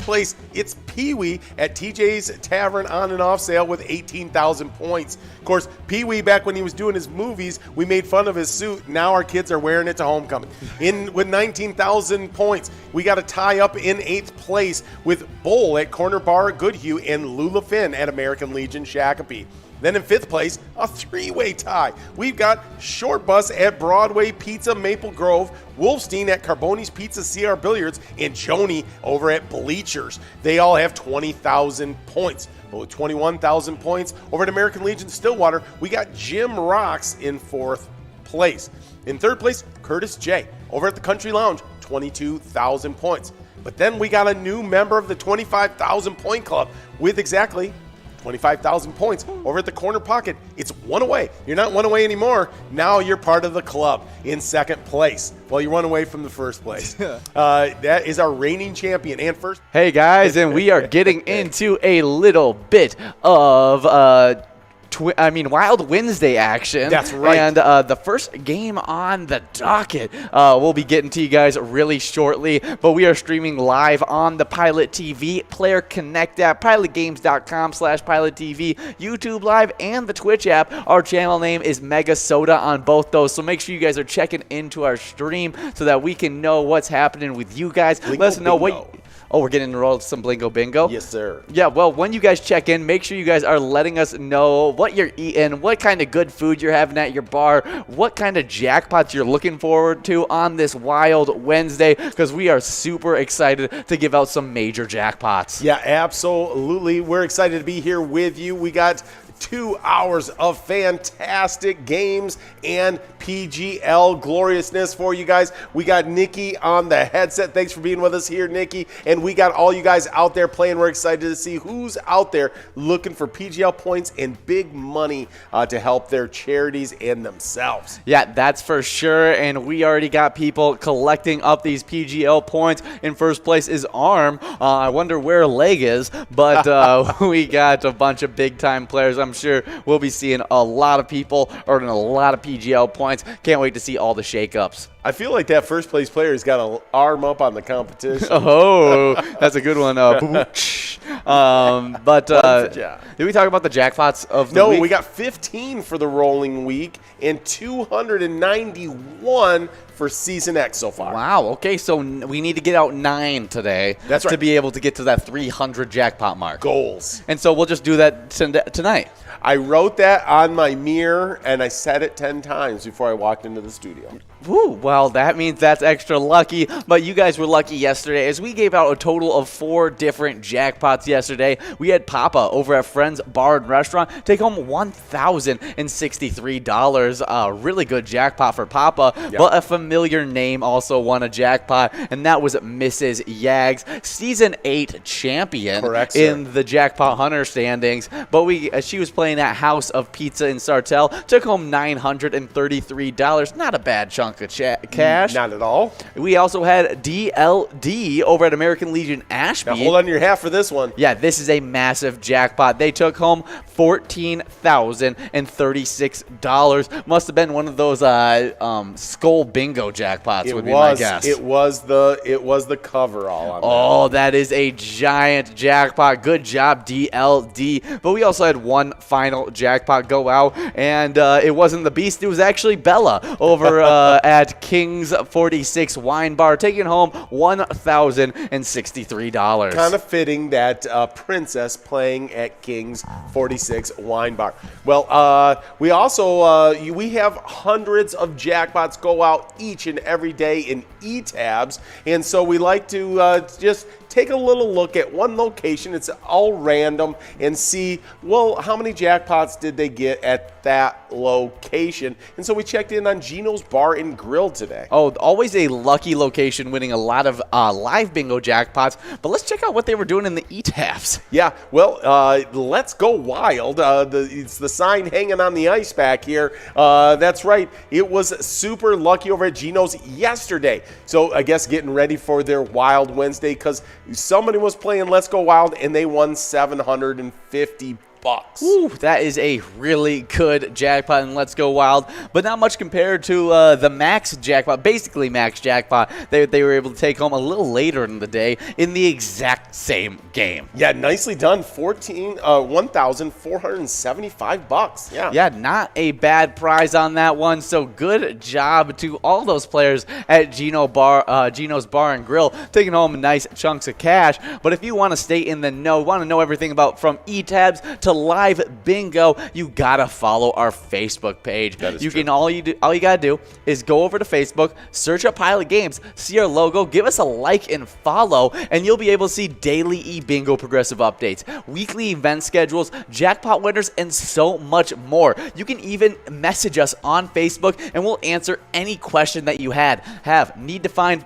place, it's Pee-wee at TJ's Tavern on and off sale with 18,000 points. Of course, Pee-wee, back when he was doing his movies, we made fun of his suit. Now our kids are wearing it to homecoming. With 19,000 points, we got a tie up in 8th place with Bowl at Corner Bar at Goodhue and Lula Finn at American Legion Shakopee. Then in 5th place, a 3-way tie. We've got Short Bus at Broadway Pizza Maple Grove, Wolfstein at Carboni's Pizza CR Billiards, and Joni over at Bleachers. They all have 20,000 points. But with 21,000 points over at American Legion Stillwater, we got Jim Rocks in 4th place. In 3rd place, Curtis J over at the Country Lounge, 22,000 points. But then we got a new member of the 25,000 point club with exactly 25,000 points over at the Corner Pocket. It's one away. You're not one away anymore. Now you're part of the club in 2nd place. Well, you run away from the 1st place. That is our reigning champion and first. Hey guys, and we are getting into a little bit of Wild Wednesday action. That's right. And the first game on the docket, we'll be getting to you guys really shortly, but we are streaming live on the Pilot TV, Player Connect app, pilotgames.com/Pilot TV, YouTube Live, and the Twitch app. Our channel name is Mega Soda on both those, so make sure you guys are checking into our stream so that we can know what's happening with you guys. Let us know what... Oh, we're getting enrolled some Blingo Bingo? Yes, sir. Yeah, well, when you guys check in, make sure you guys are letting us know what you're eating, what kind of good food you're having at your bar, what kind of jackpots you're looking forward to on this Wild Wednesday, because we are super excited to give out some major jackpots. Yeah, absolutely. We're excited to be here with you. We got 2 hours of fantastic games and PGL gloriousness for you guys. We got Nikki on the headset. Thanks for being with us here, Nikki. And we got all you guys out there playing. We're excited to see who's out there looking for PGL points and big money to help their charities and themselves. Yeah, that's for sure. And we already got people collecting up these PGL points. In first place is Arm. I wonder where Leg is, but we got a bunch of big-time players. I'm sure we'll be seeing a lot of people earning a lot of PGL points. Can't wait to see all the shakeups. I feel like that first place player's got an arm up on the competition. Oh, that's a good one. Did we talk about the jackpots of the week? No, we got 15 for the rolling week and 291 for Season X so far. Wow, okay, so we need to get out 9 today. That's right. To be able to get to that 300 jackpot mark. Goals. And so we'll just do that tonight. I wrote that on my mirror, and I said it 10 times before I walked into the studio. Woo, well, that means that's extra lucky, but you guys were lucky yesterday as we gave out a total of 4 different jackpots yesterday. We had Papa over at Friends Bar and Restaurant take home $1,063. A really good jackpot for Papa, yep. But a familiar name also won a jackpot, and that was Mrs. Yags, Season 8 champion. Correct, in the Jackpot Hunter standings. But she was playing at House of Pizza in Sartell, took home $933. Not a bad chunk of cash. Not at all. We also had DLD over at American Legion Ashby. Now hold on to your hat for this one. Yeah, this is a massive jackpot. They took home $14,036. Must have been one of those skull bingo jackpots. Would be my guess. It was the coverall on that. Oh, that is a giant jackpot. Good job, DLD. But we also had one final jackpot go out, and it wasn't the Beast. It was actually Bella over at King's 46 Wine Bar, taking home $1,063. Kind of fitting that princess playing at King's 46 Wine Bar. Well, we also we have hundreds of jackpots go out each and every day in eTabs, and so we like to just take a little look at one location. It's all random, and see, well, how many jackpots did they get at that location? And so we checked in on Gino's Bar and Grill today. Oh, always a lucky location, winning a lot of live bingo jackpots. But let's check out what they were doing in the eTabs. Yeah, well, let's go wild. It's the sign hanging on the ice back here. That's right. It was super lucky over at Gino's yesterday. So I guess getting ready for their Wild Wednesday, because somebody was playing Let's Go Wild and they won 750 Ooh, that is a really good jackpot in Let's Go Wild, but not much compared to the max jackpot, basically max jackpot. They were able to take home a little later in the day in the exact same game. Yeah, nicely done. $1,475. Yeah. Yeah, not a bad prize on that one. So good job to all those players at Geno's Bar and Grill, taking home nice chunks of cash. But if you want to stay in the know, want to know everything about from e-tabs to live bingo, you gotta follow our Facebook page. That is you true. can all you gotta do is go over to Facebook, search up Pilot Games, see our logo, give us a like and follow, and you'll be able to see daily e-bingo progressive updates, weekly event schedules, jackpot winners, and so much more. You can even message us on Facebook, and we'll answer any question that you have. Need to find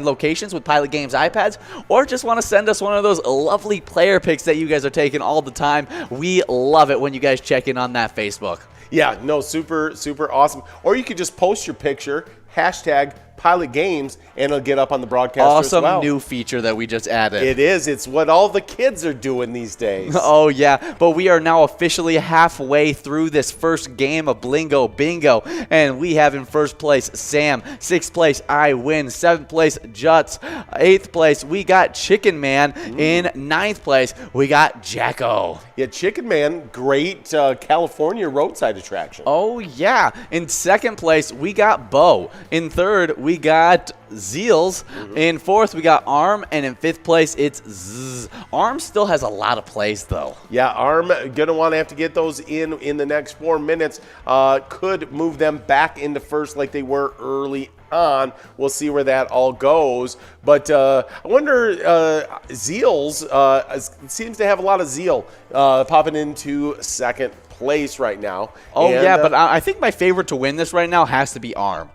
locations with Pilot Games iPads, or just want to send us one of those lovely player pics that you guys are taking all the time. We love it when you guys check in on that Facebook. Yeah, no, super, super awesome. Or you could just post your picture, hashtag Pilot Games, and it'll get up on the broadcast Awesome as well. new feature that we just added. It is. It's what all the kids are doing these days. Oh, yeah. But we are now officially halfway through this first game of Blingo Bingo. And we have in first place Sam. 6th place, I Win. 7th place, Juts. 8th place, we got Chicken Man. In 9th place, we got Jacko. Yeah, Chicken Man, great California roadside attraction. Oh, yeah. In 2nd place, we got Bo. In 3rd, we got Zeals. In 4th, we got Arm. And in 5th place, it's Zzz. Arm still has a lot of plays, though. Yeah, Arm going to want to have to get those in the next 4 minutes. Could move them back into first like they were early on. We'll see where that all goes. But I wonder, Zeals seems to have a lot of zeal popping into 2nd place right now. Oh, and, yeah, but I think my favorite to win this right now has to be Arm.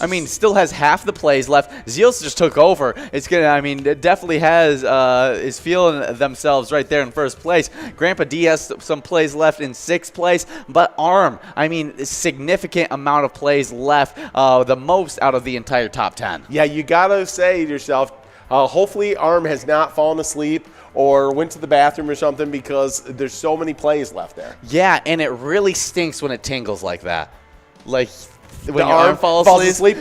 I mean, still has half the plays left. Zeals just took over. It's gonna. I mean, it definitely has is feeling themselves right there in first place. Grandpa D has some plays left in 6th place, but Arm. I mean, a significant amount of plays left. The most out of the entire top 10. Yeah, you gotta say to yourself, hopefully Arm has not fallen asleep or went to the bathroom or something, because there's so many plays left there. Yeah, and it really stinks when it tingles like that. Like when The your arm falls asleep.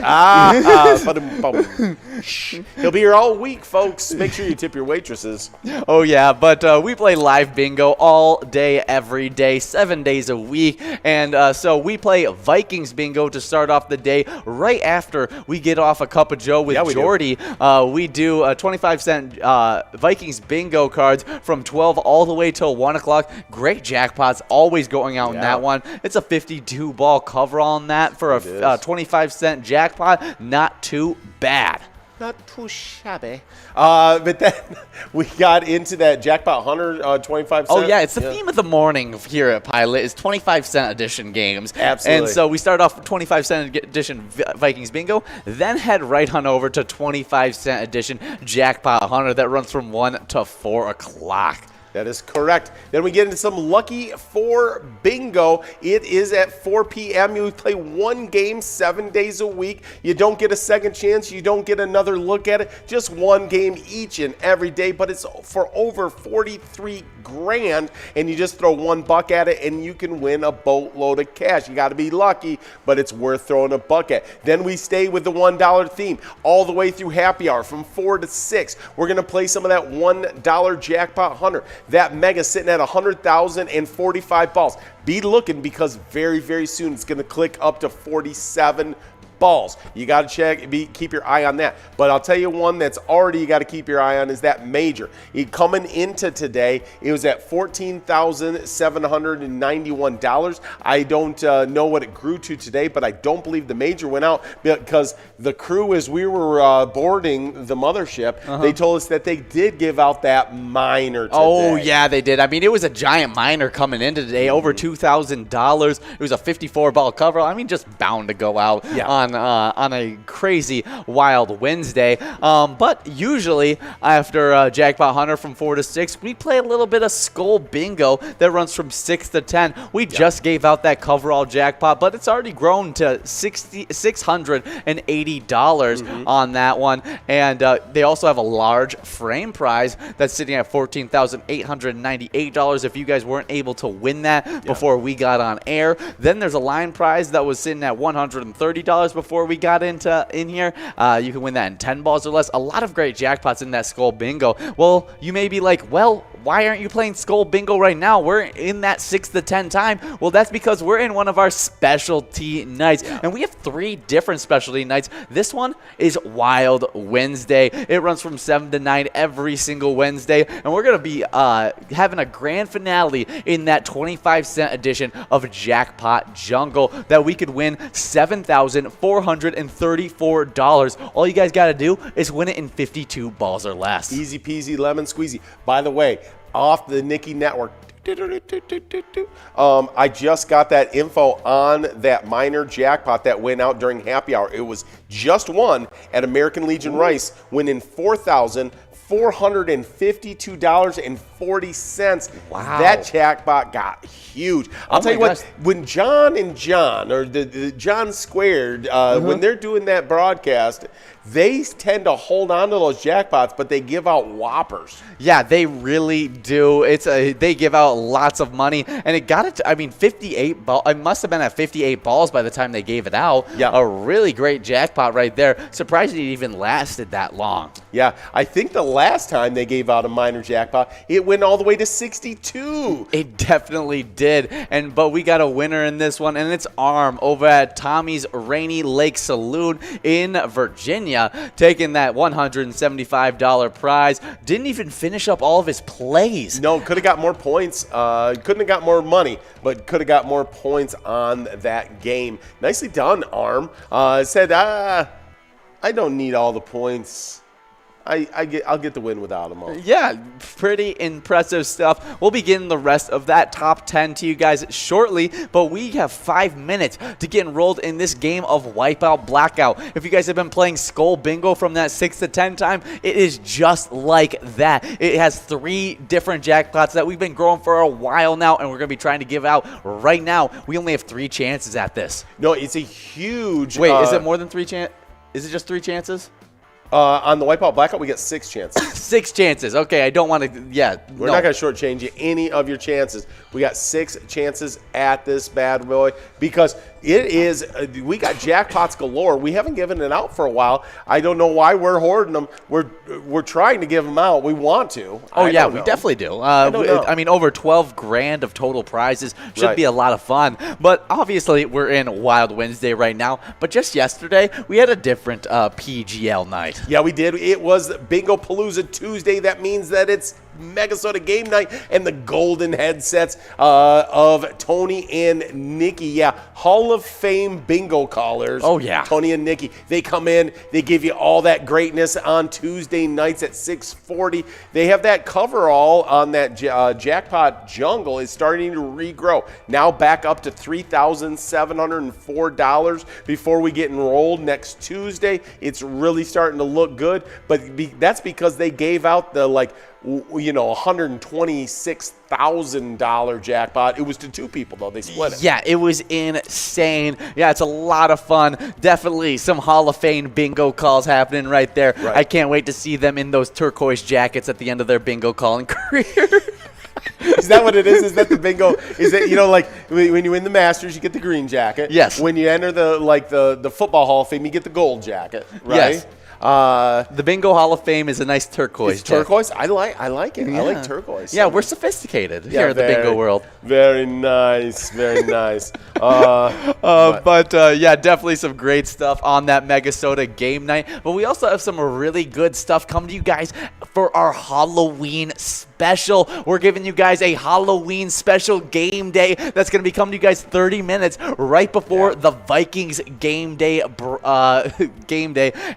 He'll be here all week, folks. Make sure you tip your waitresses. Oh, yeah, but we play live bingo all day, every day, 7 days a week. And so we play Vikings bingo to start off the day right after we get off a cup of Joe with Jordy. We do 25-cent Vikings bingo cards from 12 all the way till 1 o'clock. Great jackpots always going out in that one. It's a 52-ball cover on that for a 25-cent jackpot. Not too bad. Not too shabby. But then we got into that Jackpot Hunter 25 cent. Oh, yeah, it's the theme of the morning here at Pilot is 25-cent edition games. Absolutely. And so we start off with 25-cent edition Vikings Bingo, then head right on over to 25-cent edition Jackpot Hunter that runs from 1 to 4 o'clock. That is correct. Then we get into some Lucky 4 Bingo. It is at 4 p.m. You play one game 7 days a week. You don't get a second chance. You don't get another look at it. Just one game each and every day, but it's for over 43 grand, and you just throw $1 at it, and you can win a boatload of cash. You got to be lucky, but it's worth throwing a buck at. Then we stay with the $1 theme all the way through happy hour from 4 to 6. We're going to play some of that $1 Jackpot Hunter. That mega sitting at 100,045 balls. Be looking, because very, very soon it's going to click up to 47 balls. You got to keep your eye on that. But I'll tell you one that's already you got to keep your eye on is that major. Coming into today, it was at $14,791. I don't know what it grew to today, but I don't believe the major went out, because the crew, as we were boarding the mothership, they told us that they did give out that minor today. Oh, yeah, they did. I mean, it was a giant minor coming into today, over $2,000. It was a 54-ball cover. I mean, just bound to go out on on a crazy wild Wednesday. But usually after Jackpot Hunter from 4 to 6, we play a little bit of Skull Bingo that runs from 6 to 10. We just gave out that coverall jackpot, but it's already grown to $680 on that one. And they also have a large frame prize that's sitting at $14,898 if you guys weren't able to win that before we got on air. Then there's a line prize that was sitting at $130 before we got in here. You can win that in 10 balls or less. A lot of great jackpots in that Skull Bingo. Well, you may be like, well, why aren't you playing Skull Bingo right now? We're in that 6 to 10 time. Well, that's because we're in one of our specialty nights. And we have 3 different specialty nights. This one is Wild Wednesday. It runs from 7 to 9 every single Wednesday. And we're going to be having a grand finale in that 25-cent edition of Jackpot Jungle that we could win $7,434. All you guys got to do is win it in 52 balls or less. Easy peasy lemon squeezy. By the way, off the Nikki Network, I just got that info on that minor jackpot that went out during happy hour. It was just one at American Legion Rice, winning $4,452.40. Wow. That jackpot got huge. I'll tell you what, when John and John, or the John Squared, when they're doing that broadcast, they tend to hold on to those jackpots, but they give out whoppers. Yeah, they really do. They give out lots of money, and it got it to, 58 balls. It must have been at 58 balls by the time they gave it out. Yeah. A really great jackpot right there. Surprised it even lasted that long. Yeah, I think the last time they gave out a minor jackpot, it went all the way to 62. It definitely did. But we got a winner in this one, and it's Arm over at Tommy's Rainy Lake Saloon in Virginia, taking that $175 prize. Didn't even finish up all of his plays. No, could have got more points. Couldn't have got more money, but could have got more points on that game. Nicely done, Arm. Said, I don't need all the points. I'll get the win without them all. Yeah, pretty impressive stuff. We'll be getting the rest of that top 10 to you guys shortly, but we have 5 minutes to get enrolled in this game of Wipeout Blackout. If you guys have been playing Skull Bingo from that 6 to 10 time, it is just like that. It has 3 different jackpots that we've been growing for a while now, and we're going to be trying to give out right now. We only have 3 chances at this. No, it's a huge... Wait, is it more than 3 chances? Is it just 3 chances? On the Wipeout Blackout, we get 6 chances. 6 chances. Okay, I don't want to. Yeah, we're not going to shortchange you any of your chances. We got 6 chances at this bad boy because it is. We got jackpots galore. We haven't given it out for a while. I don't know why we're hoarding them. We're trying to give them out. We want to. Oh yeah, we definitely do. Over 12 grand of total prizes should be a lot of fun. But obviously, we're in Wild Wednesday right now. But just yesterday, we had a different PGL night. Yeah, we did. It was Bingo Palooza Tuesday. That means that it's Megasota game night and the golden headsets of Tony and Nikki. Yeah, Hall of Fame bingo callers. Oh, yeah. Tony and Nikki. They come in. They give you all that greatness on Tuesday nights at 6:40. They have that coverall on that Jackpot Jungle is starting to regrow. Now back up to $3,704 before we get enrolled next Tuesday. It's really starting to look good, but that's because they gave out the $126,000 jackpot. It was to 2 people, though. They split it. Yeah, it was insane. Yeah, it's a lot of fun. Definitely some Hall of Fame bingo calls happening right there. Right. I can't wait to see them in those turquoise jackets at the end of their bingo calling career. Is that what it is? Is that the bingo? Is that, when you win the Masters, you get the green jacket? Yes. When you enter the Football Hall of Fame, you get the gold jacket, right? Yes. The Bingo Hall of Fame is a nice turquoise. It's turquoise? I like it. Yeah. I like turquoise. Yeah, we're sophisticated here in the bingo world. Very nice. Very nice. Yeah, definitely some great stuff on that Megasota game night. But we also have some really good stuff coming to you guys for our Halloween special special. We're giving you guys a Halloween special game day that's going to be coming to you guys 30 minutes right before the Vikings game day.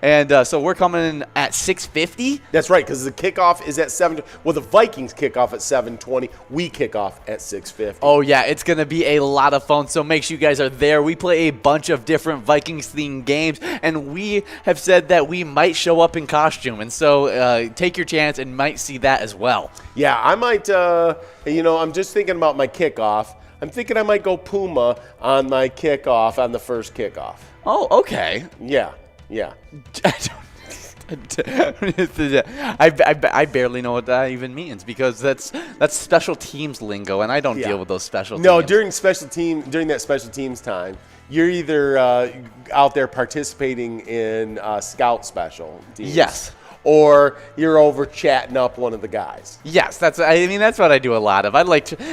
And so we're coming in at 6:50. That's right, because the kickoff is at 7. Well, the Vikings kick off at 7:20. We kick off at 6:50. Oh, yeah, it's going to be a lot of fun, so make sure you guys are there. We play a bunch of different Vikings-themed games, and we have said that we might show up in costume, and so take your chance and might see that as well. Yeah, I might, I'm just thinking about my kickoff. I'm thinking I might go Puma on my kickoff, on the first kickoff. Oh, okay. Yeah. I barely know what that even means because that's special teams lingo, and I don't deal with those special teams. No, during that special teams time, you're either out there participating in scout special teams. Yes. Or you're over chatting up one of the guys. Yes, that's what I do a lot of.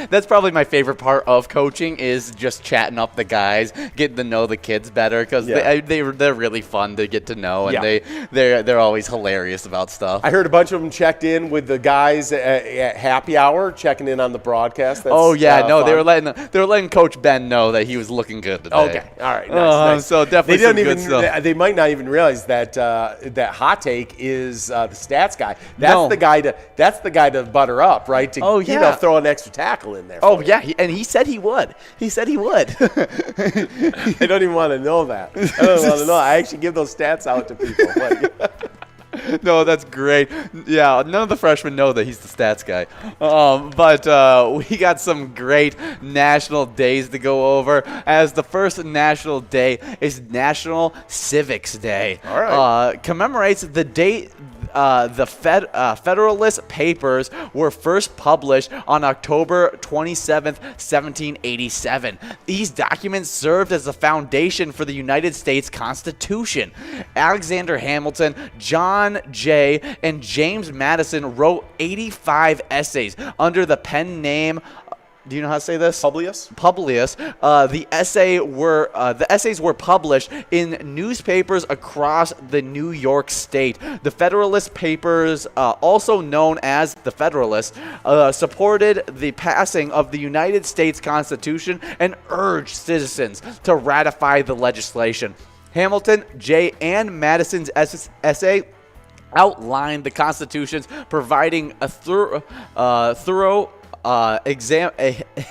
That's probably my favorite part of coaching is just chatting up the guys, getting to know the kids better because they're really fun to get to know, and they're always hilarious about stuff. I heard a bunch of them checked in with the guys at happy hour, checking in on the broadcast. That's, fun. they were letting Coach Ben know that he was looking good today. Okay, all right, nice. So definitely good stuff. They might not even realize that that hot take is the stats guy. That's the guy to butter up, right? To throw an extra tackle in there. Oh yeah, and he said he would. I don't even want to know that. I don't want to know. I actually give those stats out to people. No, that's great. Yeah, none of the freshmen know that he's the stats guy. But we got some great national days to go over. As the first national day is National Civics Day. All right. Commemorates the date the Federalist Papers were first published on October 27th, 1787. These documents served as the foundation for the United States Constitution. Alexander Hamilton, John Jay, and James Madison wrote 85 essays under the pen name. Do you know how to say this? Publius. The essays were published in newspapers across the New York State. The Federalist Papers, also known as the Federalists, supported the passing of the United States Constitution and urged citizens to ratify the legislation. Hamilton, Jay, and Madison's essay outlined the Constitution's providing a thorough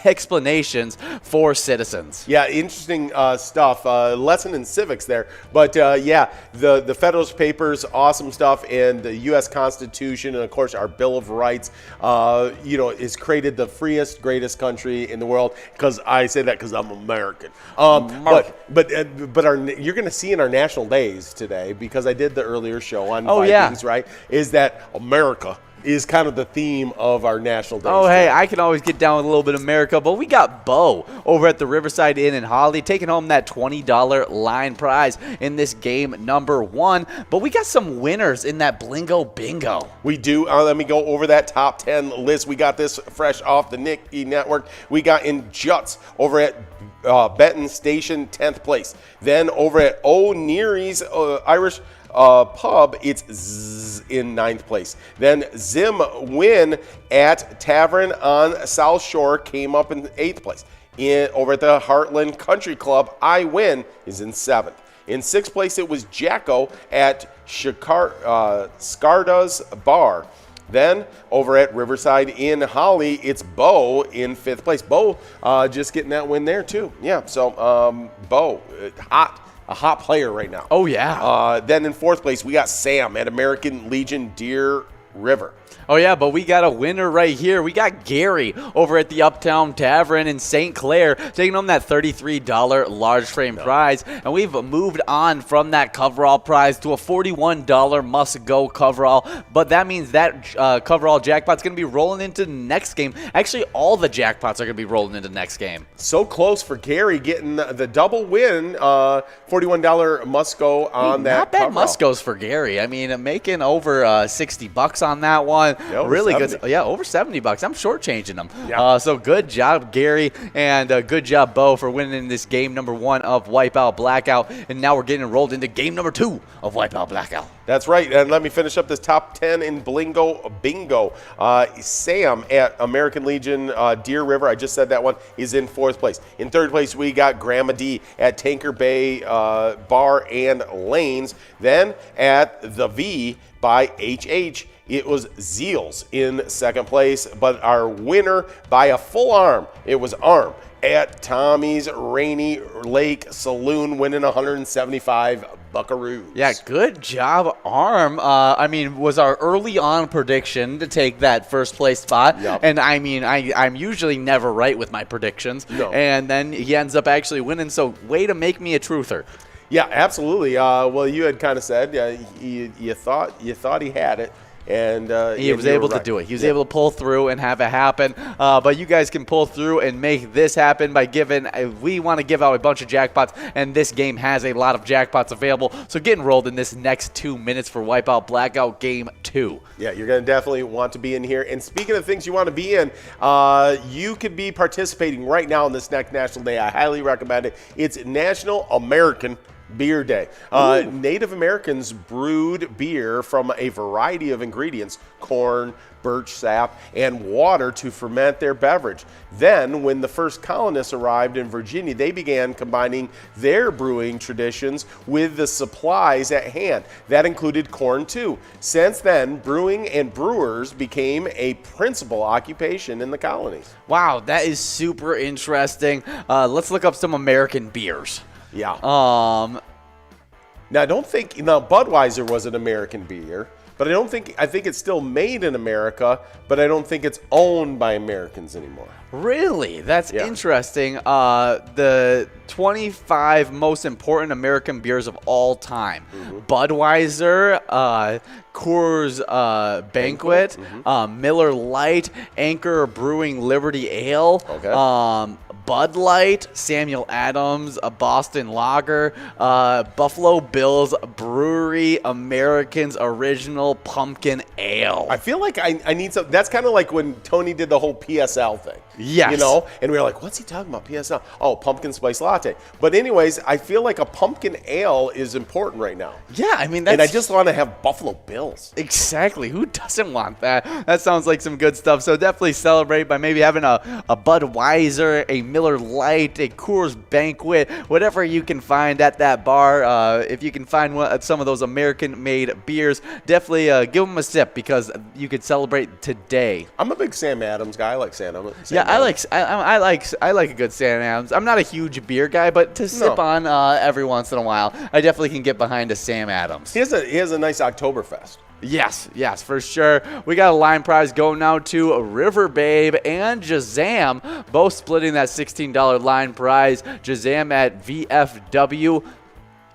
explanations for citizens. Yeah, interesting stuff. Lesson in civics there. But the Federalist Papers, awesome stuff. And the U.S. Constitution, and of course our Bill of Rights, is created the freest, greatest country in the world. Because I say that because I'm American. But you're going to see in our national days today, because I did the earlier show on Vikings, right? Is that America is kind of the theme of our national days. Oh, hey, I can always get down with a little bit of America, but we got Bo over at the Riverside Inn in Holly taking home that $20 line prize in this game number 1. But we got some winners in that Blingo Bingo. We do. Let me go over that top 10 list. We got this fresh off the Nick E Network. We got in Juts over at Benton Station, 10th place. Then over at O'Neary's Irish Pub, it's in 9th place. Then Zim Win at Tavern on South Shore came up in 8th place. Over at the Heartland Country Club, I Win is in 7th. In 6th place, it was Jacko at Scarda's Bar. Then over at Riverside in Holly, it's Bo in 5th place. Bo just getting that win there too. Yeah, so Bo, a hot player right now. Oh, yeah. Then in 4th place, we got Sam at American Legion Deer River. Oh, yeah, but we got a winner right here. We got Gary over at the Uptown Tavern in St. Clair taking home that $33 large frame prize. And we've moved on from that coverall prize to a $41 must-go coverall. But that means that coverall jackpot's going to be rolling into the next game. Actually, all the jackpots are going to be rolling into the next game. So close for Gary getting the double win, $41 must-go on that Not bad coverall. must-goes for Gary. I mean, making over $60 on that one. one. Yeah, over Really 70. good. Yeah, over $70. I'm shortchanging them. Yeah. So good job, Gary, and good job, Bo, for winning this game number 1 of Wipeout Blackout. And now we're getting enrolled into game number 2 of Wipeout Blackout. That's right. And let me finish up this top 10 in Bingo. Sam at American Legion Deer River, I just said that one, is in 4th place. In 3rd place, we got Grandma D at Tanker Bay Bar and Lanes. Then at the V by HH, it was Zeals in 2nd place. But our winner by a full arm, it was Arm at Tommy's Rainy Lake Saloon, winning 175 buckaroos. Yeah, good job, Arm. I mean, was our early on prediction to take that 1st place spot. Yep. And I mean, I'm usually never right with my predictions. No. And then he ends up actually winning. So way to make me a truther. Yeah, absolutely. Well, you had kind of said you thought he had it. And he was able to do it. He was able to pull through and have it happen. But you guys can pull through and make this happen by giving. We want to give out a bunch of jackpots, and this game has a lot of jackpots available. So get enrolled in this next 2 minutes for Wipeout Blackout Game 2. Yeah, you're going to definitely want to be in here. And speaking of things you want to be in, you could be participating right now on this next National Day. I highly recommend it. It's National American Beer Day. Native Americans brewed beer from a variety of ingredients, corn, birch sap, and water to ferment their beverage. Then, when the first colonists arrived in Virginia, they began combining their brewing traditions with the supplies at hand. That included corn too. Since then, brewing and brewers became a principal occupation in the colonies. Wow, that is super interesting. Let's look up some American beers. Yeah. Now, Budweiser was an American beer, but I think it's still made in America, but I don't think it's owned by Americans anymore. Really? That's interesting. The 25 most important American beers of all time. Budweiser, Coors Banquet, Miller Lite, Anchor Brewing Liberty Ale, Bud Light, Samuel Adams, a Boston Lager, Buffalo Bills Brewery, American's Original Pumpkin Ale. I feel like I need some. That's kind of like when Tony did the whole PSL thing. Yes. You know, and we were like, what's he talking about, PSL? Oh, pumpkin spice latte. But anyways, I feel like a pumpkin ale is important right now. Yeah, I mean, that's... And I just want to have Buffalo Bills. Exactly. Who doesn't want that? That sounds like some good stuff. So definitely celebrate by maybe having a Budweiser, a Miller Lite, a Coors Banquet, whatever you can find at that bar. If you can find some of those American-made beers, definitely give them a sip because you could celebrate today. I'm a big Sam Adams guy. I like Sam Adams. Yeah, I like a good Sam Adams. I'm not a huge beer guy, but to sip on every once in a while, I definitely can get behind a Sam Adams. He has a nice Oktoberfest. Yes, for sure. We got a line prize going now to River Babe and Jazam, both splitting that $16 line prize. Jazam at VFW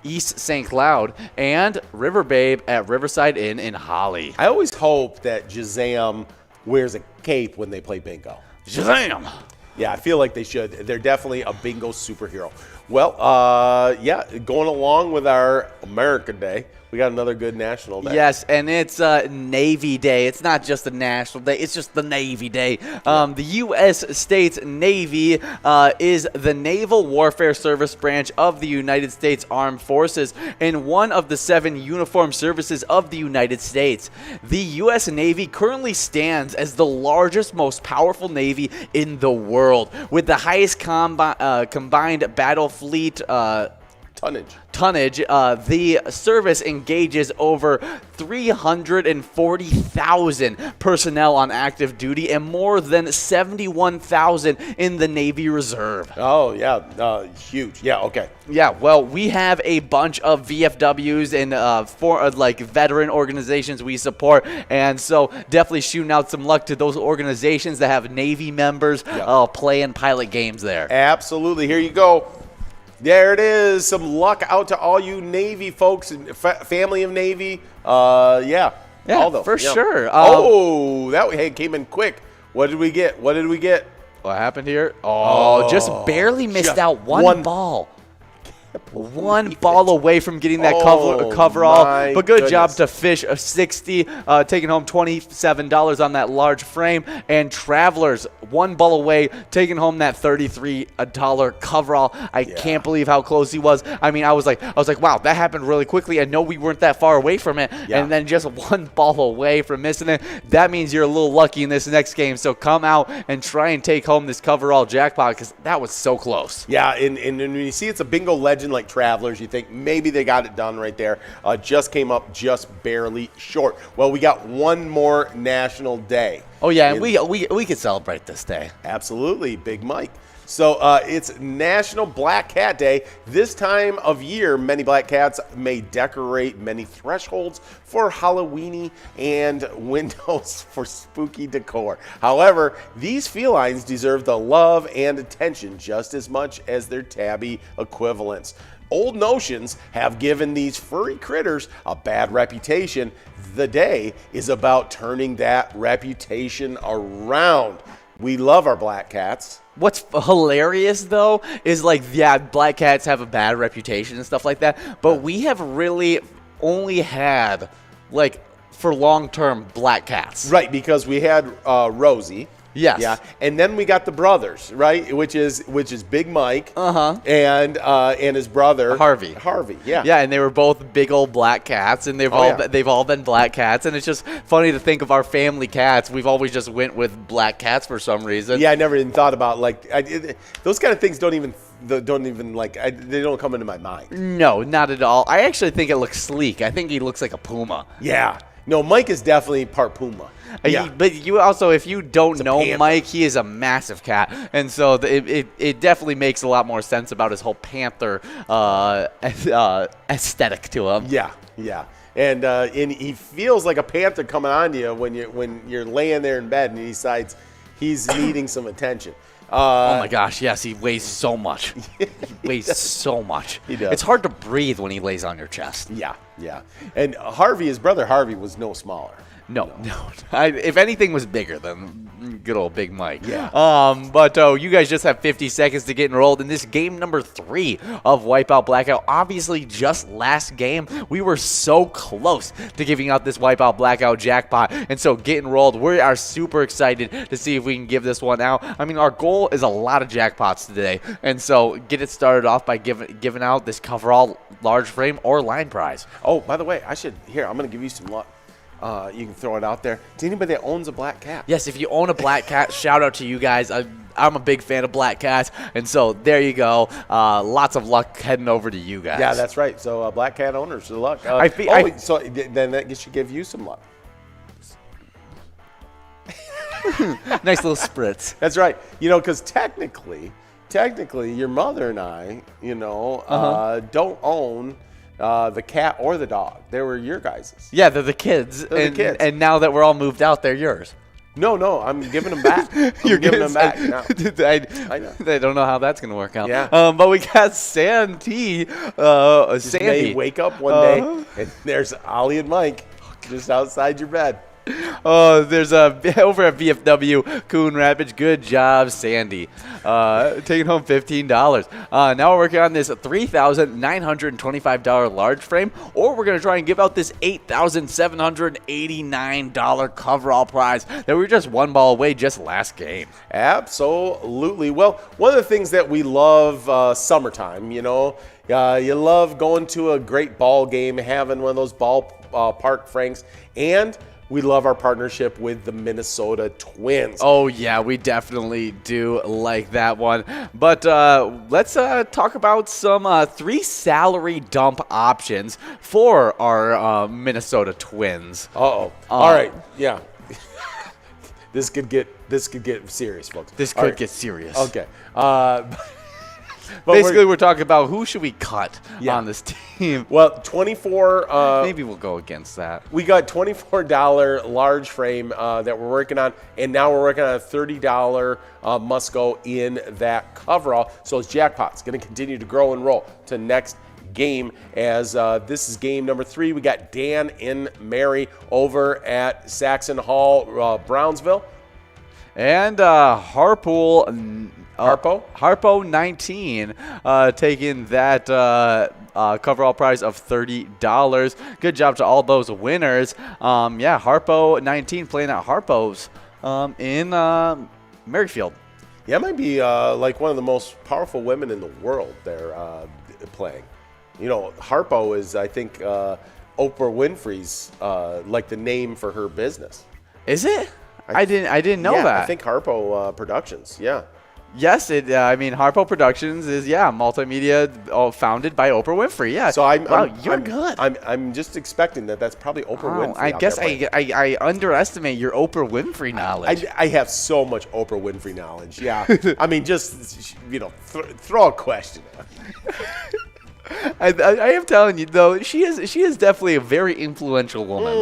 East St. Cloud and River Babe at Riverside Inn in Holly. I always hope that Jazam wears a cape when they play bingo. Shazam! Yeah, I feel like they should. They're definitely a bingo superhero. Well, going along with our America Day, we got another good National Day. Yes, and it's Navy Day. It's not just a National Day. It's just the Navy Day. The U.S. States Navy is the Naval Warfare Service branch of the United States Armed Forces and one of the 7 uniformed services of the United States. The U.S. Navy currently stands as the largest, most powerful Navy in the world, with the highest combined battle fleet tonnage. The service engages over 340,000 personnel on active duty and more than 71,000 in the Navy Reserve. Oh, yeah. Huge. Yeah, okay. Yeah, well, we have a bunch of VFWs and veteran organizations we support, and so definitely shooting out some luck to those organizations that have Navy members playing pilot games there. Absolutely. Here you go. There it is. Some luck out to all you Navy folks and family of Navy. Yeah, Aldo, for sure. That came in quick. What did we get? What happened here? Just barely missed out one ball. One ball away from getting that Oh, coverall, my but good job goodness. to Fish of 60, taking home $27 on that large frame, and Travelers one ball away, taking home that $33 coverall. I can't believe how close he was. I mean, I was like, wow, that happened really quickly. I know we weren't that far away from it, and then just one ball away from missing it. That means you're a little lucky in this next game. So come out and try and take home this coverall jackpot because that was so close. Yeah, and when you see it's a bingo legend like Travelers, you think maybe they got it done right there. Just came up just barely short. Well, we got one more national day. Oh yeah, and we could celebrate this day. Absolutely, Big Mike. So it's National Black Cat Day. This time of year, many black cats may decorate many thresholds for Halloweeny and windows for spooky decor. However, these felines deserve the love and attention just as much as their tabby equivalents. Old notions have given these furry critters a bad reputation. The day is about turning that reputation around. We love our black cats. What's hilarious, though, is like, yeah, black cats have a bad reputation and stuff like that, but we have really only had, like, for long-term black cats. Right, because we had Rosie. Yes. Yeah, and then we got the brothers, right, which is Big Mike. And his brother Harvey. Yeah. Yeah, and they were both big old black cats, and they've all been black cats, and it's just funny to think of our family cats. We've always just went with black cats for some reason. Yeah, I never even thought about those kind of things. They don't come into my mind. No, not at all. I actually think it looks sleek. I think he looks like a puma. Yeah. No, Mike is definitely part puma. Yeah. But you also, if you don't know panther. Mike, he is a massive cat, and so it definitely makes a lot more sense about his whole panther aesthetic to him. Yeah. And he feels like a panther coming on to you when you're laying there in bed and he decides he's needing some attention. Oh my gosh, yes, he weighs so much. He weighs so much. He does. It's hard to breathe when he lays on your chest. Yeah. And his brother Harvey was no smaller. No. If anything was bigger than good old Big Mike. Yeah. But you guys just have 50 seconds to get enrolled in this game number 3 of Wipeout Blackout. Obviously, just last game, we were so close to giving out this Wipeout Blackout jackpot. And so get enrolled. We are super excited to see if we can give this one out. I mean, our goal is a lot of jackpots today. And so get it started off by giving out this coverall large frame or line prize. Oh, by the way, I'm going to give you some luck. You can throw it out there to anybody that owns a black cat. Yes, if you own a black cat, shout out to you guys. I'm a big fan of black cats, and so there you go. Lots of luck heading over to you guys. Yeah, that's right. So black cat owners, good luck. So then that should give you some luck. Nice little spritz. That's right. Because technically, your mother and I, don't own the cat or the dog. They were your guys's. Yeah, they're the kids. They're the kids. And now that we're all moved out, they're yours. No, I'm giving them back. You're giving them back now. I know. I don't know how that's going to work out. Yeah. But we got Sandy. Sandy. May wake up one day and there's Ollie and Mike just outside your bed. There's over at VFW Coon Rapids. Good job, Sandy. Taking home $15. Now we're working on this $3,925 large frame, or we're going to try and give out this $8,789 coverall prize that we were just one ball away just last game. Absolutely. Well, one of the things that we love summertime, you love going to a great ball game, having one of those ballpark franks, and we love our partnership with the Minnesota Twins. Oh, yeah, we definitely do like that one. But let's talk about some 3 salary dump options for our Minnesota Twins. All right. Yeah. This could get serious, folks. This could get serious. Okay. Basically, we're talking about who should we cut on this team. Well, 24. Maybe we'll go against that. We got $24 large frame that we're working on, and now we're working on a $30 must go in that coverall. So it's jackpot's going to continue to grow and roll to next game, as this is game number 3. We got Dan and Mary over at Saxon Hall, Brownsville. And Harpool Harpo 19 taking that coverall prize of $30. Good job to all those winners. Harpo 19 playing at Harpo's in Merrifield. Yeah, it might be like one of the most powerful women in the world they're playing. You know, Harpo is, I think, Oprah Winfrey's like the name for her business. Is it? I didn't know that. I think Harpo Productions. Yeah. Yes, Harpo Productions is multimedia founded by Oprah Winfrey. Yeah. So you're good. I'm just expecting that's probably Oprah Winfrey. I guess I underestimate your Oprah Winfrey knowledge. I have so much Oprah Winfrey knowledge. Yeah. I mean, just throw a question out. I am telling you though, she is definitely a very influential woman.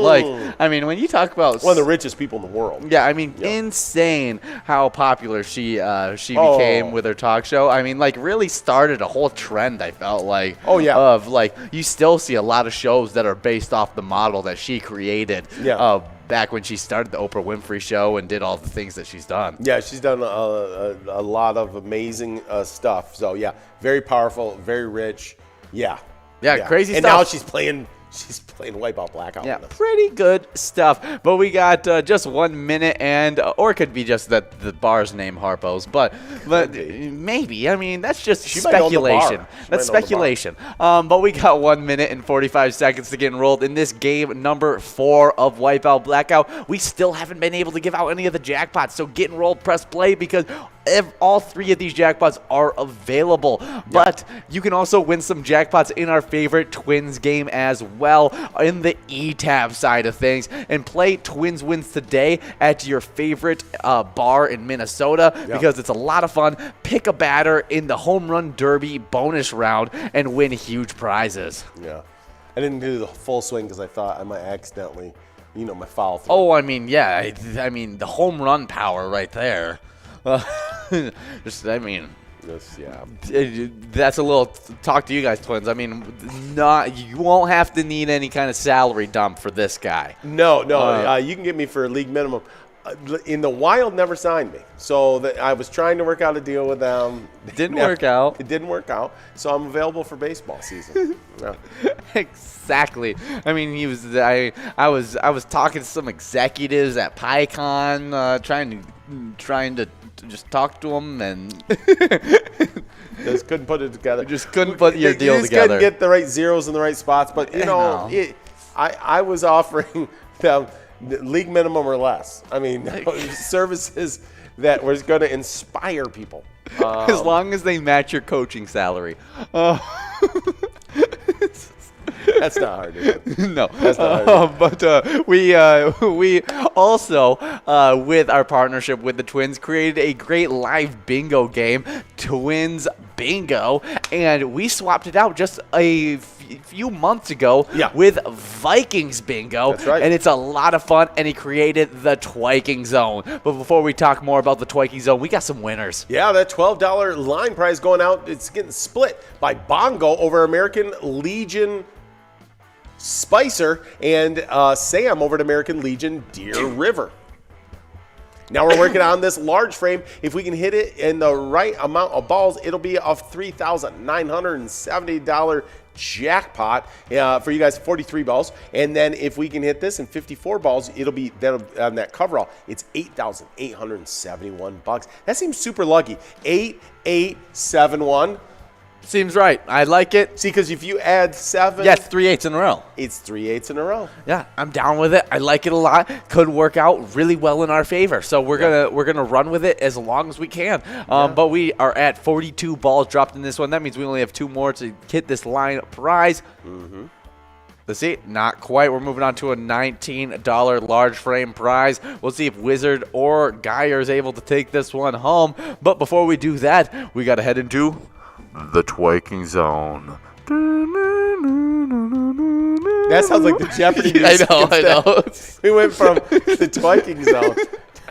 When you talk about one of the richest people in the world. Yeah, insane how popular she became with her talk show. Really started a whole trend. I felt like. Oh yeah. Of you still see a lot of shows that are based off the model that she created. Yeah. Back when she started the Oprah Winfrey Show and did all the things that she's done. Yeah, she's done a lot of amazing stuff. So yeah, very powerful, very rich. Yeah, crazy stuff. And now she's playing Wipeout Blackout. Yeah, pretty good stuff. But we got just 1 minute, or it could be just that the bar's name Harpo's, but maybe. That's just speculation. That's speculation. But we got 1 minute and 45 seconds to get enrolled in this game number 4 of Wipeout Blackout. We still haven't been able to give out any of the jackpots, so get enrolled, press play, because all 3 of these jackpots are available. But you can also win some jackpots in our favorite Twins game as well, in the E-Tab side of things, and play Twins Wins Today at your favorite bar in Minnesota, because it's a lot of fun. Pick a batter in the Home Run Derby bonus round and win huge prizes. Yeah. I didn't do the full swing because I thought I might accidentally, my foul through. Oh, the home run power right there. That's a little talk to you guys, Twins. You won't have to need any kind of salary dump for this guy. No. You can get me for a league minimum. In the Wild, never signed me, so I was trying to work out a deal with them. It didn't work out. It didn't work out, so I'm available for baseball season. Yeah. Exactly. I was talking to some executives at PyCon, trying to just talk to them, and just couldn't put it together. Just couldn't put your deal just together. Couldn't get the right zeros in the right spots, but I was offering them league minimum or less. Services that was going to inspire people. As long as they match your coaching salary. That's not hard to do. No. That's not hard to do. But we also, with our partnership with the Twins, created a great live bingo game, Twins Bingo, and we swapped it out just a few months ago with Vikings Bingo. That's right. And it's a lot of fun, and he created the Twiking Zone. But before we talk more about the Twiking Zone, we got some winners. Yeah, that $12 line prize going out, it's getting split by Bongo over American Legion Spicer and Sam over at American Legion Deer River. Now we're working on this large frame. If we can hit it in the right amount of balls, it'll be a $3,970 jackpot for you guys, 43 balls. And then if we can hit this in 54 balls, it'll be on that coverall. It's $8,871. That seems super lucky. 8871. Seems right. I like it. See, because if you add 7, it's 3 8s in a row. It's 3 8s in a row. Yeah, I'm down with it. I like it a lot. Could work out really well in our favor. So we're gonna run with it as long as we can. But we are at 42 balls dropped in this one. That means we only have 2 more to hit this line prize. Mm-hmm. Let's see, not quite. We're moving on to a $19 large frame prize. We'll see if Wizard or Geyer is able to take this one home. But before we do that, we got to head into the Twiking Zone. That sounds like the Jeopardy music. I know. We went from the Twiking Zone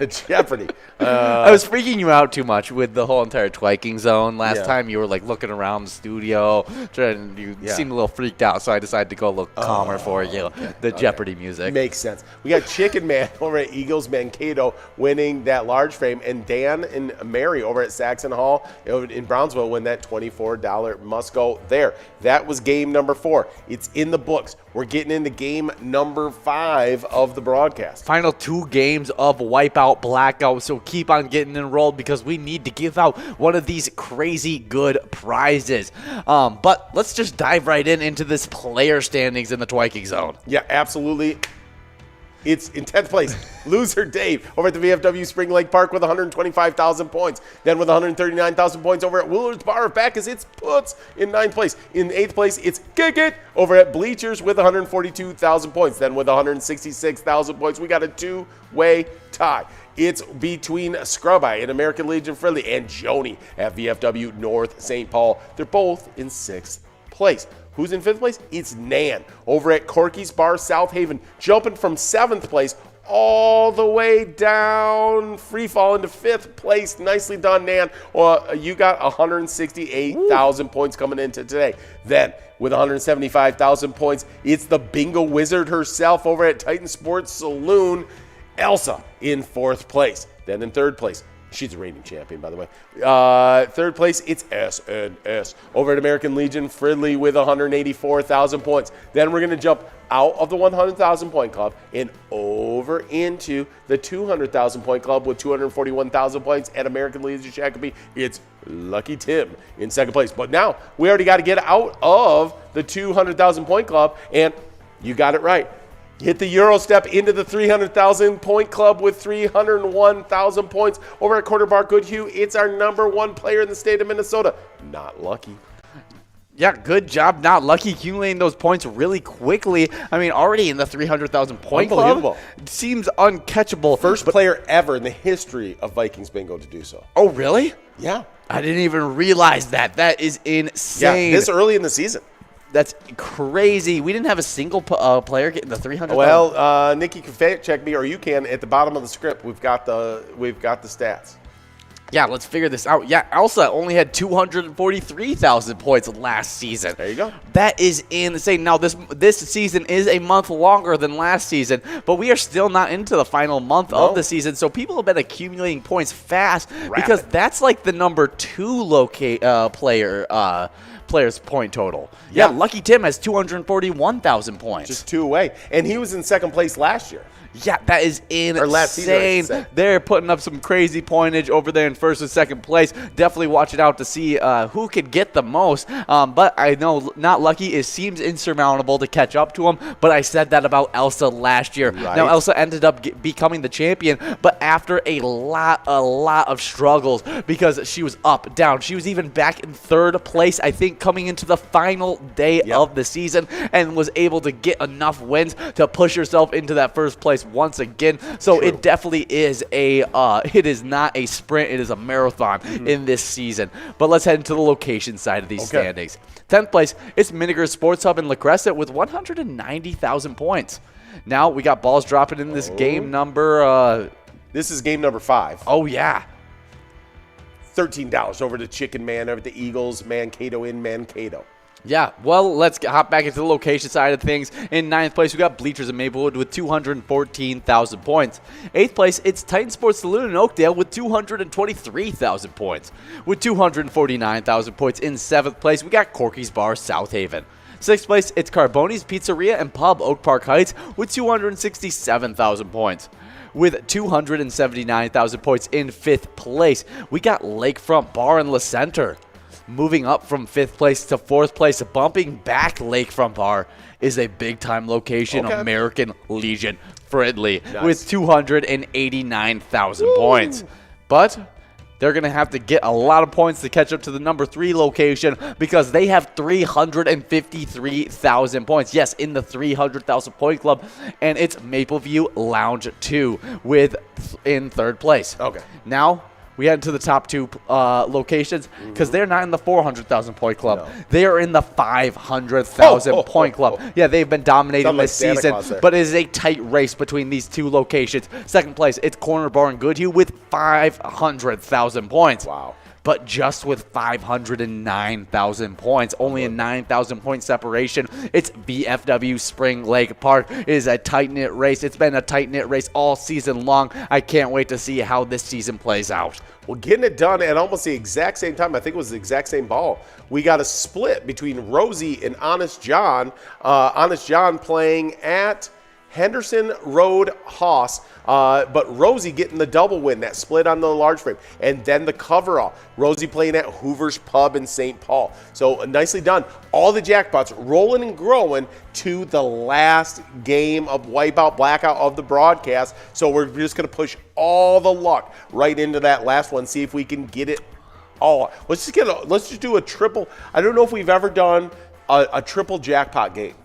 Jeopardy. I was freaking you out too much with the whole entire twiking zone. Last Yeah. time you were like looking around the studio, you seemed a little freaked out, so I decided to go a little calmer for you. The Jeopardy music. Makes sense. We got Chicken Man over at Eagles Mankato winning that large frame, and Dan and Mary over at Saxon Hall in Brownsville win that $24 must go there. That was game number 4. It's in the books. We're getting into game number 5 of the broadcast. Final 2 games of Wipeout Blackout, so keep on getting enrolled because we need to give out one of these crazy good prizes. But let's just dive right into this player standings in the twiking zone. Yeah, absolutely. It's in 10th place. Loser Dave over at the VFW Spring Lake Park with 125,000 points. Then with 139,000 points over at Willard's Bar of Bacchus, it's Puts in 9th place. In 8th place, it's Kick It over at Bleachers with 142,000 points. Then with 166,000 points, we got a 2-way tie. It's between Scrub Eye and American Legion Friendly and Joni at VFW North St. Paul. They're both in 6th place. Who's in 5th place? It's Nan over at Corky's Bar South Haven, jumping from 7th place all the way down, free fall into 5th place. Nicely done, Nan. You got 168,000 points coming into today. Then, with 175,000 points, it's the bingo wizard herself over at Titan Sports Saloon, Elsa, in 4th place. Then in 3rd place, she's a reigning champion, by the way. 3rd place, it's SNS over at American Legion Fridley with 184,000 points. Then we're going to jump out of the 100,000 point club and over into the 200,000 point club with 241,000 points at American Legion Shakopee. It's Lucky Tim in 2nd place. But now we already got to get out of the 200,000 point club, and you got it right. Hit the Euro step into the 300,000 point club with 301,000 points over at Quarter Bar Goodhue. It's our number 1 player in the state of Minnesota. Not Lucky. Yeah, good job. Not Lucky accumulating those points really quickly. I mean, already in the 300,000 point club. Seems uncatchable. First player ever in the history of Vikings Bingo to do so. Oh, really? Yeah. I didn't even realize that. That is insane. Yeah, this early in the season. That's crazy. We didn't have a single player getting the 300,000. Well, Nikki can fact check me, or you can at the bottom of the script. We've got the stats. Yeah, let's figure this out. Yeah, Elsa only had 243,000 points last season. There you go. That is insane. Now, this season is a month longer than last season, but we are still not into the final month of the season, so people have been accumulating points fast because that's like the number 2 player's point total. Yeah, Lucky Tim has 241,000 points. Just 2 away. And he was in 2nd place last year. Yeah, that is insane. Or last season, I should say. They're putting up some crazy pointage over there in 1st and 2nd place. Definitely watch it out to see who could get the most. But I know Not Lucky seems insurmountable to catch up to him. But I said that about Elsa last year. Right. Now Elsa ended up becoming the champion, but after a lot of struggles because she was up, down. She was even back in 3rd place, I think, coming into the final day of the season, and was able to get enough wins to push herself into that 1st place once again. So it definitely is it is not a sprint, it is a marathon in this season. But let's head into the location side of these standings. 10th place, it's Miniger Sports Hub in La Crescent with 190,000 points. Now we got balls dropping in this game number. This is game number 5. Oh, yeah. $13 over to Chicken Man over at the Eagles Mankato in Mankato. Yeah, well, let's hop back into the location side of things. In 9th place, we got Bleachers in Maplewood with 214,000 points. 8th place, it's Titan Sports Saloon in Oakdale with 223,000 points. With 249,000 points in 7th place, we got Corky's Bar South Haven. 6th place, it's Carboni's Pizzeria and Pub Oak Park Heights with 267,000 points. With 279,000 points in 5th place, we got Lakefront Bar in La Center. Moving up from 5th place to 4th place, bumping back Lakefront Bar is a big-time location, American Legion Friendly, with 289,000 points. But they're going to have to get a lot of points to catch up to the number 3 location because they have 353,000 points. Yes, in the 300,000 point club, and it's Mapleview Lounge 2 in 3rd place. Okay. Now, We head to the top 2 locations because they're not in the 400,000 point club. No. They are in the 500,000 point club. Yeah, they've been dominating this season, but it is a tight race between these 2 locations. Second place, it's Corner Bar and Goodhue with 500,000 points. Wow. But just with 509,000 points, only a 9,000 point separation. It's VFW Spring Lake Park. It is a tight-knit race. It's been a tight-knit race all season long. I can't wait to see how this season plays out. Well, getting it done at almost the exact same time, I think it was the exact same ball. We got a split between Rosie and Honest John. Honest John playing at Henderson Road Haas, but Rosie getting the double win, that split on the large frame, and then the cover-all. Rosie playing at Hoover's Pub in St. Paul. So nicely done. All the jackpots rolling and growing to the last game of Wipeout Blackout of the broadcast. So we're just going to push all the luck right into that last one, see if we can get it all. Let's just do a triple. I don't know if we've ever done a triple jackpot game.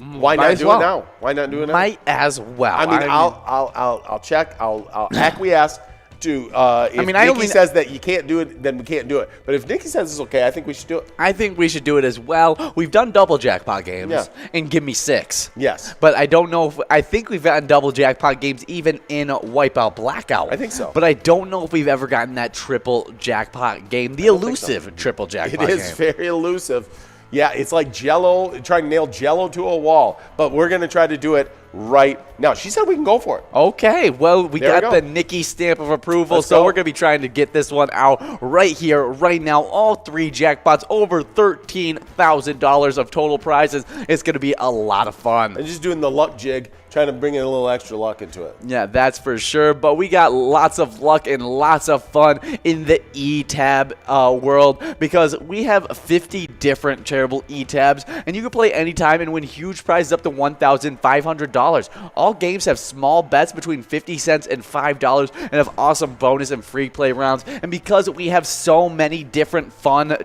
Why not do it now? Why not do it now? Might as well. I mean, I'll check. I'll acquiesce to. If Nikki says that you can't do it, then we can't do it. But if Nikki says it's okay, I think we should do it. I think we should do it as well. We've done double jackpot games and Give Me 6. Yes. But I don't know I think we've gotten double jackpot games even in Wipeout Blackout. I think so. But I don't know if we've ever gotten that triple jackpot game, the elusive triple jackpot game. It is very elusive. Yeah, it's like Jell-O, trying to nail Jell-O to a wall. But we're going to try to do it right now. She said we can go for it. Okay, well, we got the Nikki stamp of approval, so we're going to be trying to get this one out right here, right now. All 3 jackpots, over $13,000 of total prizes. It's going to be a lot of fun. I'm just doing the luck jig, trying to bring in a little extra luck into it. Yeah, that's for sure. But we got lots of luck and lots of fun in the E-Tab world because we have 50 different charitable E-Tabs, and you can play anytime and win huge prizes up to $1,500. All games have small bets between 50 cents and $5 and have awesome bonus and free play rounds. And because we have so many different fun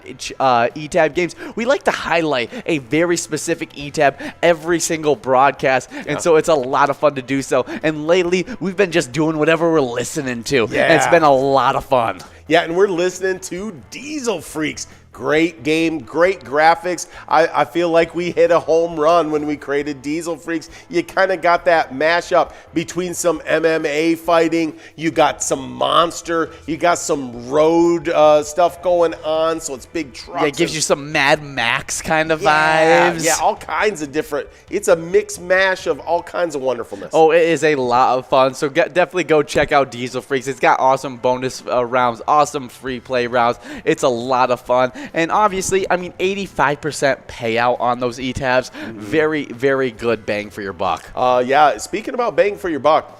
E-Tab games, we like to highlight a very specific E-Tab every single broadcast. And so it's a lot of fun to do so. And lately, we've been just doing whatever we're listening to. Yeah. And it's been a lot of fun. Yeah, and we're listening to Diesel Freaks. Great game, great graphics. I feel like we hit a home run when we created Diesel Freaks. You kind of got that mashup between some MMA fighting. You got some monster. You got some road stuff going on, so it's big trucks. Yeah, it gives you some Mad Max kind of vibes. Yeah, all kinds of different. It's a mix mash of all kinds of wonderfulness. Oh, it is a lot of fun, so definitely go check out Diesel Freaks. It's got awesome bonus rounds, awesome free play rounds. It's a lot of fun. And obviously, I mean, 85% payout on those E-Tabs. Very, very good bang for your buck. Yeah, speaking about bang for your buck,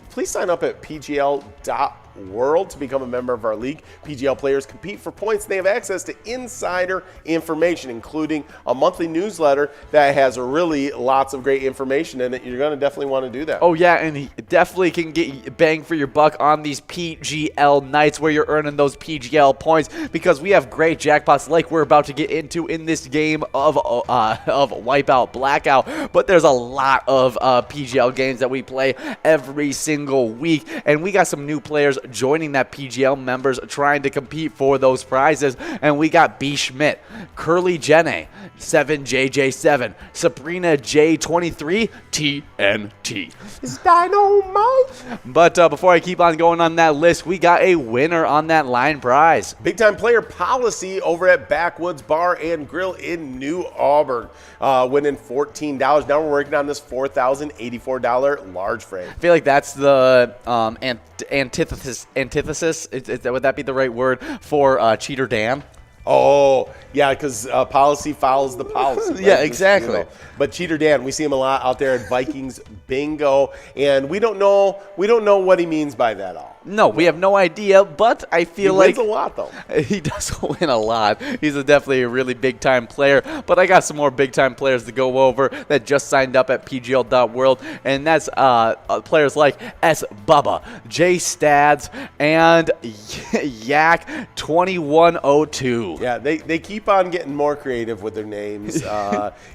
please sign up at pgl.world to become a member of our league. PGL players compete for points. They have access to insider information, including a monthly newsletter that has really lots of great information in it. You're going to definitely want to do that. Oh, yeah, and you definitely can get bang for your buck on these PGL nights where you're earning those PGL points because we have great jackpots like we're about to get into in this game of Wipeout Blackout. But there's a lot of PGL games that we play every single week, and we got some new players joining that PGL members trying to compete for those prizes. And we got B. Schmidt, Curly Jenny, 7JJ7, Sabrina J23, TNT. It's Dynamite. But before I keep on going on that list, we got a winner on that line prize. Big time player Policy over at Backwoods Bar and Grill in New Auburn, winning $14. Now we're working on this $4,084 large frame. I feel like that's the antithesis. Would that be the right word for Cheater Dan? Oh, yeah, because policy follows the policy. Right? Yeah, exactly. You know. But Cheater Dan, we see him a lot out there at Vikings Bingo, and we don't know what he means by that all. No, we have no idea, but I feel like he wins a lot, though. He does win a lot. He's definitely a really big-time player, but I got some more big-time players to go over that just signed up at PGL.world, and that's players like S. Bubba, J. Stads, and Yak 2102. Yeah, they keep on getting more creative with their names.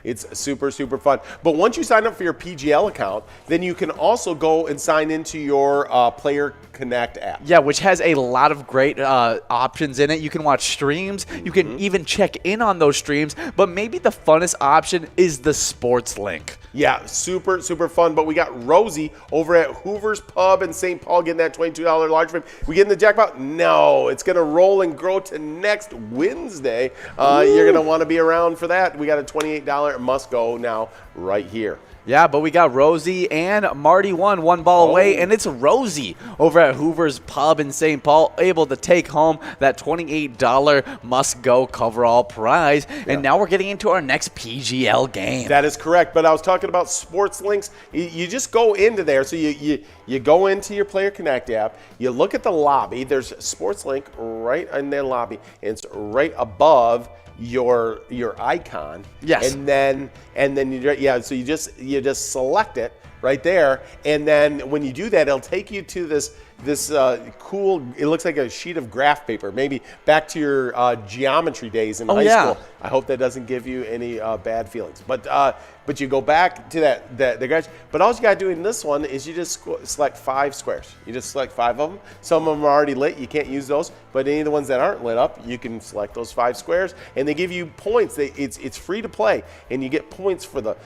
It's super, super fun. But once you sign up for your PGL account, then you can also go and sign into your Player Connect Connect app. Yeah, which has a lot of great options in it. You can watch streams. You can even check in on those streams. But maybe the funnest option is the sports link. Yeah, super, super fun. But we got Rosie over at Hoover's Pub in St. Paul getting that $22 large frame. We getting the jackpot? No, it's going to roll and grow to next Wednesday. You're going to want to be around for that. We got a $28 must go now right here. Yeah, but we got Rosie and Marty one ball away, and it's Rosie over at Hoover's Pub in St. Paul able to take home that $28 must-go coverall prize. Yeah. And now we're getting into our next PGL game. That is correct, but I was talking about sports links. You just go into there. So you go into your Player Connect app, you look at the lobby. There's Sports Link right in their lobby, and it's right above your icon. Yes. And then so you just select it right there, and then when you do that, it'll take you to this cool, it looks like a sheet of graph paper, maybe back to your geometry days in high school. I hope that doesn't give you any bad feelings. But you go back to the garage. But all you got to do in this one is you just select 5 squares. You just select 5 of them. Some of them are already lit. You can't use those. But any of the ones that aren't lit up, you can select those 5 squares. And they give you points. It's free to play. And you get points for the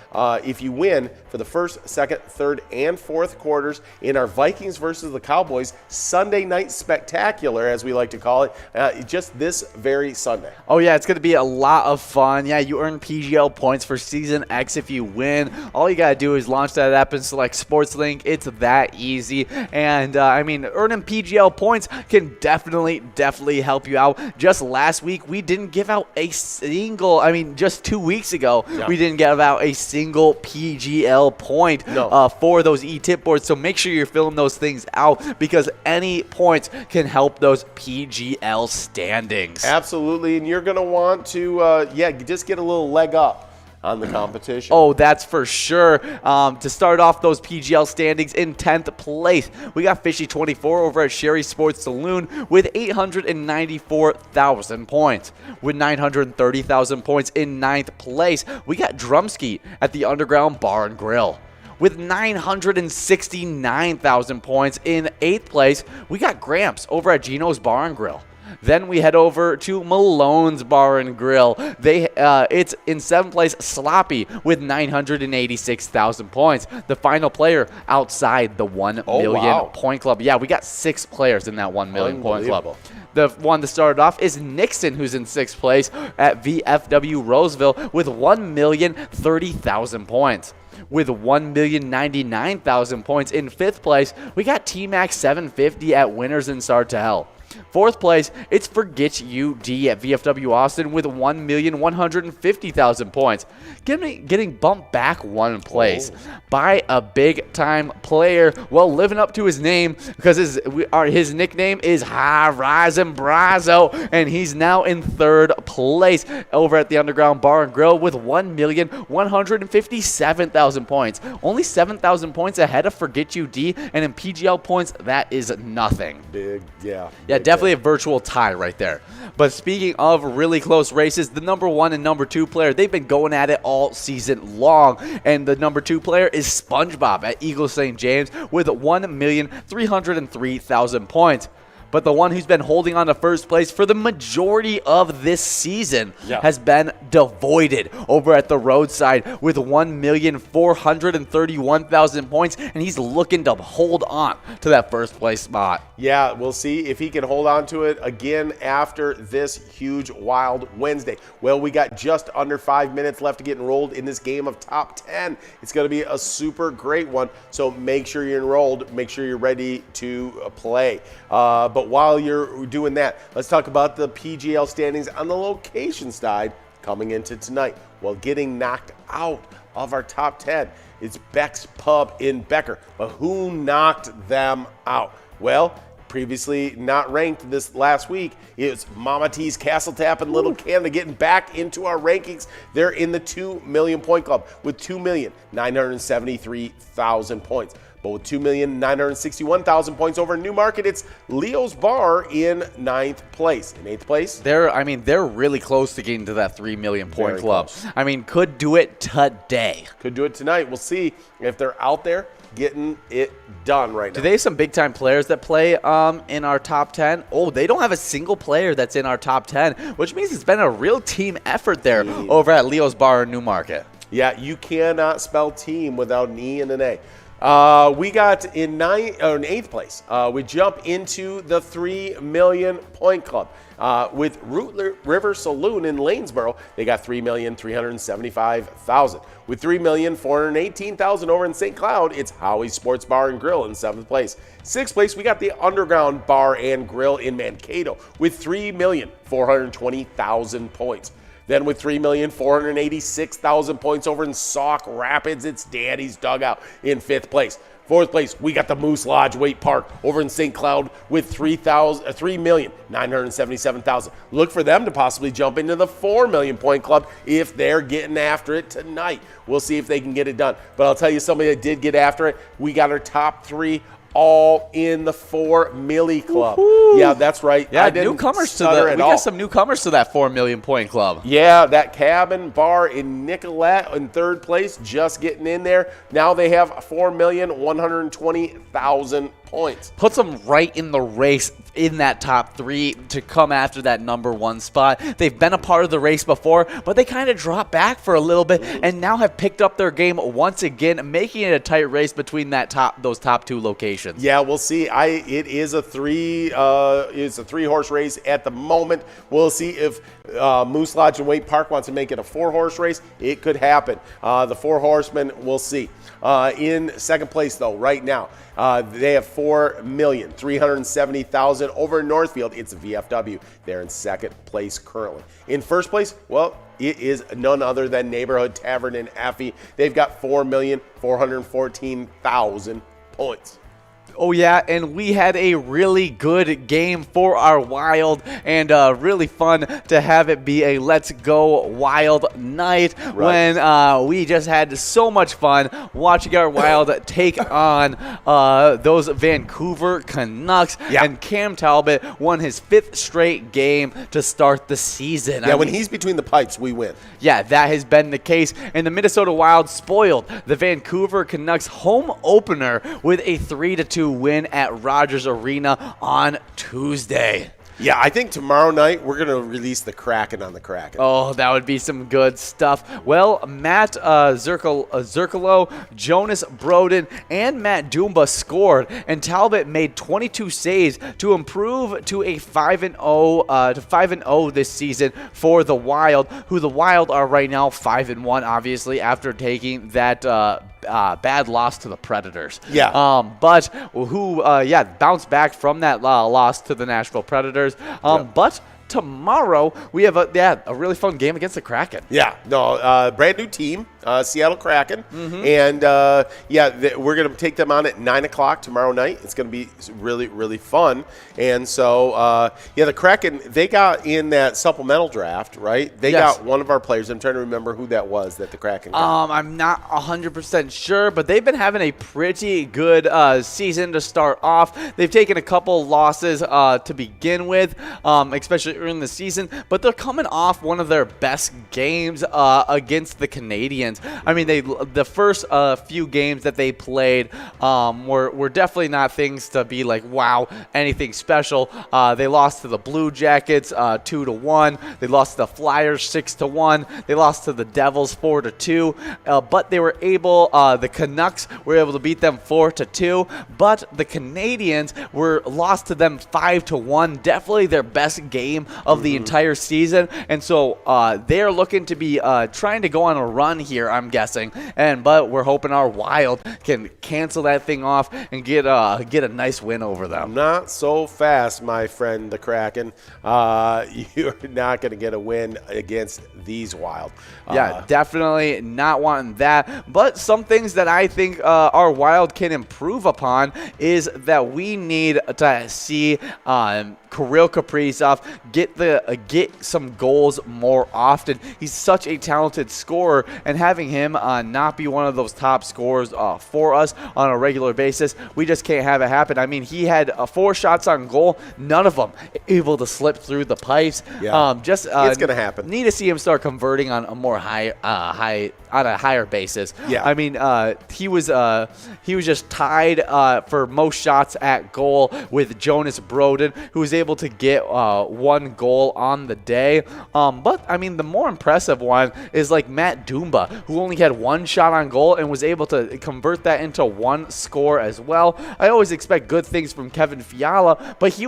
if you win for the first, second, third, and fourth quarters in our Vikings versus the Cowboys Sunday night spectacular, as we like to call it, just this very Sunday. Oh, yeah, it's going to be a lot of fun. Yeah, you earn PGL points for Season X if you win. All you got to do is launch that app and select Sports Link. It's that easy. And, earning PGL points can definitely help you out. Just last week, we didn't give out a single, just 2 weeks ago, we didn't give out a single PGL point for those e-tip boards. So make sure you're filling those things out because any points can help those PGL standings. Absolutely. And you're going to want to, just get a little leg up on the competition. Oh, that's for sure. To start off those PGL standings in 10th place, we got Fishy24 over at Sherry Sports Saloon with 894,000 points. With 930,000 points in 9th place, we got Drumsky at the Underground Bar and Grill. With 969,000 points in 8th place, we got Gramps over at Gino's Bar and Grill. Then we head over to Malone's Bar and Grill. It's in 7th place, Sloppy with 986,000 points. The final player outside the 1 million point club. Yeah, we got 6 players in that 1 million point club. The one that started off is Nixon, who's in 6th place at VFW Roseville with 1,030,000 points. With 1,099,000 points in 5th place, we got T-Max 750 at Winners in Sartell. 4th place, it's Forget You D at VFW Austin with 1,150,000 points. Getting bumped back 1 place by a big-time player, living up to his name because his nickname is Horizon Brazo, and he's now in 3rd place over at the Underground Bar and Grill with 1,157,000 points. Only 7,000 points ahead of Forget You D, and in PGL points, that is nothing. Big, yeah. Yeah, definitely a virtual tie right there. But speaking of really close races, the number 1 and number 2 player, they've been going at it all season long. And the number 2 player is SpongeBob at Eagle St. James with 1,303,000 points. But the one who's been holding on to first place for the majority of this season has been devoided over at the roadside with 1,431,000 points, and he's looking to hold on to that first place spot. Yeah, we'll see if he can hold on to it again after this huge Wild Wednesday. Well, we got just under 5 minutes left to get enrolled in this game of top 10. It's going to be a super great one, so make sure you're enrolled. Make sure you're ready to play. But while you're doing that, let's talk about the PGL standings on the location side coming into tonight. Well, getting knocked out of our top 10 is Beck's Pub in Becker. But who knocked them out? Well, previously not ranked this last week, it was Mama T's Castle Tap and Little Canada getting back into our rankings. They're in the 2 million point club with 2,973,000 points. But with 2,961,000 points over Newmarket, it's Leo's Bar in 9th place. In 8th place, they're really close to getting to that 3 million point club. Close. I mean, could do it today. Could do it tonight. We'll see if they're out there getting it done right now. Do they have some big-time players that play in our top 10? Oh, they don't have a single player that's in our top 10, which means it's been a real team effort there over at Leo's Bar in Newmarket. Yeah, you cannot spell team without an E and an A. We got in 8th place. We jump into the 3 million point club with Root River Saloon in Lanesboro. They got 3,375,000. With 3,418,000 over in St. Cloud, it's Howie's Sports Bar and Grill in 7th place. 6th place, we got the Underground Bar and Grill in Mankato with 3,420,000 points. Then with 3,486,000 points over in Sauk Rapids, it's Daddy's Dugout in 5th place. 4th place, we got the Moose Lodge Waite Park over in St. Cloud with 3,977,000. Look for them to possibly jump into the 4 million point club if they're getting after it tonight. We'll see if they can get it done. But I'll tell you somebody that did get after it. We got our top 3 all in the 4 milli club. Woo-hoo. Yeah, that's right. Yeah, newcomers to we got some newcomers to that 4 million point club. Yeah, that Cabin Bar in Nicolette in 3rd place, just getting in there. Now they have 4,120,000 points. Puts them right in the race in that top 3 to come after that number 1 spot. They've been a part of the race before, but they kind of dropped back for a little bit and now have picked up their game once again, making it a tight race between those top 2 locations. Yeah, we'll see. It is a 3-horse race at the moment. We'll see if Moose Lodge and Waite Park wants to make it a 4-horse race. It could happen. The 4 horsemen, we'll see. In 2nd place, though, right now, they have 4,370,000 over in Northfield. It's VFW. They're in 2nd place currently. In 1st place, well, it is none other than Neighborhood Tavern in Effie. They've got 4,414,000 points. Oh, yeah, and we had a really good game for our Wild and really fun to have it be a Let's Go Wild night when we just had so much fun watching our Wild take on those Vancouver Canucks. Yeah. And Cam Talbot won his 5th straight game to start the season. Yeah, when he's between the pipes, we win. Yeah, that has been the case. And the Minnesota Wild spoiled the Vancouver Canucks home opener with a 3-2 win at Rogers Arena on Tuesday. Yeah, I think tomorrow night we're going to release the Kraken on the Kraken. Oh, that would be some good stuff. Well, Matt Zirkalo, Jonas Broden, and Matt Dumba scored, and Talbot made 22 saves to improve to a 5-0 this season for the Wild, who the Wild are right now 5-1, obviously, after taking that bad loss to the Predators. Yeah. But who, bounced back from that loss to the Nashville Predators. But tomorrow we have a really fun game against the Kraken. Yeah, no, brand new team, Seattle Kraken, and we're gonna take them on at 9 o'clock tomorrow night. It's gonna be really, really fun. And so, the Kraken, they got in that supplemental draft, right? They got one of our players. I'm trying to remember who that was that the Kraken got. I'm not 100% sure, but they've been having a pretty good season to start off. They've taken a couple losses to begin with, especially early in the season, but they're coming off one of their best games against the Canadians. I mean, the first few games that they played were definitely not things to be like, wow, anything special. They lost to the Blue Jackets 2-1. They lost to the Flyers 6-1. They lost to the Devils 4-2. But they were able, the Canucks were able to beat them 4-2. But the Canadians were lost to them 5-1. Definitely their best game of the entire season. And so they're looking to be trying to go on a run here, I'm guessing. But we're hoping our Wild can cancel that thing off and get a nice win over them. Not so fast, my friend, the Kraken. You're not going to get a win against these Wild. Yeah, definitely not wanting that. But some things that I think our Wild can improve upon is that we need to see Kirill Kaprizov get some goals more often. He's such a talented scorer and has having him not be one of those top scorers for us on a regular basis, we just can't have it happen. I mean, he had 4 shots on goal, none of them able to slip through the pipes. Yeah. It's going to happen. Need to see him start converting on a more on a higher basis. Yeah. I mean, he was just tied for most shots at goal with Jonas Broden, who was able to get 1 goal on the day. But I mean, the more impressive one is like Matt Dumba, who only had 1 shot on goal and was able to convert that into 1 score as well. I always expect good things from Kevin Fiala, but he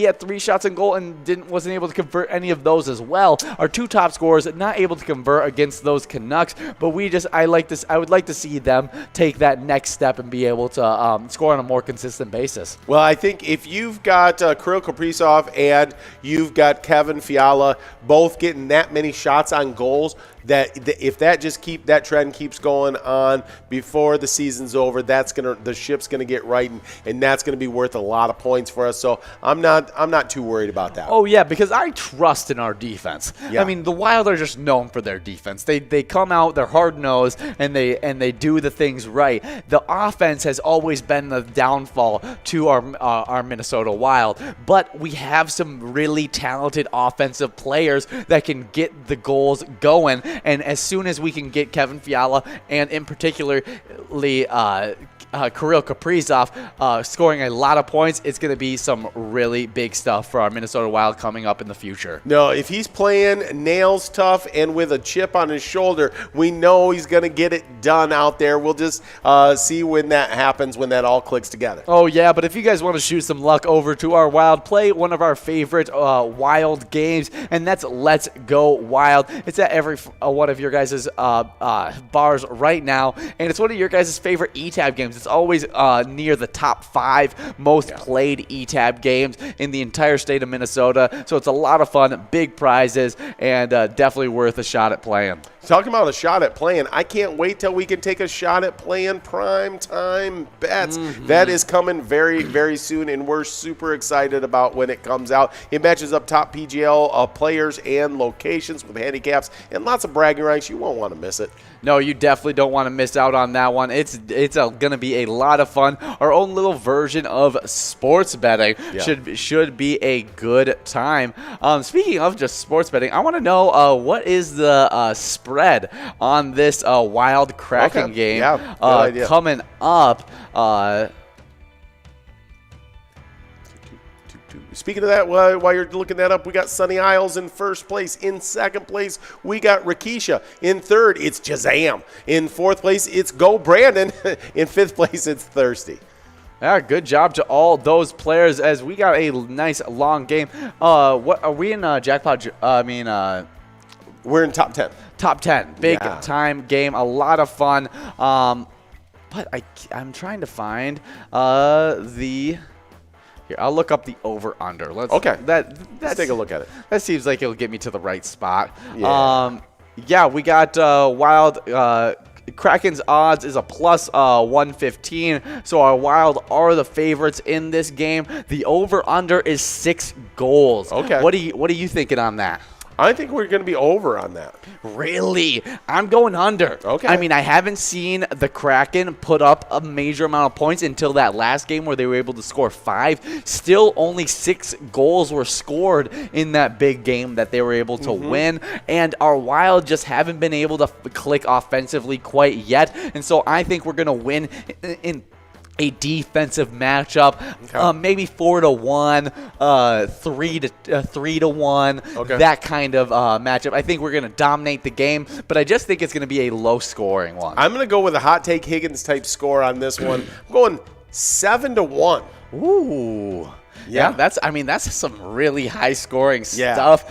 had 3 shots on goal and wasn't able to convert any of those as well. Our 2 top scorers not able to convert against those Canucks, but I would like to see them take that next step and be able to score on a more consistent basis. Well, I think if you've got Kirill Kaprizov and you've got Kevin Fiala both getting that many shots on goals, that if that trend keeps going on before the season's over, the ship's gonna get right, and that's gonna be worth a lot of points for us. So I'm not too worried about that. Oh yeah, because I trust in our defense. Yeah. I mean, the Wild are just known for their defense. They come out, they're hard nosed, and they do the things right. The offense has always been the downfall to our Minnesota Wild, but we have some really talented offensive players that can get the goals going. And as soon as we can get Kevin Fiala and in particularly Kirill Kaprizov scoring a lot of points, it's going to be some really big stuff for our Minnesota Wild coming up in the future. No, if he's playing nails tough and with a chip on his shoulder, we know he's going to get it done out there. We'll just see when that happens, when that all clicks together. Oh, yeah, but if you guys want to shoot some luck over to our Wild, play one of our favorite Wild games, and that's Let's Go Wild. It's at every one of your guys' bars right now, and it's one of your guys' favorite E-Tab games. It's always near the top 5 most played E-Tab games in the entire state of Minnesota. So it's a lot of fun, big prizes, and definitely worth a shot at playing. Talking about a shot at playing, I can't wait till we can take a shot at playing prime time bets. That is coming very, very soon, and we're super excited about when it comes out. It matches up top PGL players and locations with handicaps and lots of bragging rights. You won't want to miss it. No, you definitely don't want to miss out on that one. It's going to be a lot of fun. Our own little version of sports betting should be a good time. Speaking of just sports betting, I want to know what is the spread on this Wild Kraken game coming up. Speaking of that, while you're looking that up, we got Sunny Isles in first place. In second place, we got Rakisha. In third, it's Jazam. In fourth place, it's Go Brandon. In fifth place, it's Thirsty. Yeah, good job to all those players as we got a nice long game. What are we in jackpot? We're in top 10. Top 10, big time game, a lot of fun. But I'm trying to find the. Here, I'll look up the over/under. Let's take a look at it. That seems like it'll get me to the right spot. Yeah. We got Wild. Kraken's odds is a plus 115, so our Wild are the favorites in this game. The over/under is 6 goals. Okay. What are you thinking on that? I think we're going to be over on that. Really? I'm going under. Okay. I mean, I haven't seen the Kraken put up a major amount of points until that last game where they were able to score 5. Still, only 6 goals were scored in that big game that they were able to win. And our Wild just haven't been able to click offensively quite yet. And so I think we're going to win in a defensive matchup, maybe 4-1, 3-1, that kind of matchup. I think we're going to dominate the game, but I just think it's going to be a low-scoring one. I'm going to go with a hot take Higgins type score on this one. I'm going 7-1. Ooh. Yeah, that's some really high scoring stuff.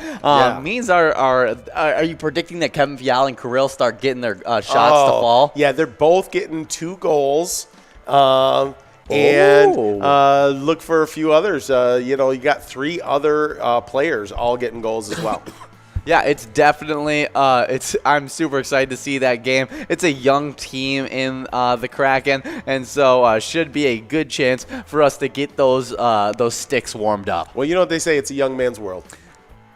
Means are you predicting that Kevin Fiala and Kirill start getting their shots to fall? Yeah, they're both getting 2 goals. And look for a few others. You got 3 other players all getting goals as well. Yeah, it's definitely I'm super excited to see that game. It's a young team in the Kraken, and so should be a good chance for us to get those sticks warmed up. Well, you know what they say, it's a young man's world.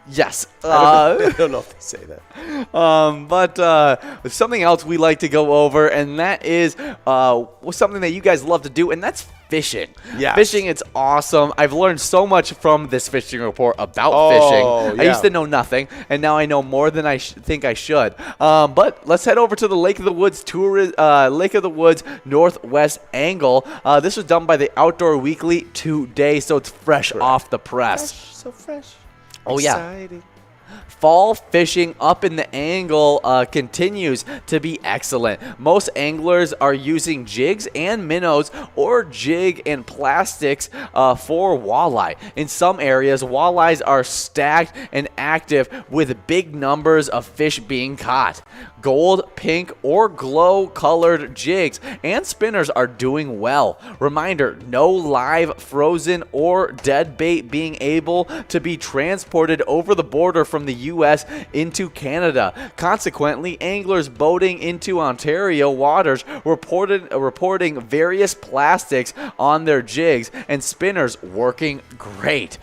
Yes. I don't know if they say that. But something else we like to go over, and that is something that you guys love to do, and that's fishing. Yes. Fishing, it's awesome. I've learned so much from this fishing report about fishing. I Yeah. used to know nothing, and now I know more than I think I should. But let's head over to the Lake of the Woods Lake of the Woods Northwest Angle. This was done by the Outdoor Weekly today, so it's fresh off the press. So fresh. Oh, yeah. Exciting. Fall fishing up in the angle continues to be excellent. Most anglers are using jigs and minnows or jig and plastics for walleye. In some areas, walleyes are stacked and active with big numbers of fish being caught. Gold, pink, or glow-colored jigs and spinners are doing well. Reminder, no live, frozen, or dead bait being able to be transported over the border from the U.S. into Canada. Consequently, anglers boating into Ontario waters reporting various plastics on their jigs and spinners working great.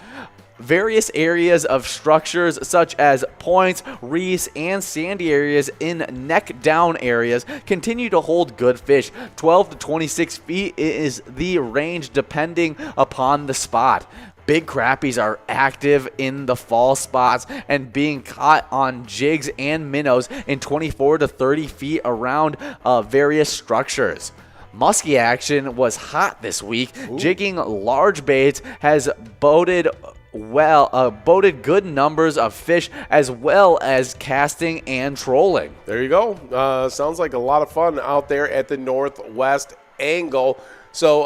Various areas of structures such as points, reefs, and sandy areas in neck-down areas continue to hold good fish. 12 to 26 feet is the range depending upon the spot. Big crappies are active in the fall spots and being caught on jigs and minnows in 24 to 30 feet around various structures. Muskie action was hot this week. Ooh. Jigging large baits has boated good numbers of fish as well as casting and trolling. There you go. Sounds like a lot of fun out there at the Northwest Angle. So,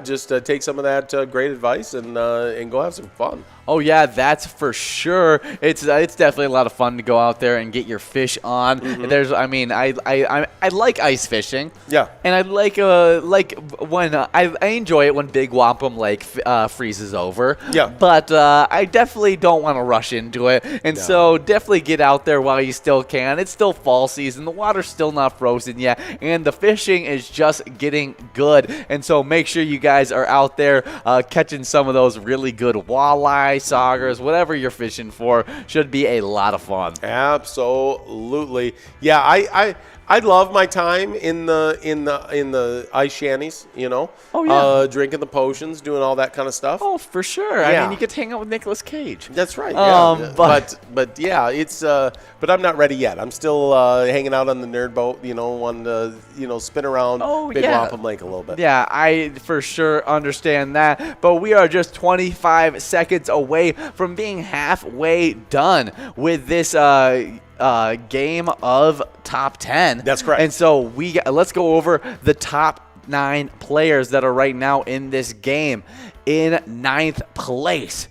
just take some of that great advice and go have some fun. Oh, yeah, that's for sure. It's definitely a lot of fun to go out there and get your fish on. Mm-hmm. I like ice fishing. Yeah. And I like when I enjoy it when Big Wampum Lake freezes over. Yeah. But I definitely don't want to rush into it. And so definitely get out there while you still can. It's still fall season. The water's still not frozen yet. And the fishing is just getting good. And so make sure you guys are out there catching some of those really good walleye, saugers, whatever you're fishing for. Should be a lot of fun. Absolutely. Yeah, I love my time in the ice shanties, you know. Oh, yeah. Drinking the potions, doing all that kind of stuff. Oh, for sure. Yeah. I mean, you get to hang out with Nicolas Cage. That's right. Yeah. But yeah, it's but I'm not ready yet. I'm still hanging out on the nerd boat, you know, on the spin around Big Wampum Lake a little bit. Yeah, I for sure understand that. But we are just 25 seconds away from being halfway done with this game of top 10. That's correct. And so let's go over the top 9 players that are right now in this game. In 9th place,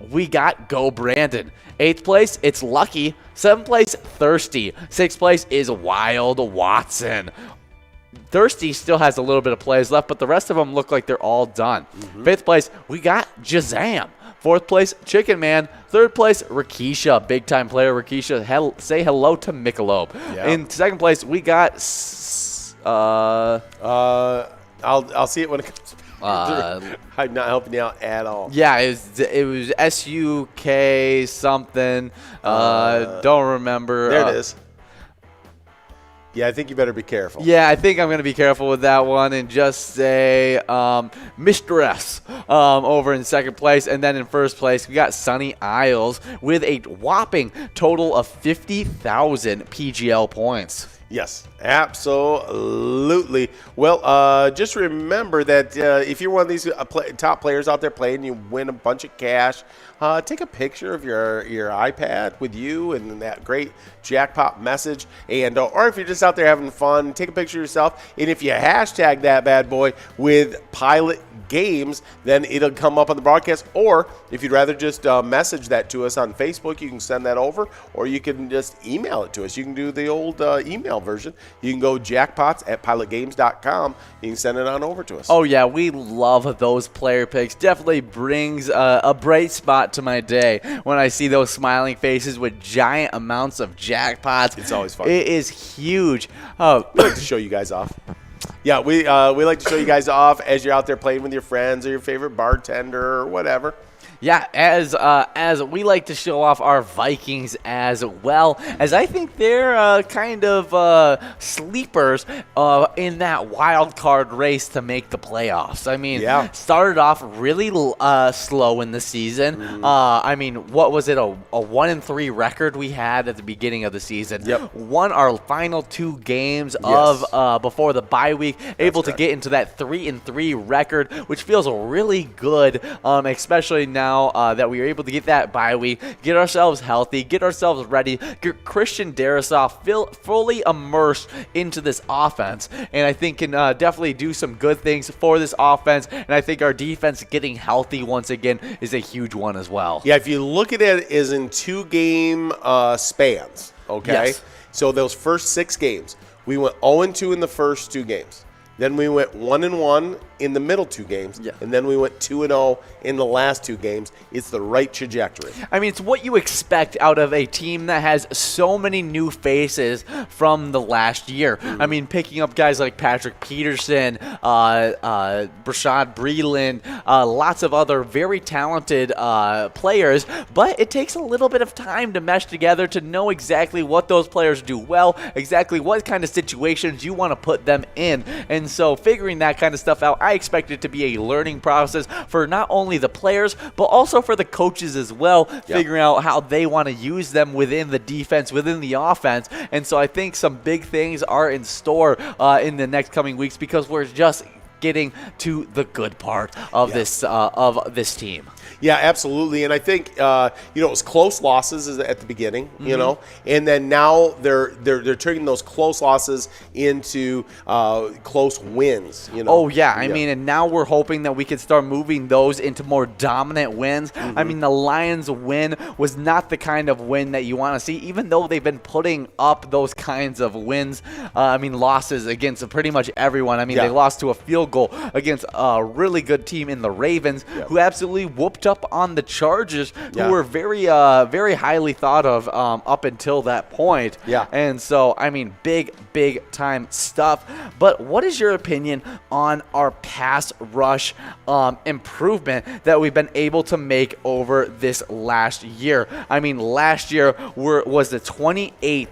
we got Go Brandon. 8th place, it's Lucky. 7th place, Thirsty. 6th place is Wild Watson. Thirsty still has a little bit of plays left, but the rest of them look like they're all done. Mm-hmm. 5th place, we got Jazam. 4th place, Chicken Man. 3rd place, Rakisha, big-time player Rakisha. Say hello to Michelob. Yeah. In 2nd place, we got I'll see it when it comes. I'm not helping you out at all. Yeah, it was SUK something. Don't remember. There it is. Yeah, I think you better be careful. Yeah, I think I'm going to be careful with that one and just say Mr. S over in 2nd place. And then in 1st place, we got Sunny Isles with a whopping total of 50,000 PGL points. Yes, absolutely. Well, just remember that if you're one of these top players out there playing, you win a bunch of cash. Take a picture of your iPad with you and that great jackpot message, and or if you're just out there having fun, take a picture of yourself. And if you hashtag that bad boy with Pilot Games, then it'll come up on the broadcast. Or if you'd rather just message that to us on Facebook, you can send that over, or you can just email it to us. You can do the old email version. You can go jackpots@pilotgames.com. You can send it on over to us. Oh yeah, we love those player picks. Definitely brings a bright spot to my day when I see those smiling faces with giant amounts of jackpots. It's always fun. It is huge. We like to show you guys off. Yeah, we like to show you guys off as you're out there playing with your friends or your favorite bartender or whatever. Yeah, as we like to show off our Vikings as well, as I think they're kind of sleepers in that wild card race to make the playoffs. I mean, started off really slow in the season. I mean, what was it, a 1-3 record we had at the beginning of the season? Won our final 2 games of before the bye week, able to get into that 3-3 record, which feels really good, especially now that we were able to get that bye week, get ourselves healthy, get ourselves ready, get Christian Darrisaw fully immersed into this offense, and I think can definitely do some good things for this offense, and I think our defense getting healthy once again is a huge one as well. Yeah, if you look at it as in 2-game spans, okay? Yes. So those first 6 games, we went 0-2 in the first 2 games. Then we went 1-1 in the middle 2 games, and then we went 2-0 in the last 2 games. It's the right trajectory. I mean, it's what you expect out of a team that has so many new faces from the last year. I mean, picking up guys like Patrick Peterson, Brashad Breeland, lots of other very talented players, but it takes a little bit of time to mesh together to know exactly what those players do well, exactly what kind of situations you want to put them in. And so figuring that kind of stuff out, I expect it to be a learning process for not only the players, but also for the coaches as well, figuring out how they want to use them within the defense, within the offense. And so I think some big things are in store in the next coming weeks, because we're just getting to the good part of this team. Yeah, absolutely. And I think it was close losses at the beginning, you know, and then now they're turning those close losses into close wins. You know. Oh yeah, I mean, and now we're hoping that we can start moving those into more dominant wins. I mean, the Lions' win was not the kind of win that you want to see, even though they've been putting up those kinds of wins. I mean, losses against pretty much everyone. I mean, they lost to a field goal against a really good team in the Ravens, who absolutely whooped up on the Chargers, who were very highly thought of up until that point. And so, I mean, big time stuff. But what is your opinion on our pass rush improvement that we've been able to make over this last year? I mean, last year was the 28th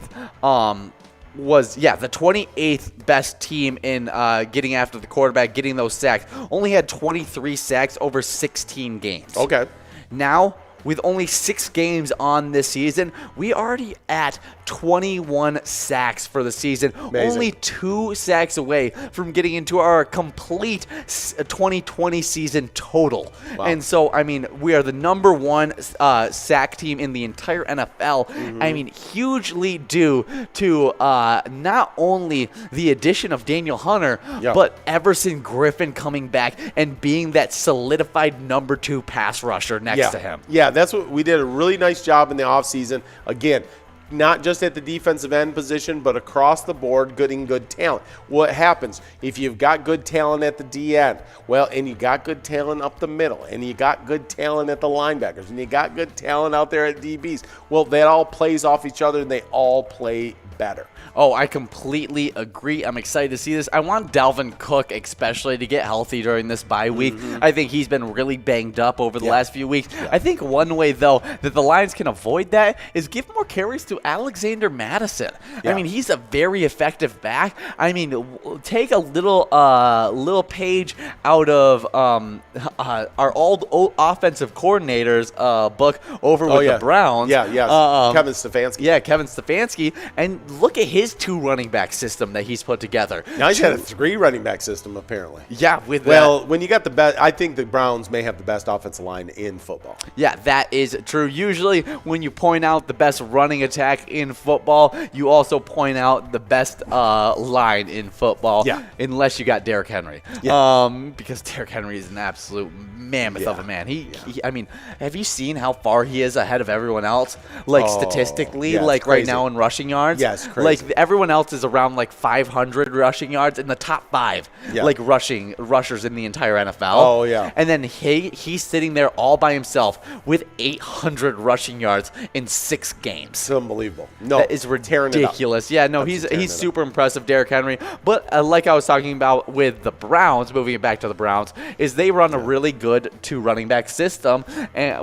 the 28th best team in getting after the quarterback, getting those sacks. Only had 23 sacks over 16 games. Okay. Now, with only 6 games on this season, we already at 21 sacks for the season. Amazing. Only 2 sacks away from getting into our complete 2020 season total. Wow. And so, I mean, we are the #1 sack team in the entire NFL. I mean, hugely due to not only the addition of Daniel Hunter, but Everson Griffin coming back and being that solidified #2 pass rusher next to him. Yeah, that's what we did a really nice job in the offseason. Again, not just at the defensive end position, but across the board, getting good talent. What happens if you've got good talent at the D end? Well, and you got good talent up the middle, and you got good talent at the linebackers, and you got good talent out there at DBs. Well, that all plays off each other, and they all play better. Oh, I completely agree. I'm excited to see this. I want Dalvin Cook especially to get healthy during this bye week. I think he's been really banged up over the last few weeks. I think one way, though, that the Lions can avoid that is give more carries to Alexander Madison. I mean, he's a very effective back. I mean, take a little page out of our old offensive coordinator's book over with the Browns. Kevin Stefanski. Yeah, Kevin Stefanski. And look at his 2 running back system that he's put together. Now he's had a 3 running back system, apparently. Yeah, when you got the best, I think the Browns may have the best offensive line in football. Yeah, that is true. Usually when you point out the best running attack in football, you also point out the best line in football. Unless you got Derrick Henry. Because Derrick Henry is an absolute mammoth of a man. He, I mean, have you seen how far he is ahead of everyone else? Like statistically, like right now in rushing yards. Yes, crazy. Like everyone else is around like 500 rushing yards in the top 5, like rushers in the entire NFL. Oh yeah. And then he's sitting there all by himself with 800 rushing yards in 6 games. It's unbelievable. No, that is ridiculous. Yeah, no, he's super impressive, Derrick Henry. But like I was talking about with the Browns, moving it back to the Browns, is they run a really good solid 2 running back system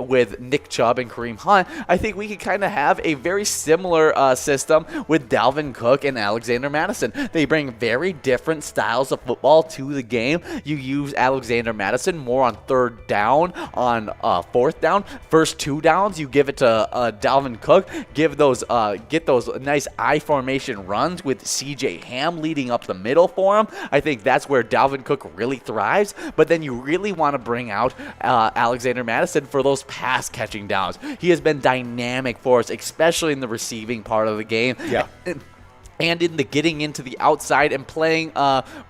with Nick Chubb and Kareem Hunt, I think we could kind of have a very similar system with Dalvin Cook and Alexander Mattison. They bring very different styles of football to the game. You use Alexander Mattison more on 3rd down, on 4th down. First 2 downs, you give it to Dalvin Cook. Get those nice I formation runs with CJ Ham leading up the middle for him. I think that's where Dalvin Cook really thrives. But then you really want to bring out Alexander Mattison for those pass catching downs. He has been dynamic for us, especially in the receiving part of the game. Yeah. And in the getting into the outside and playing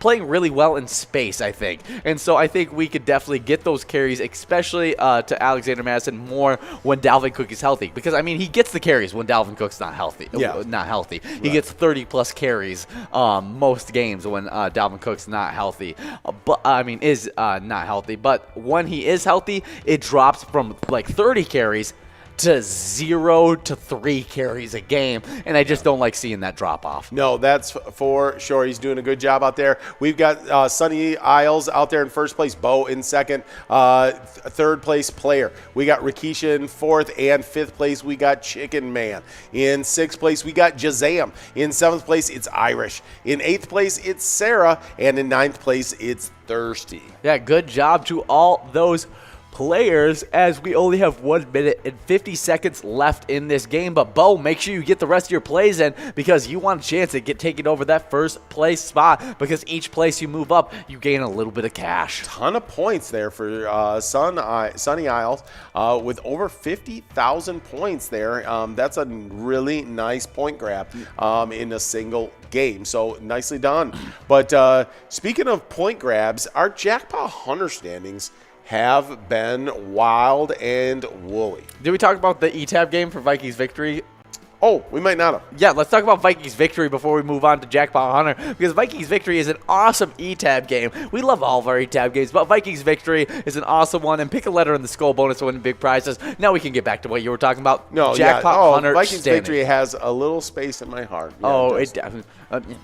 really well in space, I think. And so I think we could definitely get those carries, especially to Alexander Mattison, more when Dalvin Cook is healthy. Because, I mean, he gets the carries when Dalvin Cook's not healthy. Yeah. Not healthy. Right. He gets 30-plus carries most games when Dalvin Cook's not healthy. Is not healthy. But when he is healthy, it drops from, like, 30 carries to 0 to 3 carries a game, and I just don't like seeing that drop off. No, that's for sure. He's doing a good job out there. We've got Sonny Isles out there in first place, Bo in second, third place Player. We got Rakisha in fourth, and fifth place we got Chicken Man. In sixth place we got Jazam. In seventh place it's Irish. In eighth place it's Sarah, and in ninth place it's Thirsty. Yeah, good job to all those players, as we only have 1 minute and 50 seconds left in this game. But Bo, make sure you get the rest of your plays in, because you want a chance to get taken over that first place spot, because each place you move up, you gain a little bit of cash. Ton of points there for Sunny Isles with over 50,000 points there. That's a really nice point grab in a single game. So nicely done. But speaking of point grabs, our Jackpot Hunter standings have been wild and woolly. Did we talk about the ETAB game for Vikings victory? Oh, we might not have. Yeah, let's talk about Vikings victory before we move on to Jackpot Hunter, because Vikings victory is an awesome ETAB game. We love all of our ETAB games, but Vikings victory is an awesome one. And pick a letter in the skull bonus to win big prizes. Now we can get back to what you were talking about. No, Jackpot Hunter Vikings standing. victory has a little space in my heart. Yeah, it definitely.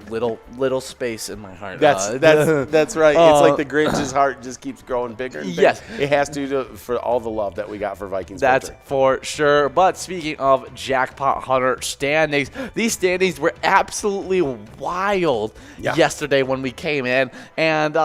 Little space in my heart. That's right. It's like the Grinch's heart just keeps growing bigger and bigger. Yes. It has to for all the love that we got for Vikings That's victory. for sure. But speaking of Jackpot Hunter standings, these standings were absolutely wild yesterday when we came in. And,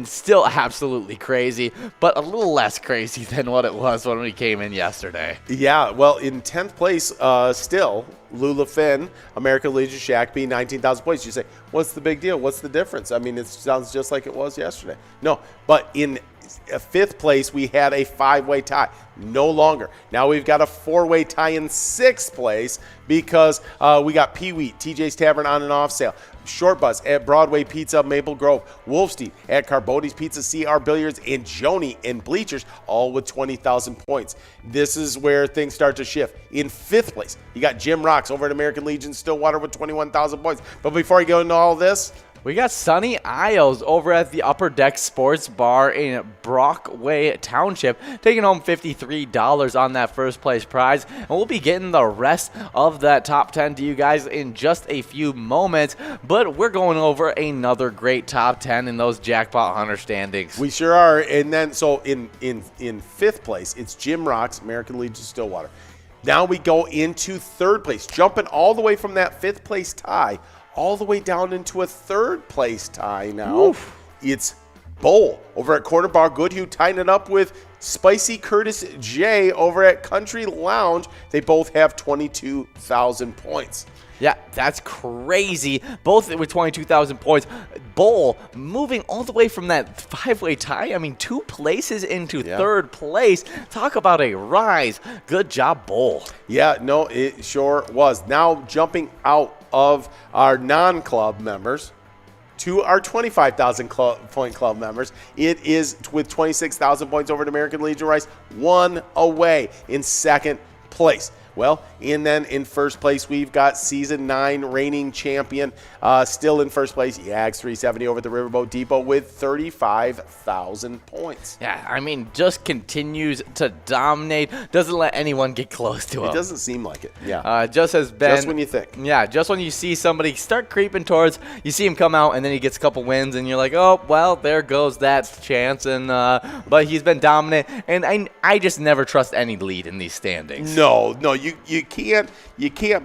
still absolutely crazy, but a little less crazy than what it was when we came in yesterday. Yeah, well, in 10th place still, Lula Finn, American Legion Shackby, 19,000 points. You say, what's the big deal? What's the difference? I mean, it sounds just like it was yesterday. No, but in 5th place, we had a 5-way tie. No longer. Now we've got a 4-way tie in 6th place, because we got Pee-wee, TJ's Tavern on and off sale, Short Bus at Broadway Pizza, Maple Grove, Wolfstein at Carbody's Pizza, CR Billiards, and Joni in Bleachers, all with 20,000 points. This is where things start to shift. In 5th place, you got Jim Rocks over at American Legion Stillwater with 21,000 points. But before I go into all this, we got Sunny Isles over at the Upper Deck Sports Bar in Brockway Township, taking home $53 on that first place prize. And we'll be getting the rest of that top 10 to you guys in just a few moments. But we're going over another great top 10 in those Jackpot Hunter standings. We sure are. And then, so in 5th place, it's Jim Rocks, American Legion Stillwater. Now we go into 3rd place, jumping all the way from that 5th place tie all the way down into a 3rd place tie now. Oof. It's Bowl over at Corner Bar Goodhue, tying it up with Spicy Curtis J over at Country Lounge. They both have 22,000 points. Yeah, that's crazy. Both with 22,000 points. Bowl moving all the way from that 5-way tie. 2 places into 3rd place. Talk about a rise. Good job, Bowl. Yeah, no, it sure was. Now jumping out of our non-club members to our 25,000 point club members. It is with 26,000 points over at American Legion Rice, 1 away in 2nd place. Well, in first place, we've got Season 9 reigning champion, still in first place, Yags 370 over at the Riverboat Depot with 35,000 points. Yeah, I mean, just continues to dominate. Doesn't let anyone get close to him. It doesn't seem like it. Yeah. Just has been. Just when you think. Yeah, just when you see somebody start creeping towards, you see him come out, and then he gets a couple wins, and you're like, oh, well, there goes that chance. And but he's been dominant, and I just never trust any lead in these standings. No, you can't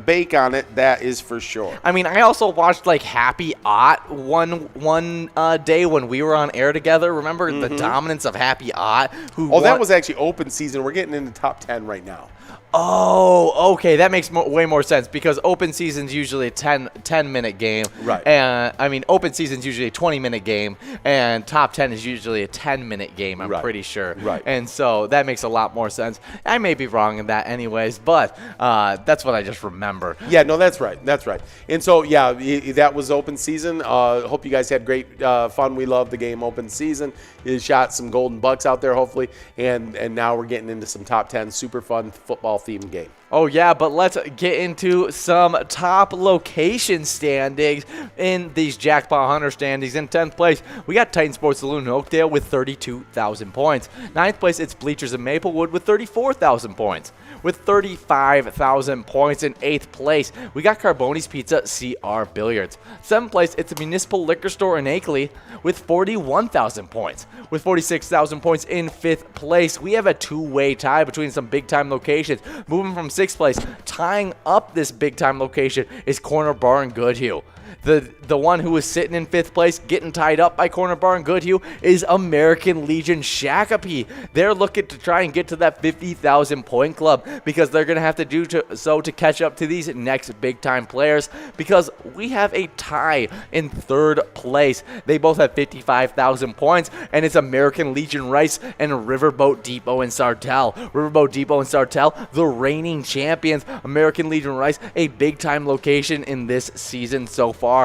bake on it. That is for sure. I mean, I also watched like Happy Ott one day when we were on air together. Remember the dominance of Happy Ott? That was actually open season. We're getting into top 10 right now. Oh, okay. That makes way more sense because open season's usually a 10-minute game. Right. And I mean, open season's usually a 20-minute game, and top 10 is usually a 10-minute game, I'm pretty sure. Right. And so that makes a lot more sense. I may be wrong in that anyways, but that's what I just remember. Yeah, no, that's right. That's right. And so, yeah, that was open season. Hope you guys had great fun. We love the game open season. You shot some golden bucks out there, hopefully. And now we're getting into some top 10 super fun football-themed game. Oh, yeah, but let's get into some top location standings in these Jackpot Hunter standings. In 10th place, we got Titan Sports Saloon in Oakdale with 32,000 points. 9th place, it's Bleachers in Maplewood with 34,000 points. With 35,000 points in 8th place, we got Carboni's Pizza CR Billiards. 7th place, it's a Municipal Liquor Store in Akeley with 41,000 points. With 46,000 points in 5th place, we have a two-way tie between some big-time locations. Moving from 6th place, tying up this big-time location is Corner Bar in Goodhue. The one who is sitting in 5th place, getting tied up by Corner Bar in Goodhue, is American Legion Shakopee. They're looking to try and get to that 50,000 point club because they're going to have to do so to catch up to these next big-time players because we have a tie in 3rd place. They both have 55,000 points, and it's American Legion Rice and Riverboat Depot in Sartell. Riverboat Depot and Sartell, the reigning champions. American Legion Rice, a big-time location in this season so far.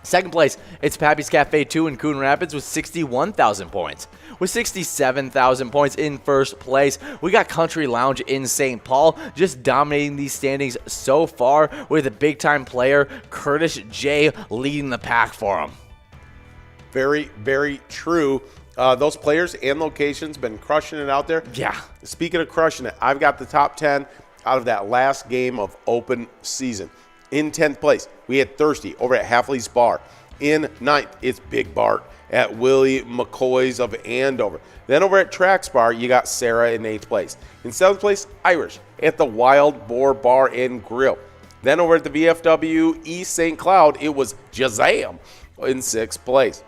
2nd place, it's Pappy's Cafe 2 in Coon Rapids with 61,000 points. With 67,000 points in 1st place, we got Country Lounge in St. Paul, just dominating these standings so far with a big-time player, Curtis J, leading the pack for him. Very, very true. Those players and locations been crushing it out there. Yeah. Speaking of crushing it, I've got the top 10 out of that last game of open season. In 10th place, we had Thirsty over at Halfley's Bar. In 9th, it's Big Bart at Willie McCoy's of Andover. Then over at Trax Bar, you got Sarah in 8th place. In 7th place, Irish at the Wild Boar Bar and Grill. Then over at the VFW East St. Cloud, it was Jazam in 6th place.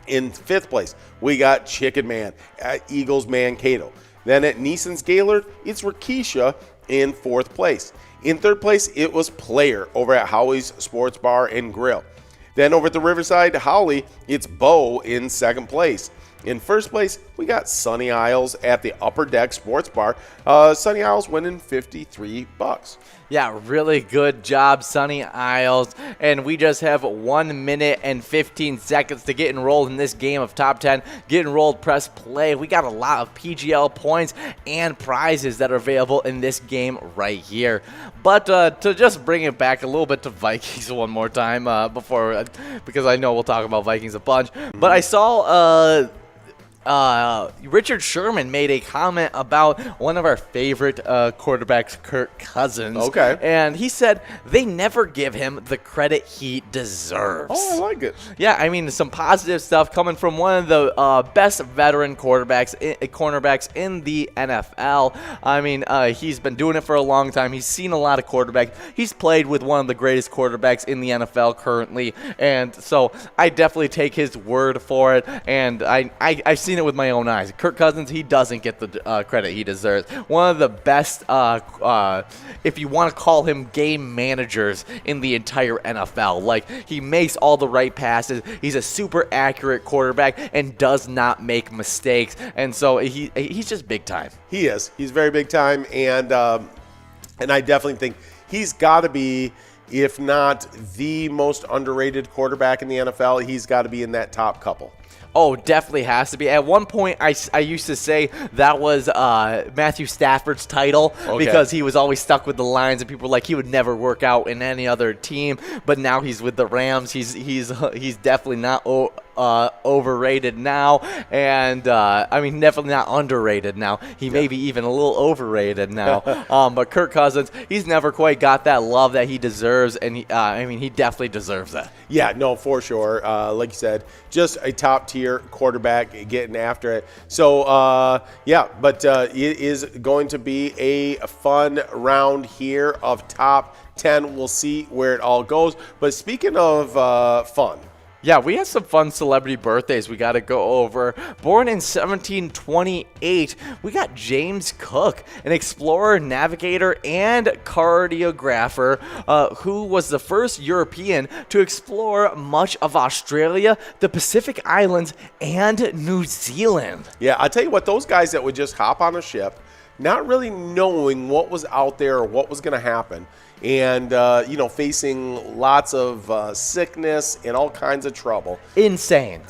In 5th place, we got Chicken Man at Eagles Mankato. Then at Neeson's Gaylord, it's Rakisha in 4th place. In 3rd place, it was Player over at Howie's Sports Bar and Grill. Then over at the Riverside Howley, it's Bo in 2nd place. In 1st place, we got Sunny Isles at the Upper Deck Sports Bar. Sunny Isles winning $53. Yeah, really good job, Sunny Isles. And we just have 1 minute and 15 seconds to get enrolled in this game of top 10. Get enrolled, press play. We got a lot of PGL points and prizes that are available in this game right here. But to just bring it back a little bit to Vikings one more time because I know we'll talk about Vikings a bunch. But I saw Richard Sherman made a comment about one of our favorite quarterbacks, Kirk Cousins. Okay. And he said they never give him the credit he deserves. Oh, I like it. Yeah, I mean, some positive stuff coming from one of the best veteran cornerbacks in the NFL. I mean, he's been doing it for a long time. He's seen a lot of quarterbacks. He's played with one of the greatest quarterbacks in the NFL currently. And so I definitely take his word for it. And I've seen it with my own eyes. Kirk Cousins, he doesn't get the credit he deserves. One of the best, if you want to call him game managers in the entire NFL. Like, he makes all the right passes. He's a super accurate quarterback and does not make mistakes. And so he's just big time. He is. He's very big time. And I definitely think he's got to be, if not the most underrated quarterback in the NFL, he's got to be in that top couple. Oh, definitely has to be. At one point, I used to say that was Matthew Stafford's title because he was always stuck with the Lions, and people were like he would never work out in any other team. But now he's with the Rams. He's definitely not overrated now, and I mean definitely not underrated now. He may be even a little overrated now. But Kirk Cousins, he's never quite got that love that he deserves, and I mean he definitely deserves that. Yeah, no, for sure. Like you said, just a top-tier quarterback getting after it. So, but it is going to be a fun round here of top 10. We'll see where it all goes. But speaking of fun, yeah, we had some fun celebrity birthdays we got to go over. Born in 1728, we got James Cook, an explorer, navigator, and cartographer who was the first European to explore much of Australia, the Pacific Islands, and New Zealand. Yeah, I'll tell you what, those guys that would just hop on a ship, not really knowing what was out there or what was going to happen, and, facing lots of sickness and all kinds of trouble. Insane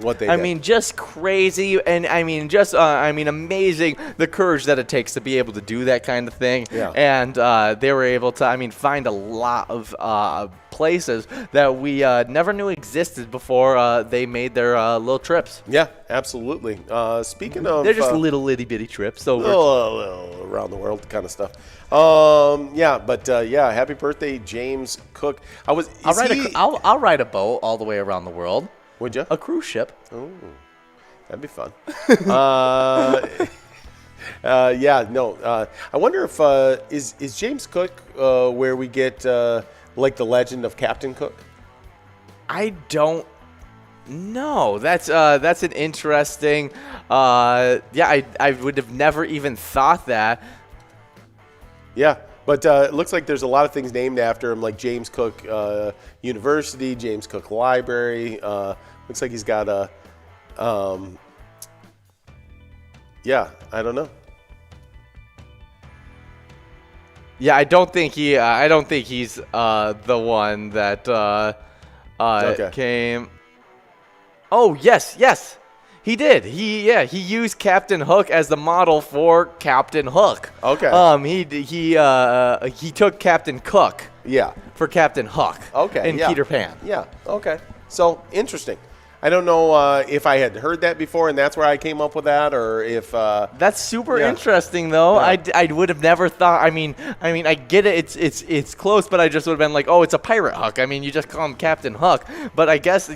what they did. I mean, just crazy, and I mean, just, amazing the courage that it takes to be able to do that kind of thing. Yeah. And they were able to, find a lot of places that we never knew existed before they made their little trips. Yeah, absolutely. Speaking of... They're just little itty-bitty trips. So little around the world kind of stuff. Happy birthday, James Cook. I'll ride a boat all the way around the world. Would you? A cruise ship. Oh, that'd be fun. I wonder if is James Cook where we get like the legend of Captain Cook? I don't know. That's an interesting. I would have never even thought that. Yeah, but it looks like there's a lot of things named after him, like James Cook University, James Cook Library. Looks like he's got a, I don't know. Yeah, I don't think he's the one that came. Oh yes. He did. He used Captain Hook as the model for Captain Hook. Okay. He took Captain Cook. Yeah. For Captain Hook. Okay. In Peter Pan. Yeah. Okay. So interesting. I don't know if I had heard that before and that's where I came up with that, or if that's super interesting though. Yeah. I would have never thought. I mean I get it. It's close, but I just would have been like, oh, it's a pirate Hook. I mean, you just call him Captain Hook. But I guess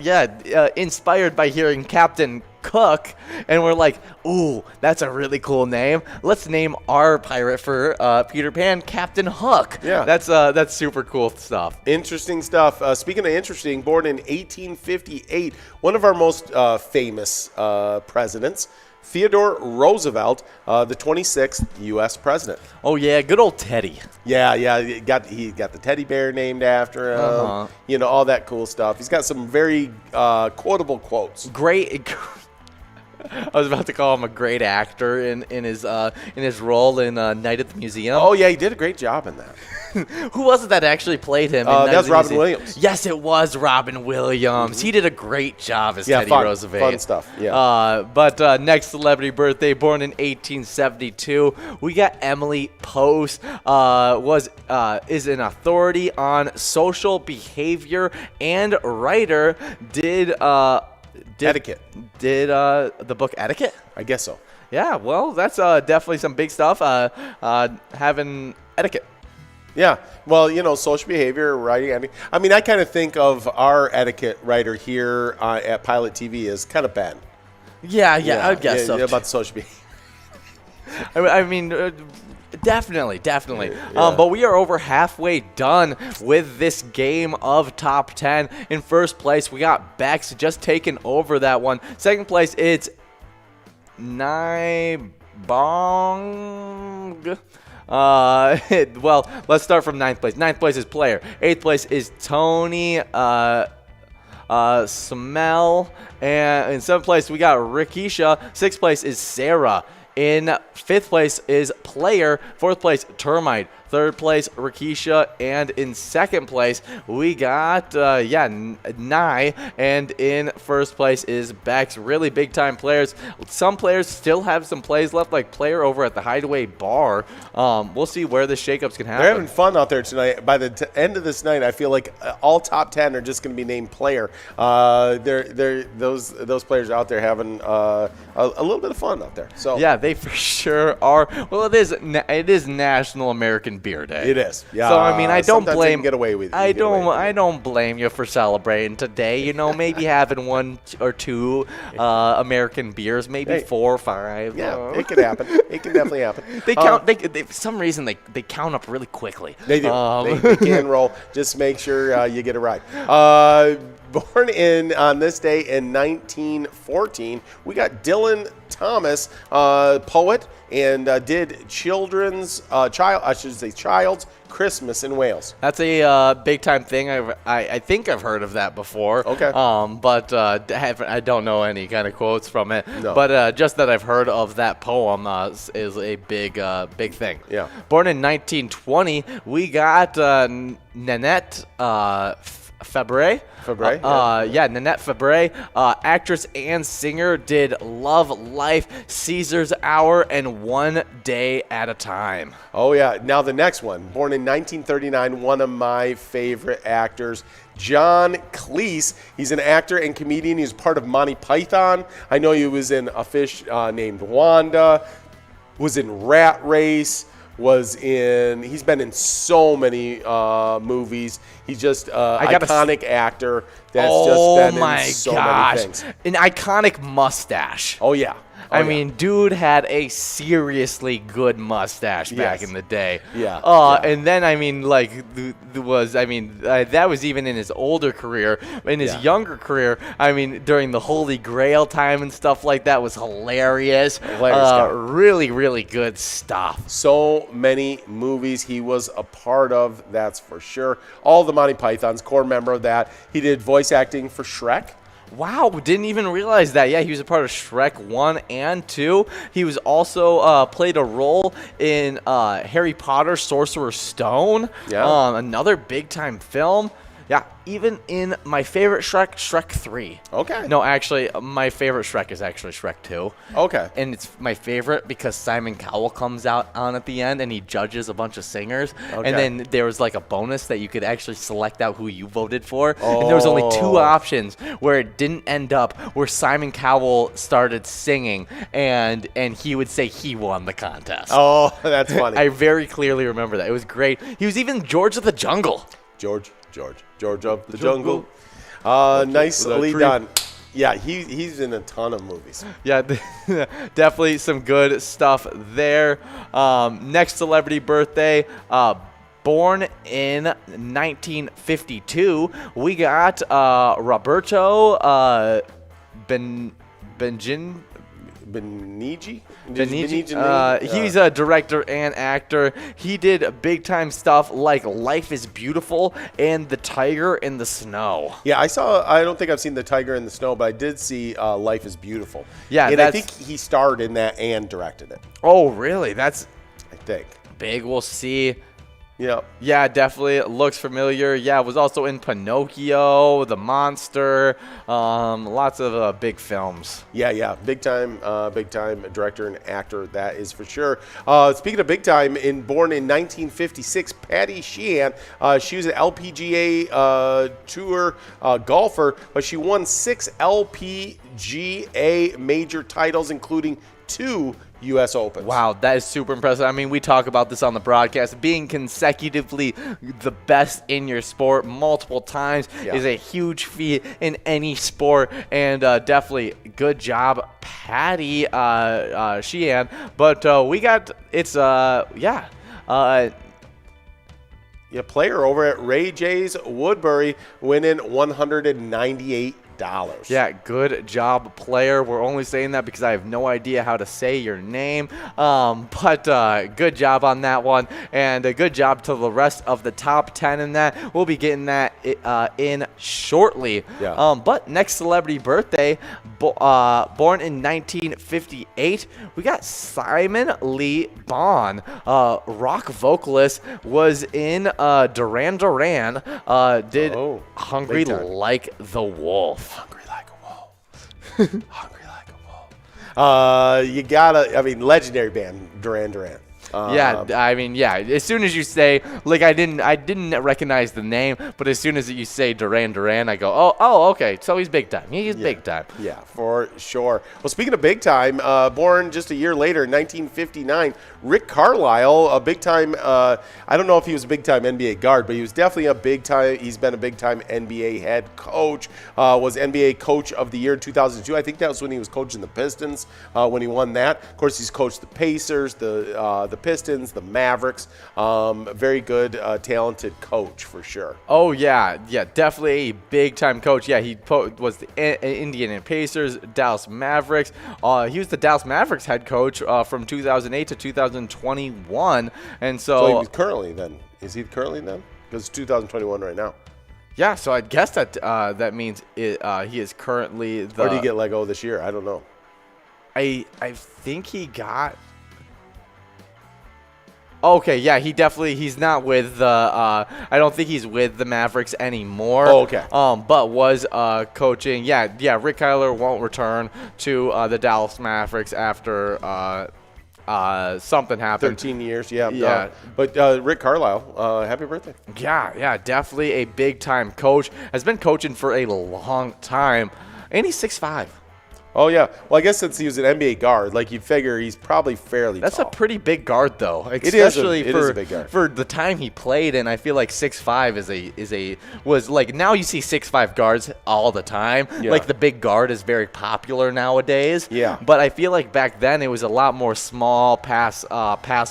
inspired by hearing Captain Cook, and we're like, ooh, that's a really cool name. Let's name our pirate for Peter Pan Captain Hook. Yeah, that's super cool stuff. Interesting stuff. Speaking of interesting, born in 1858, one of our most famous presidents, Theodore Roosevelt, the 26th U.S. president. Oh yeah, good old Teddy. Yeah, he got the teddy bear named after him. All that cool stuff. He's got some very quotable quotes. Great. I was about to call him a great actor in his role in Night at the Museum. Oh yeah, he did a great job in that. Who was it that actually played him? That was Robin Williams. Yes, it was Robin Williams. Mm-hmm. He did a great job as Teddy Roosevelt. Fun stuff. Yeah. But next celebrity birthday, born in 1872, we got Emily Post. Is an authority on social behavior and writer. Etiquette. Did the book Etiquette? I guess so. Yeah, well, that's definitely some big stuff. Having etiquette. Yeah, well, social behavior, writing. I mean, I kind of think of our etiquette writer here at Pilot TV as kind of Ben. Yeah, I guess so. About the social behavior. I mean, definitely. Yeah. But we are over halfway done with this game of top 10. In first place, we got Bex just taking over that one. Second place, it's Nibong. Well, let's start from ninth place. Ninth place is Player. Eighth place is Tony Smell. And in seventh place, we got Rikisha. Sixth place is Sarah. In fifth place is Player. Fourth place, Termite. Third place, Rakisha. And in second place, we got, Nye. And in first place is Bex. Really big-time players. Some players still have some plays left, like player over at the Hideaway Bar. We'll see where the shakeups can happen. They're having fun out there tonight. By the end of this night, I feel like all top 10 are just going to be named player. Those players out there having a little bit of fun out there. So yeah, they for sure are. Well, it is National American Beer Day. It is. Yeah. So I mean, I don't sometimes blame. they can get away with it. I don't blame you for celebrating today. You know, maybe having one or two American beers, maybe 4 or 5. Yeah, it could happen. It can definitely happen. They count. They for some reason they count up really quickly. They do. They can roll. Just make sure you get it right. Born on this day in 1914, we got Dylan Thomas, poet, and did child's Christmas in Wales. That's a big time thing. I think I've heard of that before. Okay. But I don't know any kind of quotes from it. No. But just that I've heard of that poem is a big thing. Yeah. Born in 1920, we got Nanette Fabre. Nanette Fabre, actress and singer, did Love, Life, Caesar's Hour, and One Day at a Time. Oh, yeah. Now the next one, born in 1939, one of my favorite actors, John Cleese. He's an actor and comedian. He's part of Monty Python. I know he was in A Fish Named Wanda, was in Rat Race, he's been in so many movies. He's just iconic actor that's just been in so many things. An iconic mustache. Oh, yeah. I mean, dude had a seriously good mustache back in the day. Yeah. And then, I mean, like, that was even in his older career. In his younger career, I mean, during the Holy Grail time and stuff like that was hilarious. Really, really good stuff. So many movies he was a part of, that's for sure. All the Monty Pythons, core member of that. He did voice acting for Shrek. Wow, didn't even realize that. Yeah, he was a part of Shrek 1 and 2. He was also played a role in Harry Potter, Sorcerer's Stone. Yeah. Another big-time film. Yeah, even in my favorite Shrek, Shrek 3. Okay. No, actually, my favorite Shrek is actually Shrek 2. Okay. And it's my favorite because Simon Cowell comes out on at the end and he judges a bunch of singers. Okay. And then there was like a bonus that you could actually select out who you voted for. Oh. And there was only 2 options where it didn't end up where Simon Cowell started singing and he would say he won the contest. Oh, that's funny. I very clearly remember that. It was great. He was even George of the Jungle. George of the Jungle. Nicely done. Yeah, he's in a ton of movies. Yeah, definitely some good stuff there. Next celebrity birthday, born in 1952, we got Roberto Benigni. He's a director and actor. He did big time stuff like Life is Beautiful and The Tiger in the Snow. Yeah, I don't think I've seen The Tiger in the Snow, but I did see Life is Beautiful. Yeah, and I think he starred in that and directed it. Oh, really? That's, I think, big. We'll see. Yeah. Yeah, definitely looks familiar. Yeah, was also in Pinocchio, The Monster, lots of big films. Yeah, big time director and actor, that is for sure. Speaking of big time, born in 1956, Patty Sheehan. She was an LPGA Tour golfer, but she won 6 LPGA major titles, including 2 U.S. Opens. Wow, that is super impressive. I mean, we talk about this on the broadcast. Being consecutively the best in your sport multiple times is a huge feat in any sport, and definitely good job, Patty Sheehan. But we got player over at Ray J's Woodbury, winning $198. Yeah, good job, player. We're only saying that because I have no idea how to say your name. But good job on that one, and a good job to the rest of the top 10 in that. We'll be getting that in shortly. Yeah. But next celebrity birthday, born in 1958, we got Simon Lee Bon, rock vocalist, was in Duran Duran, did Hungry Like the Wolf. Hungry like a wolf. Hungry like a wolf. You gotta, I mean, legendary band, Duran Duran. Yeah, I mean, yeah. As soon as you say, like, I didn't recognize the name, but as soon as you say Duran Duran, I go, oh, okay. So he's big time. He's big time. Yeah, for sure. Well, speaking of big time, born just a year later, 1959, Rick Carlisle, a big time. I don't know if he was a big time NBA guard, but he was definitely a big time. He's been a big time NBA head coach. Was NBA Coach of the Year in 2002. I think that was when he was coaching the Pistons when he won that. Of course, he's coached the Pacers, the Pistons, the Mavericks. Very good, talented coach for sure. Oh, yeah, definitely a big-time coach. Yeah, he was the Indiana Pacers, Dallas Mavericks. He was the Dallas Mavericks head coach from 2008 to 2021. And So he was currently then. Is he currently then? Because it's 2021 right now. Yeah, so I guess that that means he is currently the... Or did he get let go this year? I don't know. I think he got... Okay, yeah, he's not with the, I don't think he's with the Mavericks anymore. Oh, okay. But was coaching, yeah, Rick Kyler won't return to the Dallas Mavericks after something happened. 13 years, yeah. Yeah. But Rick Carlisle, happy birthday. Yeah, definitely a big-time coach. Has been coaching for a long time, and he's 6'5". Oh, yeah. Well, I guess since he was an NBA guard, like you'd figure he's probably fairly That's tall. a pretty big guard, though. It Especially is a big guard. For the time he played, and I feel like 6'5" was like, now you see 6'5" guards all the time. Yeah. Like the big guard is very popular nowadays. Yeah. But I feel like back then it was a lot more small pass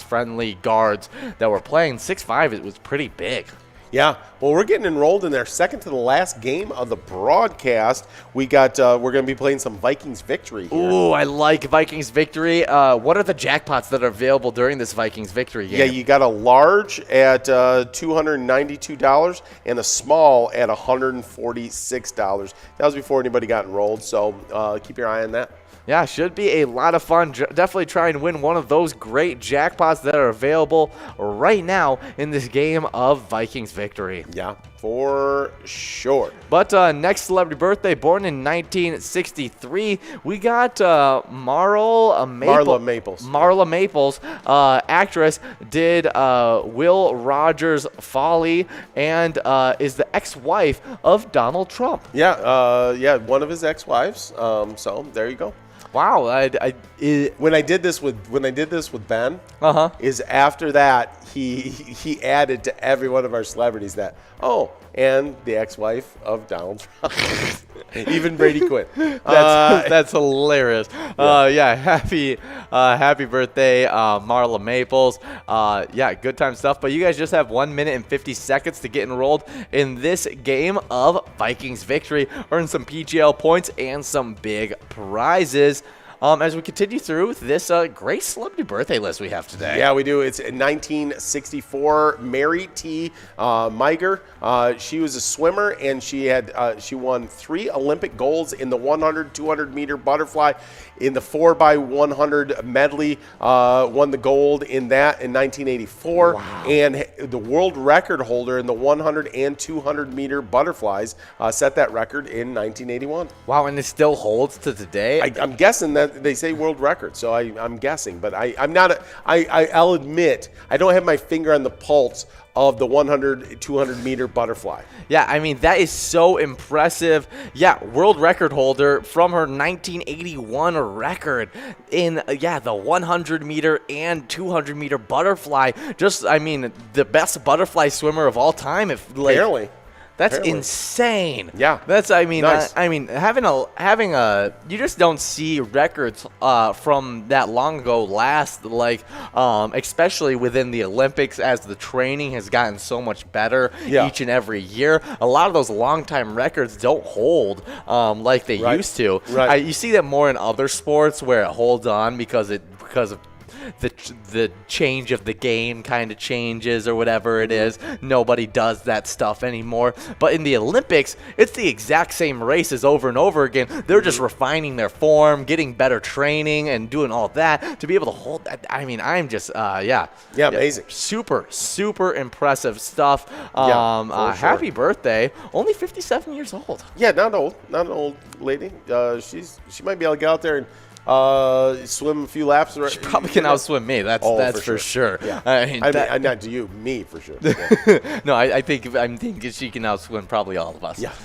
friendly guards that were playing. 6'5", it was pretty big. Yeah, well, we're getting enrolled in our second to the last game of the broadcast. We're going to be playing some Vikings victory here. Ooh, I like Vikings victory. What are the jackpots that are available during this Vikings victory game? Yeah, you got a large at $292 and a small at $146. That was before anybody got enrolled, so keep your eye on that. Yeah, should be a lot of fun. Definitely try and win one of those great jackpots that are available right now in this game of Vikings victory. Yeah, for sure. But next celebrity birthday, born in 1963, we got Marla Maples. Marla Maples, actress, did Will Rogers Folly and is the ex-wife of Donald Trump. Yeah, one of his ex-wives. So there you go. Wow, when I did this with Ben, is after that he added to every one of our celebrities that and the ex-wife of Donald Trump, even Brady Quinn. That's hilarious. Happy birthday, Marla Maples. Good time stuff. But you guys just have 1 minute and 50 seconds to get enrolled in this game of Vikings victory. Earn some PGL points and some big prizes. As we continue through this great celebrity birthday list we have today. Yeah, we do. It's 1964. Mary T. Miger. She was a swimmer, and she won 3 Olympic golds in the 100, 200-meter butterfly. In the 4x100 medley, won the gold in that in 1984. Wow. And the world record holder in the 100 and 200-meter butterflies set that record in 1981. Wow, and it still holds to today? I'm guessing that they say world record, so I'm guessing, but I'm not. I'll admit I don't have my finger on the pulse of the 100, 200-meter butterfly. Yeah, I mean, that is so impressive. Yeah, world record holder from her 1981 record in, the 100-meter and 200-meter butterfly. Just, I mean, the best butterfly swimmer of all time. Barely. That's apparently. insane. Yeah. That's Nice. I mean having a you just don't see records from that long ago last, like especially within the Olympics, as the training has gotten so much better each and every year. A lot of those long-time records don't hold like they used to. Right. You see that more in other sports where it holds on because of the change of the game kind of changes or whatever it is. Nobody does that stuff anymore. But in the Olympics, it's the exact same races over and over again. They're just refining their form, getting better training, and doing all that to be able to hold that. I mean, I'm just, amazing. Super impressive stuff. Sure. Happy birthday. Only 57 years old. Yeah, not an old lady. She might be able to get out there and swim a few laps. She probably can outswim me. That's for sure. Yeah. I mean, not to you, me for sure. Yeah. No, I'm thinking she can outswim probably all of us. Yeah.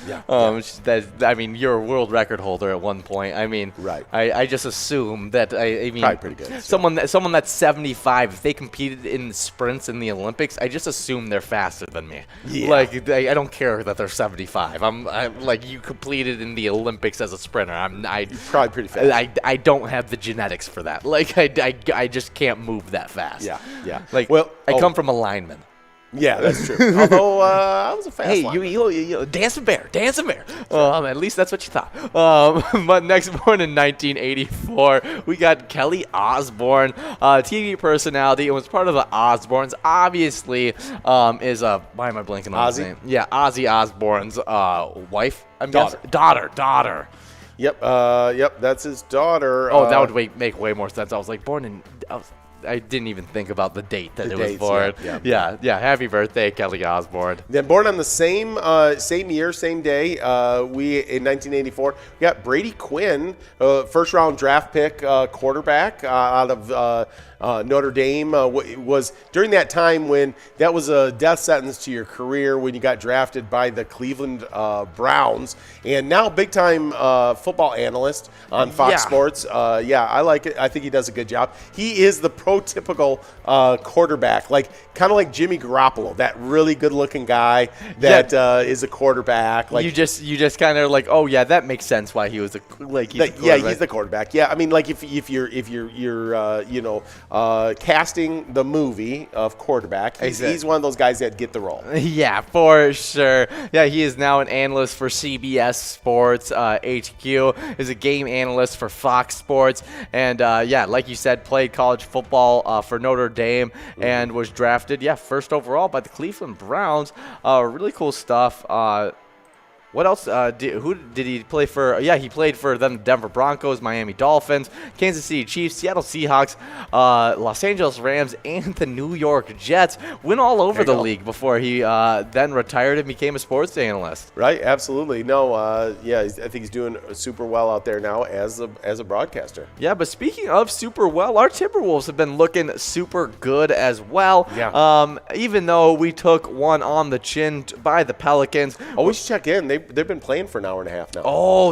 You're a world record holder at one point. I mean, right. I just assume that probably pretty good. Someone that's 75, if they competed in the sprints in the Olympics, I just assume they're faster than me. Yeah. Like I don't care that they're 75. I'm like, you completed in the Olympics as a sprinter. You're probably pretty fast. I don't have the genetics for that. Like I just can't move that fast. Yeah. Like, I come from a lineman. Yeah, that's true. Although I was a fast lineman. You dancing bear. At least that's what you thought. But next born in 1984, we got Kelly Osbourne, TV personality, and was part of the Osbournes. Obviously, is why am I blanking on his name? Yeah, Ozzy Osbourne's wife. Daughter. Yep, that's his daughter. Oh, that would make way more sense. I was like, I didn't even think about the date that it was born. Yeah. Happy birthday, Kelly Osbourne. Then born on the same year, same day. We in 1984 we got Brady Quinn, first round draft pick quarterback out of Notre Dame. Was during that time when that was a death sentence to your career when you got drafted by the Cleveland Browns, and now big time football analyst on Fox Sports. I like it. I think he does a good job. He is the prototypical quarterback, kind of like Jimmy Garoppolo, that really good looking guy that is a quarterback. Like you just kind of like, oh yeah, that makes sense why he was he's the quarterback. Yeah, I mean, like if you're casting the movie of quarterback, he's one of those guys that get the role. Yeah, for sure. Yeah, he is now an analyst for CBS Sports HQ, is a game analyst for Fox Sports, and like you said, played college football for Notre Dame and was drafted first overall by the Cleveland Browns. Really cool stuff. What else? Who did he play for? Yeah, he played for them, Denver Broncos, Miami Dolphins, Kansas City Chiefs, Seattle Seahawks, Los Angeles Rams, and the New York Jets. Went all over the league before he then retired and became a sports analyst. Right, absolutely. No, I think he's doing super well out there now as a broadcaster. Yeah, but speaking of super well, our Timberwolves have been looking super good as well. Yeah. Even though we took one on the chin by the Pelicans. Oh, we should check in. They've been playing for an hour and a half now. Oh,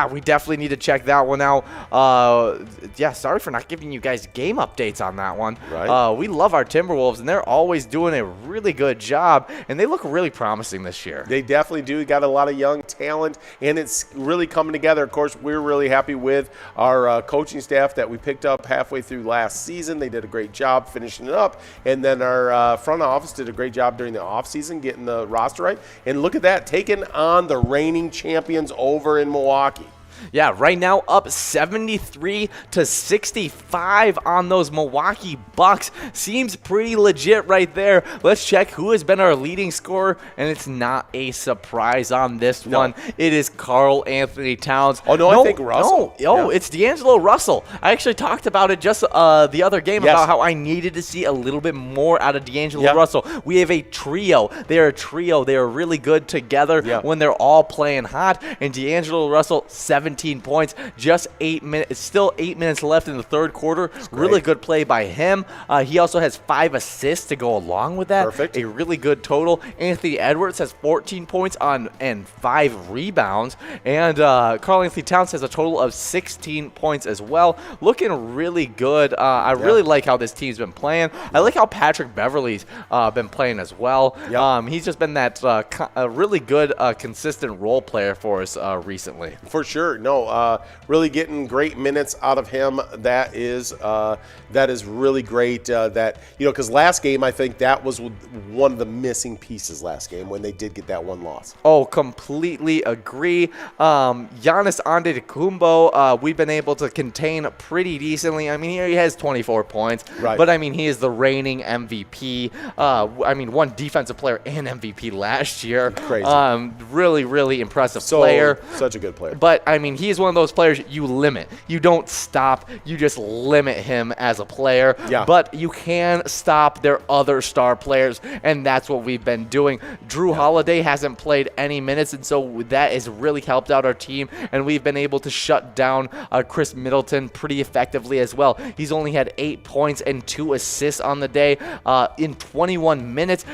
we definitely need to check that one out. Sorry for not giving you guys game updates on that one. Right. We love our Timberwolves, and they're always doing a really good job, and they look really promising this year. They definitely do. Got a lot of young talent, and it's really coming together. Of course, we're really happy with our coaching staff that we picked up halfway through last season. They did a great job finishing it up, and then our front office did a great job during the offseason getting the roster right. And look at that, taking on the reigning champions over in Milwaukee. Yeah, right now up 73-65 on those Milwaukee Bucks. Seems pretty legit right there. Let's check who has been our leading scorer, and it's not a surprise on this one. It is Karl Anthony Towns. I think Russell. It's D'Angelo Russell. I actually talked about it just the other game about how I needed to see a little bit more out of D'Angelo Russell. We have a trio. They are a trio. They are really good together when they're all playing hot, and D'Angelo Russell, 7 17 points, just 8 minutes. Still 8 minutes left in the third quarter. Really good play by him. He also has 5 assists to go along with that. Perfect. A really good total. Anthony Edwards has 14 points and 5 rebounds. And Karl-Anthony Towns has a total of 16 points as well. Looking really good. I really like how this team's been playing. I like how Patrick Beverley's been playing as well. Yep. He's just been that a really good, consistent role player for us recently. For sure. No, really getting great minutes out of him. That is really great. Because last game, I think that was one of the missing pieces last game when they did get that one loss. Oh, completely agree. Giannis Antetokounmpo, we've been able to contain pretty decently. I mean, he has 24 points, but I mean, he is the reigning MVP. Won Defensive Player and MVP last year. Crazy. Really, really impressive player. Such a good player. But, I mean, he's one of those players you limit. You don't stop. You just limit him as a player. Yeah. But you can stop their other star players, and that's what we've been doing. Drew Holiday hasn't played any minutes, and so that has really helped out our team, and we've been able to shut down Chris Middleton pretty effectively as well. He's only had 8 points and 2 assists on the day in 21 minutes.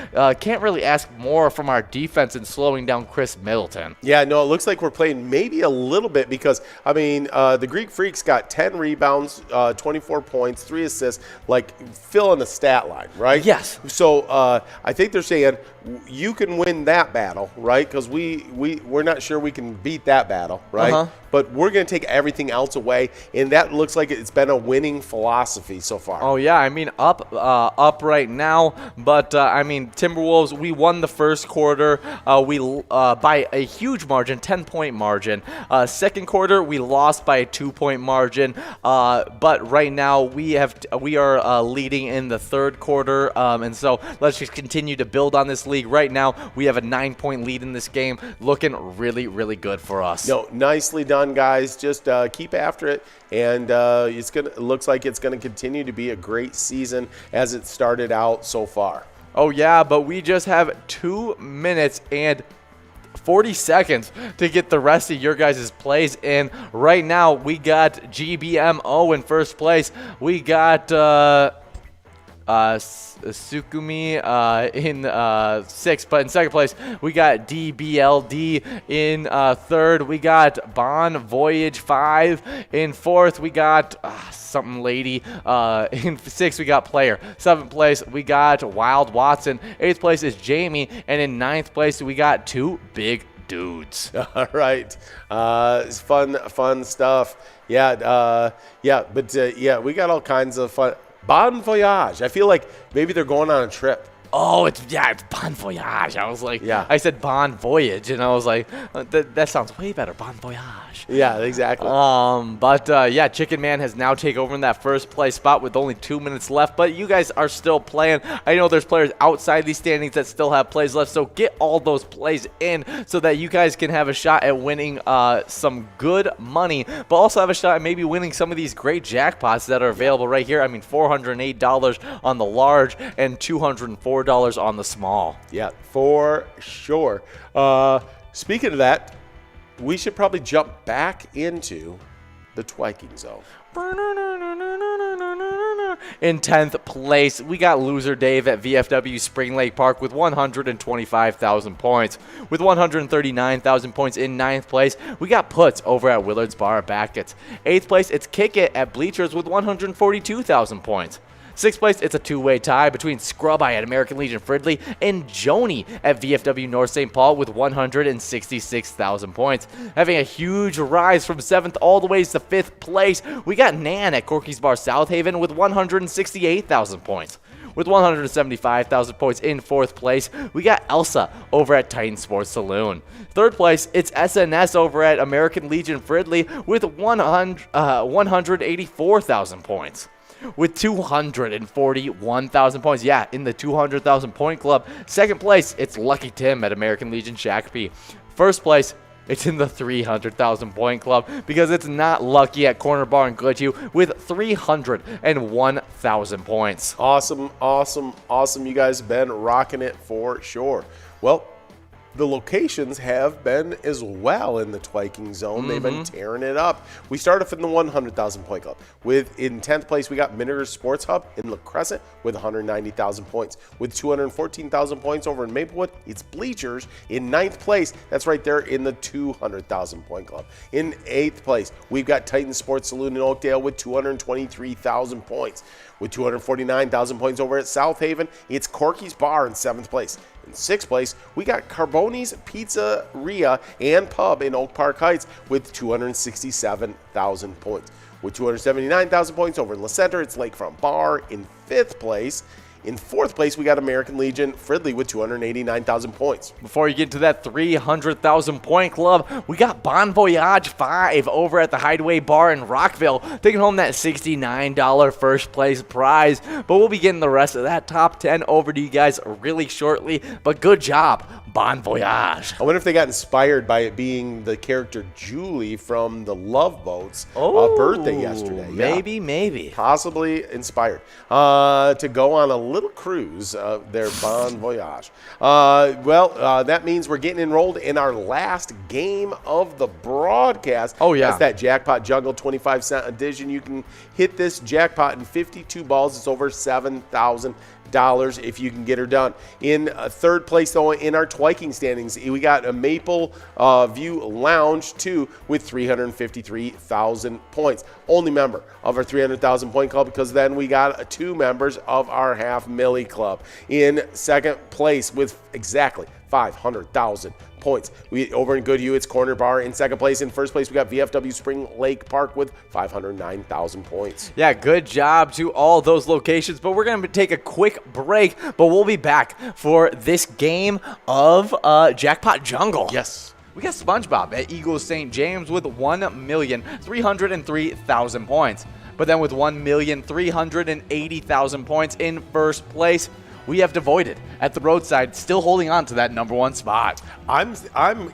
Can't really ask more from our defense in slowing down Chris Middleton. Yeah, no, it looks like we're playing maybe a little bit because, I mean, the Greek Freaks got 10 rebounds, 24 points, 3 assists, like fill in the stat line, right? Yes. So I think they're saying you can win that battle, right? Because we're not sure we can beat that battle, right? But we're going to take everything else away, and that looks like it's been a winning philosophy so far. Oh, yeah. I mean, up right now. But, I mean, Timberwolves, we won the first quarter by a huge margin, 10-point margin. Second quarter, we lost by a 2-point margin. But right now, we are leading in the third quarter. And so let's just continue to build on this league. Right now, we have a 9-point lead in this game. Looking really, really good for us. No, nicely done, guys. Just keep after it, and it looks like it's gonna continue to be a great season as it started out so far. Oh yeah, but we just have 2 minutes and 40 seconds to get the rest of your guys' plays in. Right now, we got GBMO in first place. We got Sukumi in sixth, but in second place we got DBLD in third. We got Bon Voyage 5 in fourth. We got something lady in sixth. We got Player. Seventh place we got Wild Watson. Eighth place is Jamie, and in ninth place we got 2 big dudes. All right, it's fun stuff. Yeah, we got all kinds of fun. Bon Voyage. I feel like maybe they're going on a trip. Oh, it's Bon Voyage. I was like, yeah. I said Bon Voyage, and I was like, that sounds way better, Bon Voyage. Yeah, exactly. Chicken Man has now taken over in that first place spot with only 2 minutes left, but you guys are still playing. I know there's players outside these standings that still have plays left, so get all those plays in so that you guys can have a shot at winning some good money, but also have a shot at maybe winning some of these great jackpots that are available right here. I mean, $408 on the large and $204 on the small. Yeah, for sure. Speaking of that, we should probably jump back into the twiking zone. In 10th place, we got Loser Dave at VFW Spring Lake Park with 125,000 points. With 139,000 points in 9th place, we got Puts over at Willard's Bar Backets. 8th place, it's Kick It at Bleachers with 142,000 points. 6th place, it's a two-way tie between Scrub Eye at American Legion Fridley and Joni at VFW North St. Paul with 166,000 points. Having a huge rise from 7th all the way to 5th place, we got Nan at Corky's Bar South Haven with 168,000 points. With 175,000 points in 4th place, we got Elsa over at Titan Sports Saloon. 3rd place, it's SNS over at American Legion Fridley with 184,000 points. With 241,000 points. Yeah, in the 200,000 point club. 2nd place, it's Lucky Tim at American Legion Shakopee. 1st place, it's in the 300,000 point club because it's not Lucky at Corner Bar in Goodhue with 301,000 points. Awesome. You guys have been rocking it for sure. Well, the locations have been as well in the Twiking zone. They've been tearing it up. We start off in the 100,000 point club. In 10th place, we got Miniger Sports Hub in La Crescent with 190,000 points. With 214,000 points over in Maplewood, it's Bleachers in 9th place. That's right there in the 200,000 point club. In 8th place, we've got Titan Sports Saloon in Oakdale with 223,000 points. With 249,000 points over at South Haven, it's Corky's Bar in 7th place. In 6th place, we got Carboni's Pizzeria and Pub in Oak Park Heights with 267,000 points. With 279,000 points over in La Center, it's Lakefront Bar in 5th place. In 4th place, we got American Legion Fridley with 289,000 points. Before you get to that 300,000 point club, we got Bon Voyage 5 over at the Hideaway Bar in Rockville, taking home that $69 first place prize. But we'll be getting the rest of that top 10 over to you guys really shortly. But good job, Bon Voyage. I wonder if they got inspired by it being the character Julie from the Love Boat's birthday yesterday. Maybe. Possibly inspired to go on a little cruise, their Bon Voyage. That means we're getting enrolled in our last game of the broadcast. Oh, yeah. That's that Jackpot Jungle 25-cent edition. You can hit this jackpot in 52 balls. It's over $7,000 if you can get her done. In 3rd place, though, in our Twiking standings, we got a Maple View Lounge 2 with 353,000 points. Only member of our 300,000 point club, because then we got 2 members of our half milli club. In 2nd place with exactly 500,000 points. We over in Goodhue, it's Corner Bar in 2nd place. In 1st place, we got VFW Spring Lake Park with 509,000 points. Yeah, good job to all those locations. But we're going to take a quick break, but we'll be back for this game of Jackpot Jungle. Yes. We got SpongeBob at Eagles St. James with 1,303,000 points. But then with 1,380,000 points in first place, we have Devoided at the roadside, still holding on to that number 1 spot. I'm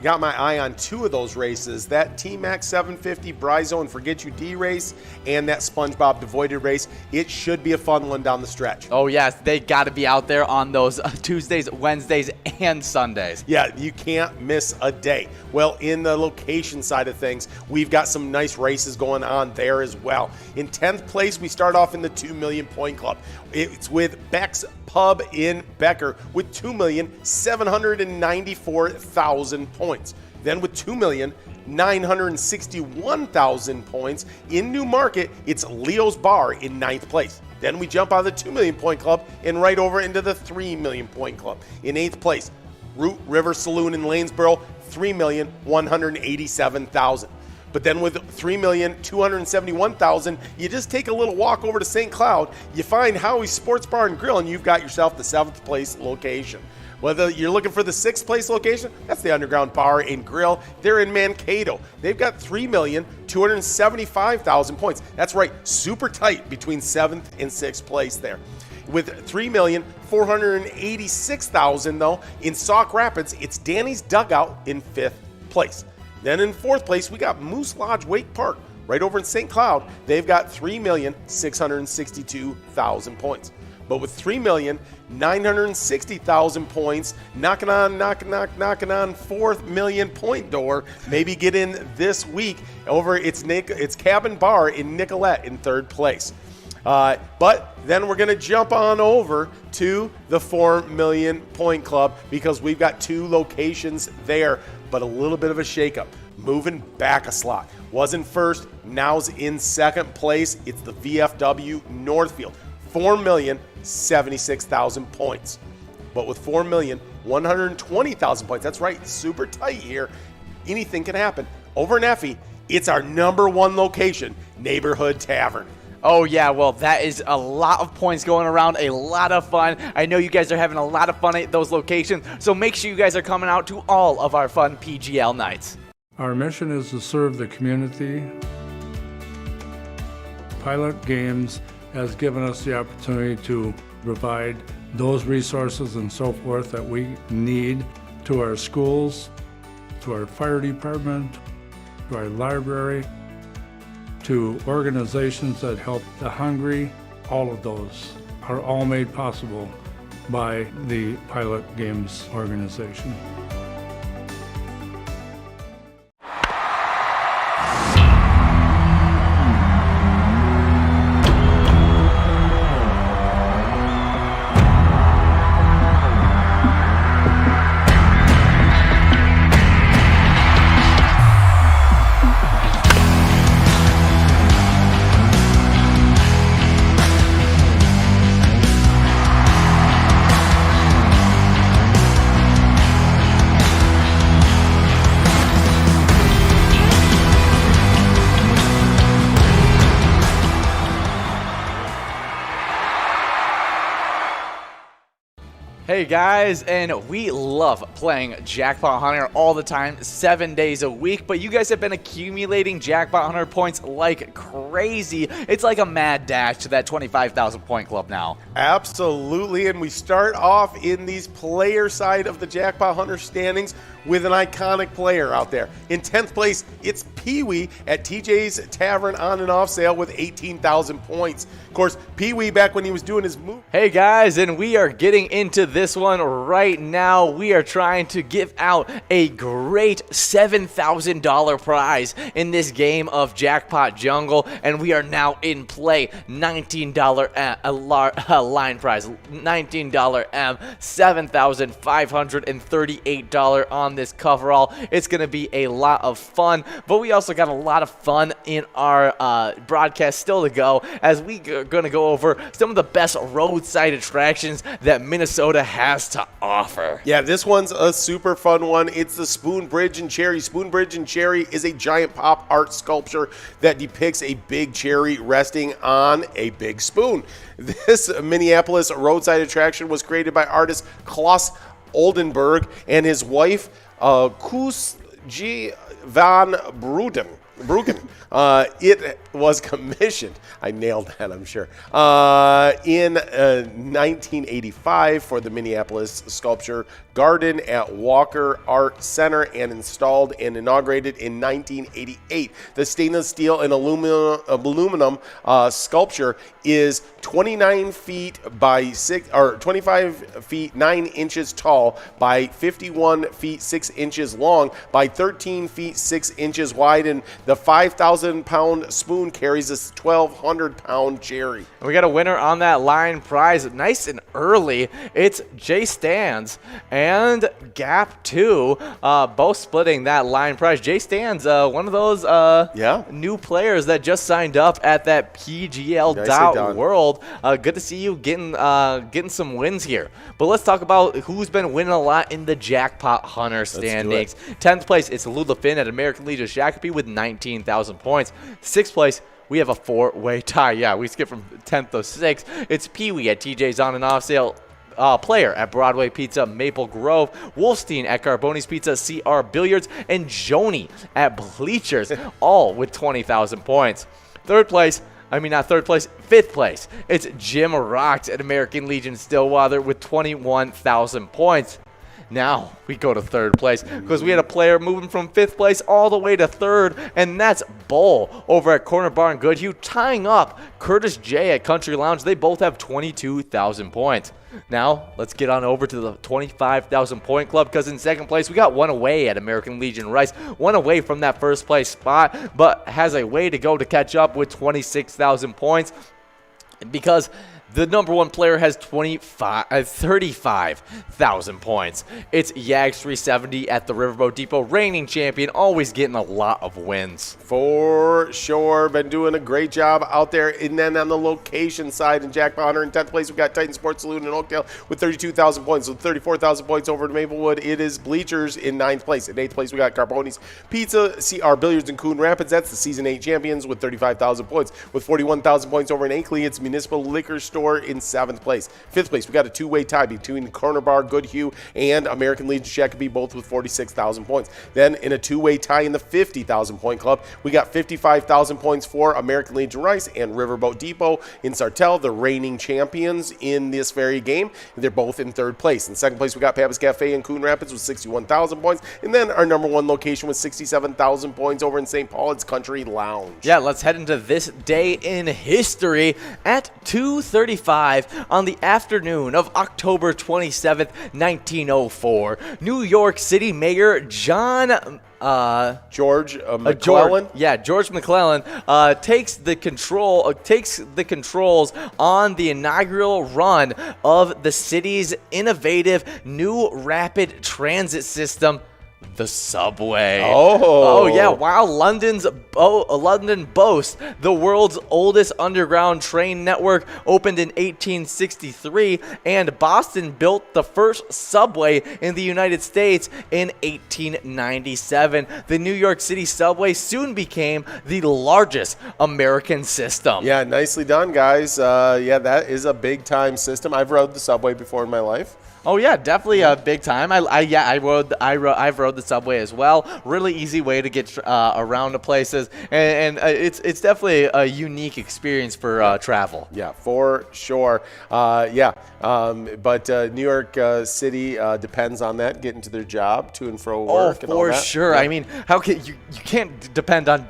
got my eye on 2 of those races, that T-Max 750 Bryzo and Forget You D race and that SpongeBob Devoided race. It should be a fun one down the stretch. Oh, yes, they got to be out there on those Tuesdays, Wednesdays, and Sundays. Yeah, you can't miss a day. Well, in the location side of things, we've got some nice races going on there as well. In 10th place, we start off in the 2 million point club. It's with Beck's Pub in Becker with 2,794,000 points. Then with 2,961,000 points in New Market, it's Leo's Bar in 9th place. Then we jump out of the 2 million point club and right over into the 3 million point club. In 8th place, Root River Saloon in Lanesboro, 3,187,000. But then with 3,271,000, you just take a little walk over to St. Cloud, you find Howie's Sports Bar and Grill, and you've got yourself the 7th place location. Whether you're looking for the 6th place location, that's the Underground Bar and Grill. They're in Mankato. They've got 3,275,000 points. That's right, super tight between 7th and 6th place there. With 3,486,000 though, in Sauk Rapids, it's Danny's Dugout in 5th place. Then in 4th place, we got Moose Lodge Wake Park. Right over in St. Cloud, they've got 3,662,000 points. But with 3,960,000 points, knocking on 4th million point door, maybe get in this week over its Cabin Bar in Nicolette in 3rd place. But then we're going to jump on over to the 4 million point club because we've got 2 locations there, but a little bit of a shakeup. Moving back a slot. Wasn't first, now's in 2nd place. It's the VFW Northfield. 4,076,000 points. But with 4,120,000 points, that's right, super tight here. Anything can happen. Over in Effie, it's our number 1 location, Neighborhood Tavern. Oh, yeah, well, that is a lot of points going around, a lot of fun. I know you guys are having a lot of fun at those locations, so make sure you guys are coming out to all of our fun PGL nights. Our mission is to serve the community. Pilot Games has given us the opportunity to provide those resources and so forth that we need to our schools, to our fire department, to our library, to organizations that help the hungry. All of those are all made possible by the Pilot Games organization. Hey guys, and we love playing Jackpot Hunter all the time, 7 days a week, but you guys have been accumulating Jackpot Hunter points like crazy. It's like a mad dash to that 25,000 point club now. Absolutely, and we start off in these player side of the Jackpot Hunter standings with an iconic player out there. In 10th place, it's Pee-wee at TJ's Tavern on and off sale with 18,000 points. Of course, Pee-wee back when he was doing his move. Hey guys, and we are getting into this one right now. We are trying to give out a great $7,000 prize in this game of Jackpot Jungle, and we are now in play. $19 line prize, $19 M, $7,538 on this coverall. It's going to be a lot of fun, but we also got a lot of fun in our broadcast still to go, as we are going to go over some of the best roadside attractions that Minnesota has to offer. Yeah, this one's a super fun one. It's the Spoon Bridge and Cherry. Spoon Bridge and Cherry is a giant pop art sculpture that depicts a big cherry resting on a big spoon. This Minneapolis roadside attraction was created by artist Klaus Oldenburg and his wife, Koos G. van Bruggen. It was commissioned, I nailed that, I'm sure, in 1985 for the Minneapolis Sculpture Garden at Walker Art Center and installed and inaugurated in 1988. The stainless steel and aluminum sculpture is 29 feet by 25 feet 9 inches tall by 51 feet 6 inches long by 13 feet 6 inches wide, and the 5,000-pound spoon carries this 1,200-pound cherry. We got a winner on that line prize, nice and early. It's Jay Stands and Gap 2, both splitting that line prize. Jay Stands, one of those new players that just signed up at that PGL.World. Good to see you getting some wins here. But let's talk about who's been winning a lot in the Jackpot Hunter standings. 10th place, it's Lula Finn at American Legion Shakopee with 19,000 points. 6th place, we have a 4-way tie. Yeah, we skipped from 10th to 6th. It's Pee-wee at TJ's on and off sale. Player at Broadway Pizza, Maple Grove, Wolfstein at Carboni's Pizza, CR Billiards, and Joni at Bleachers, all with 20,000 points. 5th place, it's Jim Rocks at American Legion Stillwater with 21,000 points. Now we go to 3rd place because we had a player moving from 5th place all the way to 3rd, and that's Bull over at Corner Bar in Goodhue, tying up Curtis J at Country Lounge. They both have 22,000 points. Now, let's get on over to the 25,000 point club, because in 2nd place, we got one away at American Legion Rice, one away from that 1st place spot, but has a way to go to catch up with 26,000 points, because the number one player has 35,000 points. It's Yags370 at the Riverboat Depot, reigning champion, always getting a lot of wins. For sure, been doing a great job out there. And then on the location side in Jackpot Hunter, in 10th place, we got Titan Sports Saloon in Oakdale with 32,000 points. So 34,000 points over to Maplewood. It is Bleachers in 9th place. In 8th place, we got Carboni's Pizza, CR Billiards in Coon Rapids. That's the Season 8 champions with 35,000 points. With 41,000 points over in Akeley, it's Municipal Liquor Store in 7th place. 5th place, we got a 2-way tie between Corner Bar Goodhue and American Legion Shakopee, both with 46,000 points. Then in a 2-way tie in the 50,000 point club, we got 55,000 points for American Legion Rice and Riverboat Depot in Sartell, the reigning champions in this very game. They're both in 3rd place. In 2nd place, we got Pappas Cafe in Coon Rapids with 61,000 points. And then our number one location with 67,000 points over in St. Paul, it's Country Lounge. Yeah, let's head into this day in history at 2:35 on the afternoon of October 27th, 1904. New York City Mayor George McClellan. George McClellan takes the controls on the inaugural run of the city's innovative new rapid transit system, the subway. Oh yeah. While London boasts the world's oldest underground train network, opened in 1863, and Boston built the first subway in the United States in 1897. The New York City subway soon became the largest American system. Yeah, nicely done, guys. Yeah, that is a big time system. I've rode the subway before in my life. Oh yeah, definitely a big time. I've rode the subway as well. Really easy way to get around to places, and it's definitely a unique experience for travel. Yeah, for sure. But New York City depends on that, getting to their job, to and fro work. Oh, for sure. Yeah. I mean, how can you can't depend on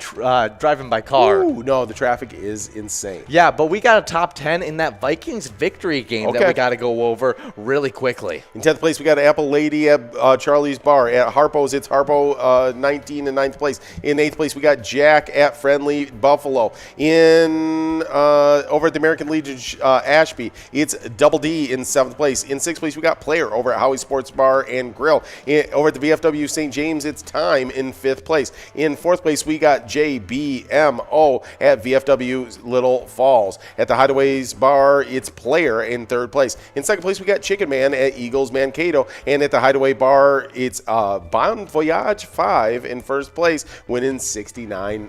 driving by car. Ooh, no, the traffic is insane. Yeah, but we got a top 10 in that Vikings victory game that we got to go over really quickly. In 10th place, we got Apple Lady at Charlie's Bar. At Harpo's, it's Harpo 19 in 9th place. In 8th place, we got Jack at Friendly Buffalo. In over at the American Legion Ashby, it's Double D in 7th place. In 6th place, we got Player over at Howie's Sports Bar and Grill. Over at the VFW St. James, it's Time in 5th place. In 4th place, we got JBMO at VFW Little Falls. At the Hideaways Bar, it's Player in 3rd place. In 2nd place, we got Chicken Man at Eagles Mankato. And at the Hideaway Bar, it's Bon Voyage 5 in 1st place, winning $69.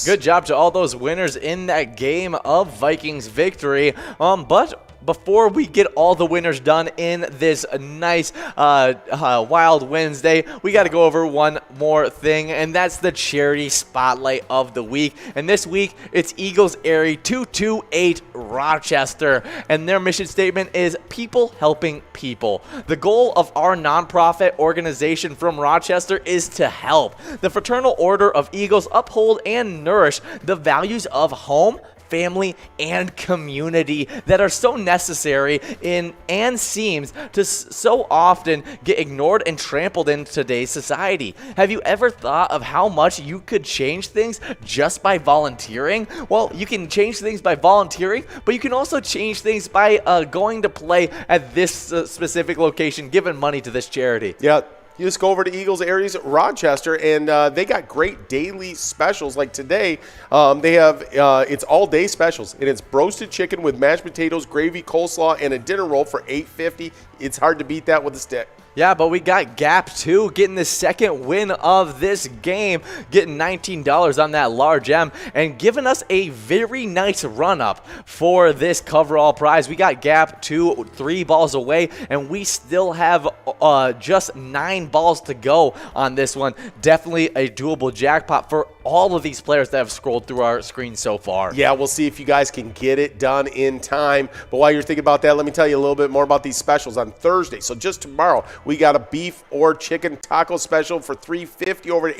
Good job to all those winners in that game of Vikings victory. But before we get all the winners done in this nice Wild Wednesday, we got to go over one more thing, and that's the charity spotlight of the week. And this week, it's Eagles Area 228 Rochester, and their mission statement is people helping people. The goal of our nonprofit organization from Rochester is to help. The Fraternal Order of Eagles uphold and nourish the values of home, family, and community that are so necessary and seems to so often get ignored and trampled in today's society. Have you ever thought of how much you could change things just by volunteering? Well, you can change things by volunteering, but you can also change things by going to play at this specific location, giving money to this charity. Yeah. You just go over to Eagles Aries Rochester, and they got great daily specials. Like today, they have it's all day specials, and it's roasted chicken with mashed potatoes, gravy, coleslaw, and a dinner roll for $8.50. It's hard to beat that with a stick. Yeah, but we got Gap 2 getting the second win of this game, getting $19 on that large M, and giving us a very nice run-up for this coverall prize. We got Gap 2 3 balls away, and we still have just 9 balls to go on this one. Definitely a doable jackpot for all of these players that have scrolled through our screen so far. Yeah, we'll see if you guys can get it done in time. But while you're thinking about that, let me tell you a little bit more about these specials on Thursday. So just tomorrow, we got a beef or chicken taco special for $3.50 over at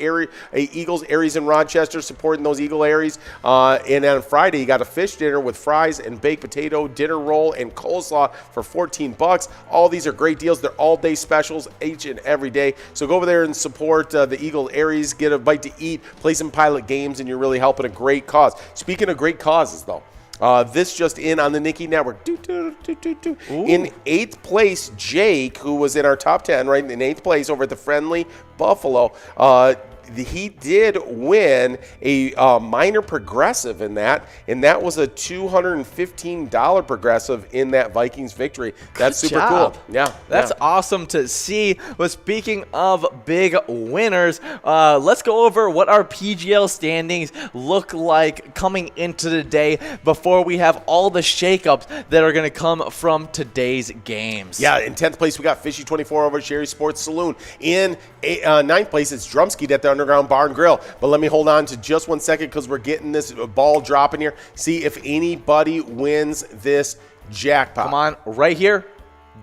Eagles Aries in Rochester, supporting those Eagle Aries. And on Friday, you got a fish dinner with fries and baked potato, dinner roll, and coleslaw for $14. All these are great deals. They're all-day specials each and every day. So go over there and support the Eagle Aries, get a bite to eat, play some Pilot games, and you're really helping a great cause. Speaking of great causes, though, this just in on the Nikki Network. In 8th place, Jake, who was in our top 10, right, in 8th place over at the Friendly Buffalo, he did win a minor progressive in that, and that was a $215 progressive in that Vikings victory. That's super cool. Yeah. That's awesome to see. But speaking of big winners, let's go over what our PGL standings look like coming into the day before we have all the shakeups that are going to come from today's games. Yeah, in 10th place, we got Fishy 24 over at Sherry Sports Saloon. In 9th place, it's Drumsky at the Underground Bar and Grill. But let me hold on to just 1 second because we're getting this ball dropping here. See if anybody wins this jackpot. Come on, right here.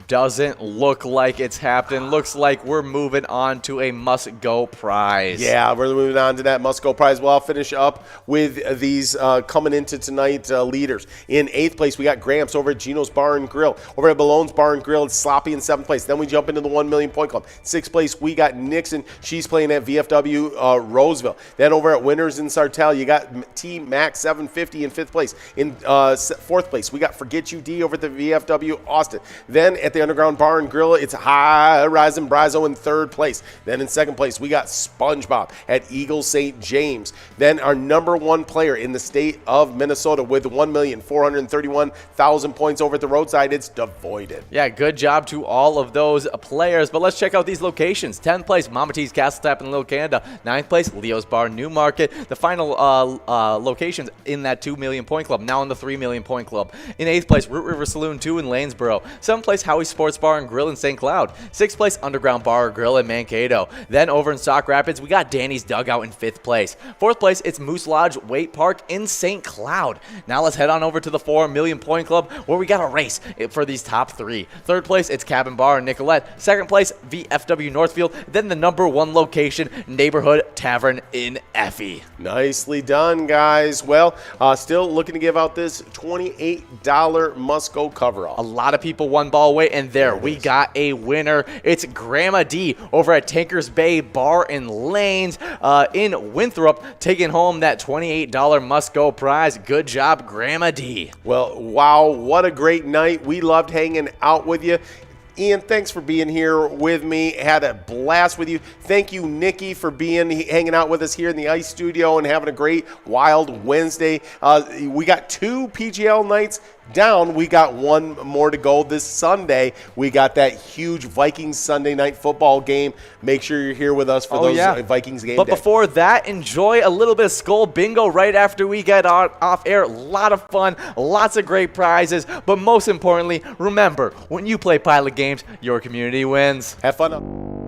Doesn't look like it's happening. Looks like we're moving on to a must-go prize. Yeah, we're moving on to that must-go prize. Well, I'll finish up with these coming into tonight leaders. In 8th place, we got Gramps over at Gino's Bar and Grill. Over at Malone's Bar and Grill, it's Sloppy in 7th place. Then we jump into the 1 Million Point Club. 6th place, we got Nixon. She's playing at VFW Roseville. Then over at Winners in Sartell, you got T Max 750 in 5th place. In 4th place, we got Forget You D over at the VFW Austin. Then at the Underground Bar and Grill, it's High Rise and Brazo in 3rd place. Then in 2nd place, we got SpongeBob at Eagle St. James. Then our number 1 player in the state of Minnesota with 1,431,000 points over at the roadside, it's Devoided. Yeah, good job to all of those players. But let's check out these locations. 10th place, Mama T's Castle Tap in Little Canada. 9th place, Leo's Bar, Newmarket. The final locations in that 2 Million Point Club, now in the 3 Million Point Club. In 8th place, Root River Saloon 2 in Lanesboro. 7th place, Howie's Sports Bar and Grill in St. Cloud. 6th place, Underground Bar or Grill in Mankato. Then over in Sauk Rapids, we got Danny's Dugout in 5th place. 4th place, it's Moose Lodge Wait Park in St. Cloud. Now let's head on over to the 4 Million Point Club, where we got a race for these top 3. 3rd place, it's Cabin Bar in Nicolette. 2nd place, VFW Northfield. Then the number 1 location, Neighborhood Tavern in Effie. Nicely done, guys. Well, still looking to give out this $28 must-go coverall. A lot of people won ball away, and there we got a winner. It's Grandma D over at Tankers Bay Bar and Lanes in Winthrop, taking home that $28 must-go prize. Good job, Grandma D. Well, wow, what a great night. We loved hanging out with you. Ian, thanks for being here with me. Had a blast with you. Thank you, Nikki, for hanging out with us here in the ice studio and having a great Wild Wednesday. We got 2 PGL nights down. We got 1 more to go this Sunday. We got that huge Vikings Sunday night football game. Make sure you're here with us for those Vikings game But day. before that, enjoy a little bit of Skull Bingo right after we get off air. A lot of fun, lots of great prizes. But most importantly, remember, when you play Pilot Games, your community wins. Have fun.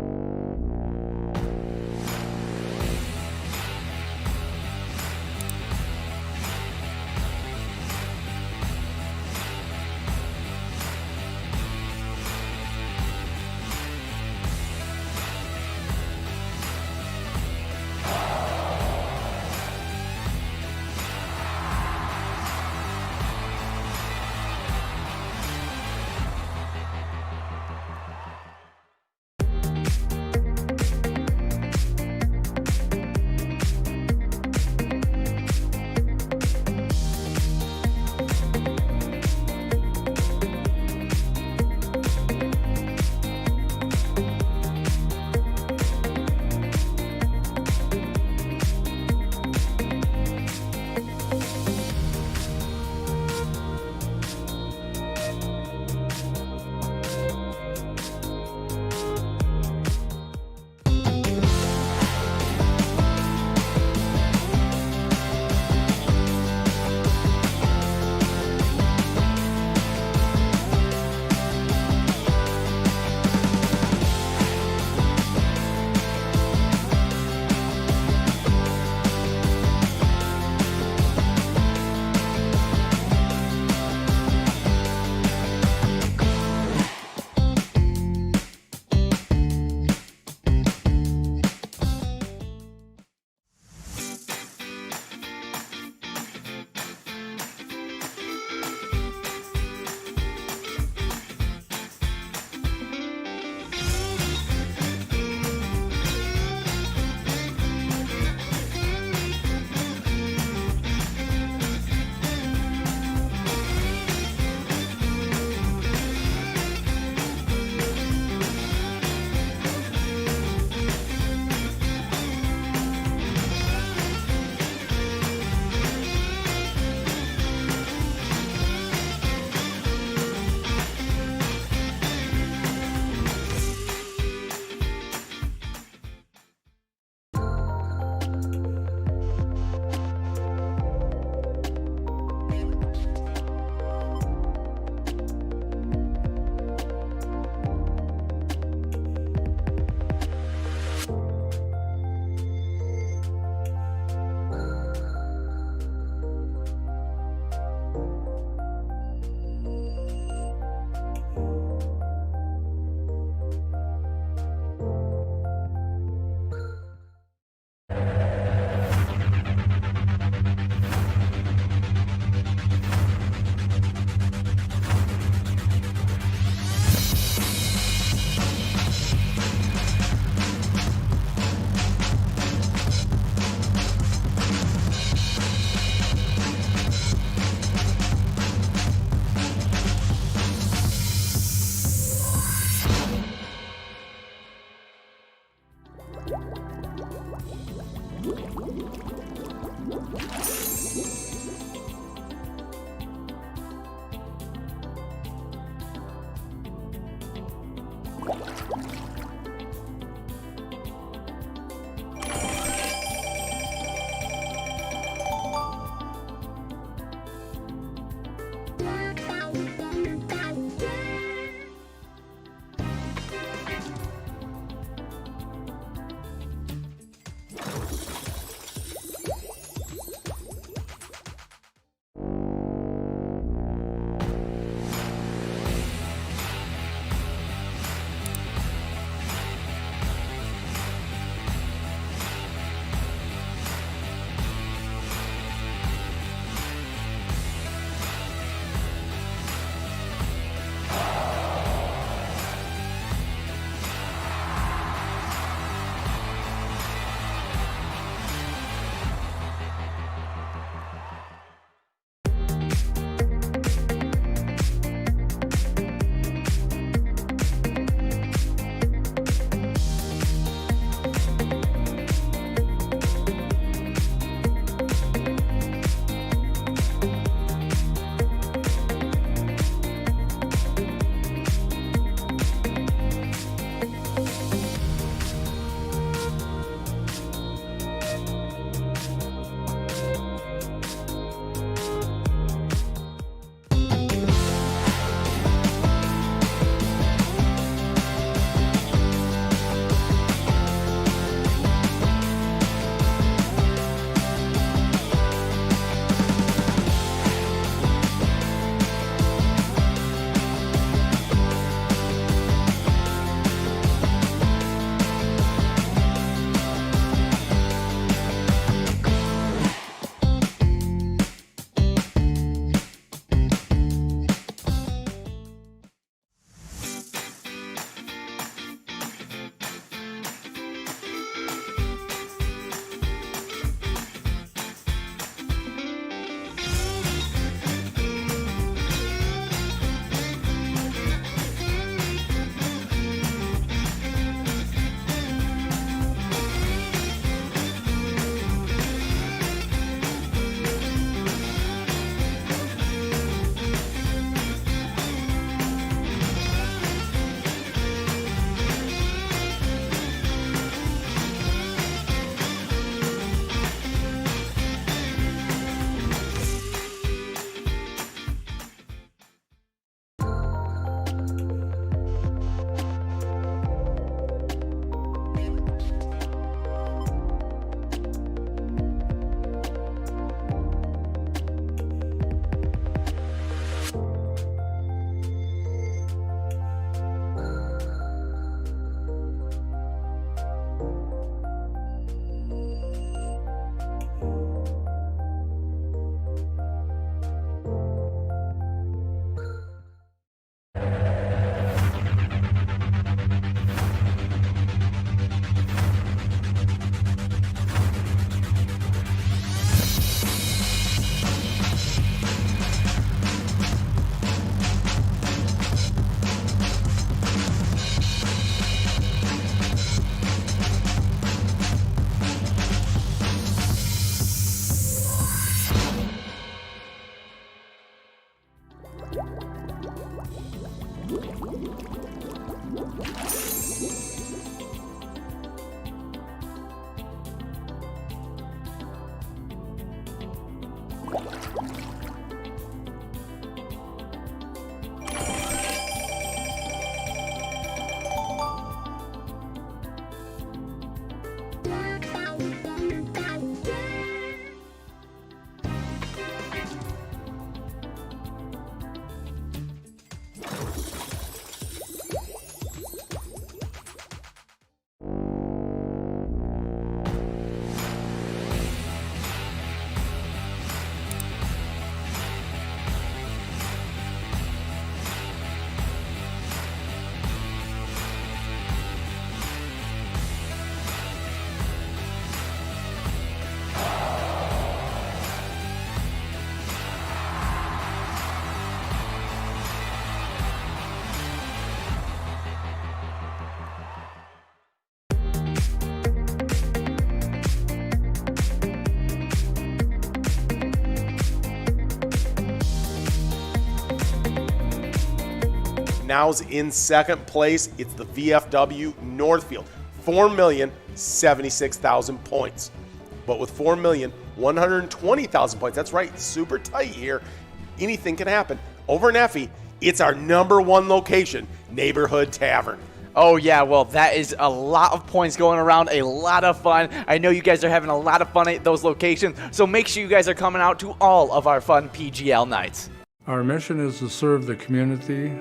Now's in second place. It's the VFW Northfield, 4,076,000 points. But with 4,120,000 points, that's right, super tight here. Anything can happen. Over in Effie, it's our number one location, Neighborhood Tavern. Oh, yeah, well, that is a lot of points going around, a lot of fun. I know you guys are having a lot of fun at those locations, so make sure you guys are coming out to all of our fun PGL nights. Our mission is to serve the community.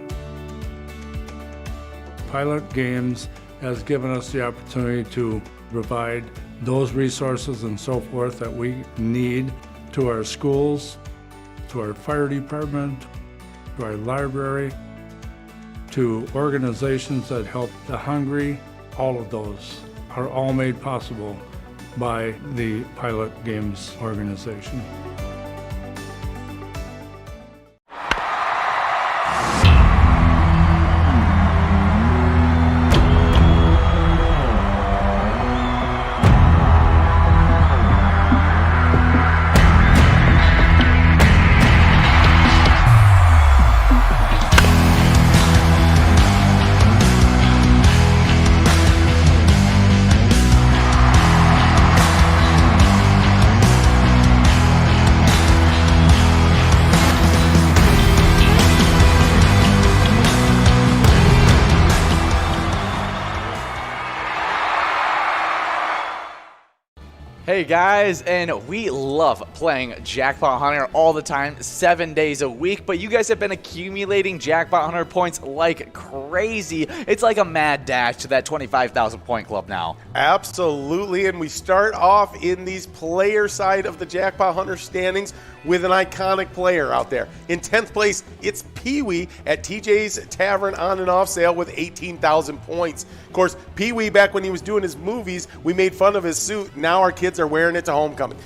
Pilot Games has given us the opportunity to provide those resources and so forth that we need to our schools, to our fire department, to our library, to organizations that help the hungry. All of those are all made possible by the Pilot Games organization. Hey guys, and we love playing Jackpot Hunter all the time, 7 days a week, but you guys have been accumulating Jackpot Hunter points like crazy. It's like a mad dash to that 25,000 point club now. Absolutely, and we start off in these player side of the Jackpot Hunter standings with an iconic player out there. In 10th place, it's Pee-wee at TJ's Tavern on and off sale with 18,000 points. Of course, Pee-wee, back when he was doing his movies, we made fun of his suit. Now our kids are wearing it to homecoming.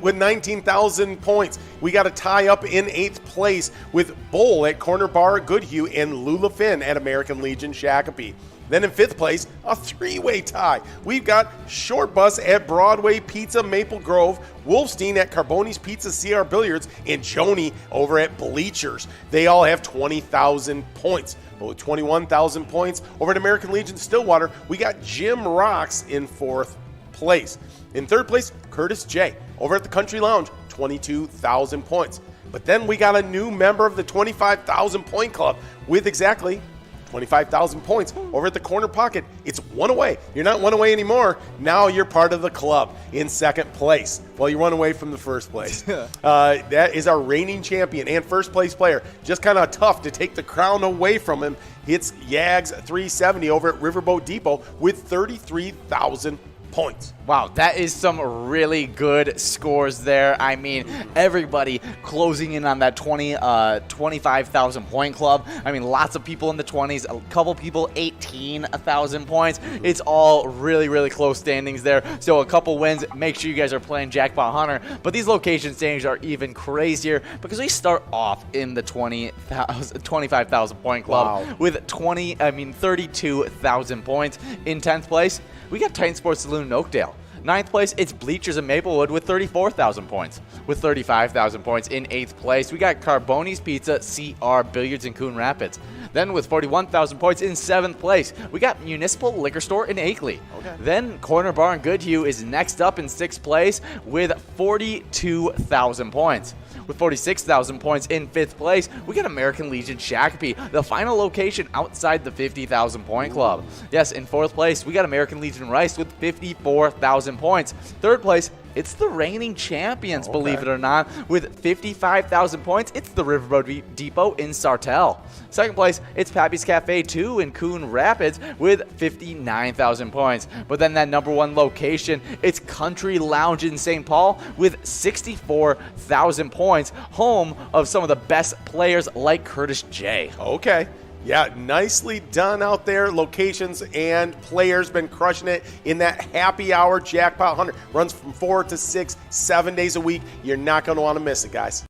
With 19,000 points, we got a tie up in 8th place with Bull at Corner Bar Goodhue and Lula Finn at American Legion Shakopee. Then in 5th place, a three-way tie. We've got Short Bus at Broadway Pizza Maple Grove, Wolfstein at Carboni's Pizza CR Billiards, and Joni over at Bleachers. They all have 20,000 points. But with 21,000 points over at American Legion Stillwater, we got Jim Rocks in 4th place. In 3rd place, Curtis J. over at the Country Lounge, 22,000 points. But then we got a new member of the 25,000 point club with exactly 25,000 points over at the Corner Pocket. It's one away. You're not one away anymore. Now you're part of the club in 2nd place. Well, you run away from the 1st place. That is our reigning champion and 1st place player. Just kind of tough to take the crown away from him. It's Yags 370 over at Riverboat Depot with 33,000 points. Wow, that is some really good scores there. I mean, everybody closing in on that 25,000 point club. I mean, lots of people in the 20s, a couple people 18,000 points. It's all really, really close standings there. So a couple wins. Make sure you guys are playing Jackpot Hunter. But these location standings are even crazier because we start off in the 25,000 point club with 32,000 points. In 10th place, we got Titan Sports Saloon in Oakdale. 9th place, it's Bleachers in Maplewood with 34,000 points. With 35,000 points in 8th place, we got Carboni's Pizza CR Billiards in Coon Rapids. Then with 41,000 points in 7th place, we got Municipal Liquor Store in Akeley. Then Corner Bar in Goodhue is next up in 6th place with 42,000 points. With 46,000 points in 5th place, we got American Legion Shakopee, the final location outside the 50,000 point club. Yes, in 4th place, we got American Legion Rice with 54,000 points. 3rd place, it's the reigning champions, believe it or not, with 55,000 points. It's the Riverboat Depot in Sartell. 2nd place, it's Pappy's Cafe 2 in Coon Rapids with 59,000 points. But then that number 1 location, it's Country Lounge in St. Paul with 64,000 points, home of some of the best players like Curtis J. Okay. Yeah, nicely done out there. Locations and players been crushing it in that happy hour Jackpot Hunter. Runs from 4 to 6, 7 days a week. You're not going to want to miss it, guys.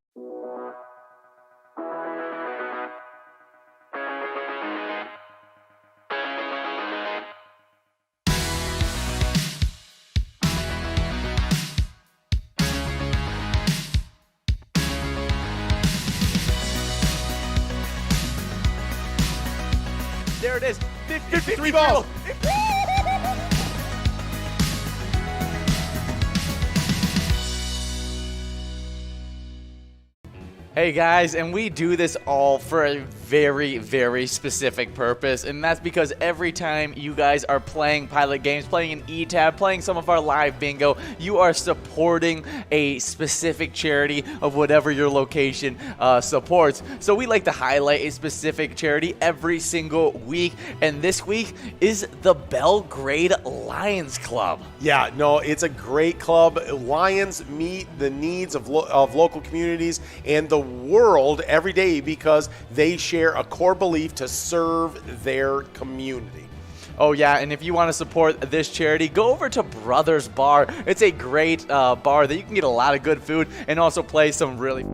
it is. 53 balls. Hey guys, and we do this all for a very, very specific purpose, and that's because every time you guys are playing Pilot Games, playing an E-Tab, playing some of our live bingo, you are supporting a specific charity of whatever your location supports. So we like to highlight a specific charity every single week, and this week is the Belgrade Lions Club. Yeah, no, it's a great club. Lions meet the needs of local communities and the world every day because they share a core belief to serve their community. Oh yeah, and if you want to support this charity, go over to Brothers Bar. It's a great bar that you can get a lot of good food and also play some really...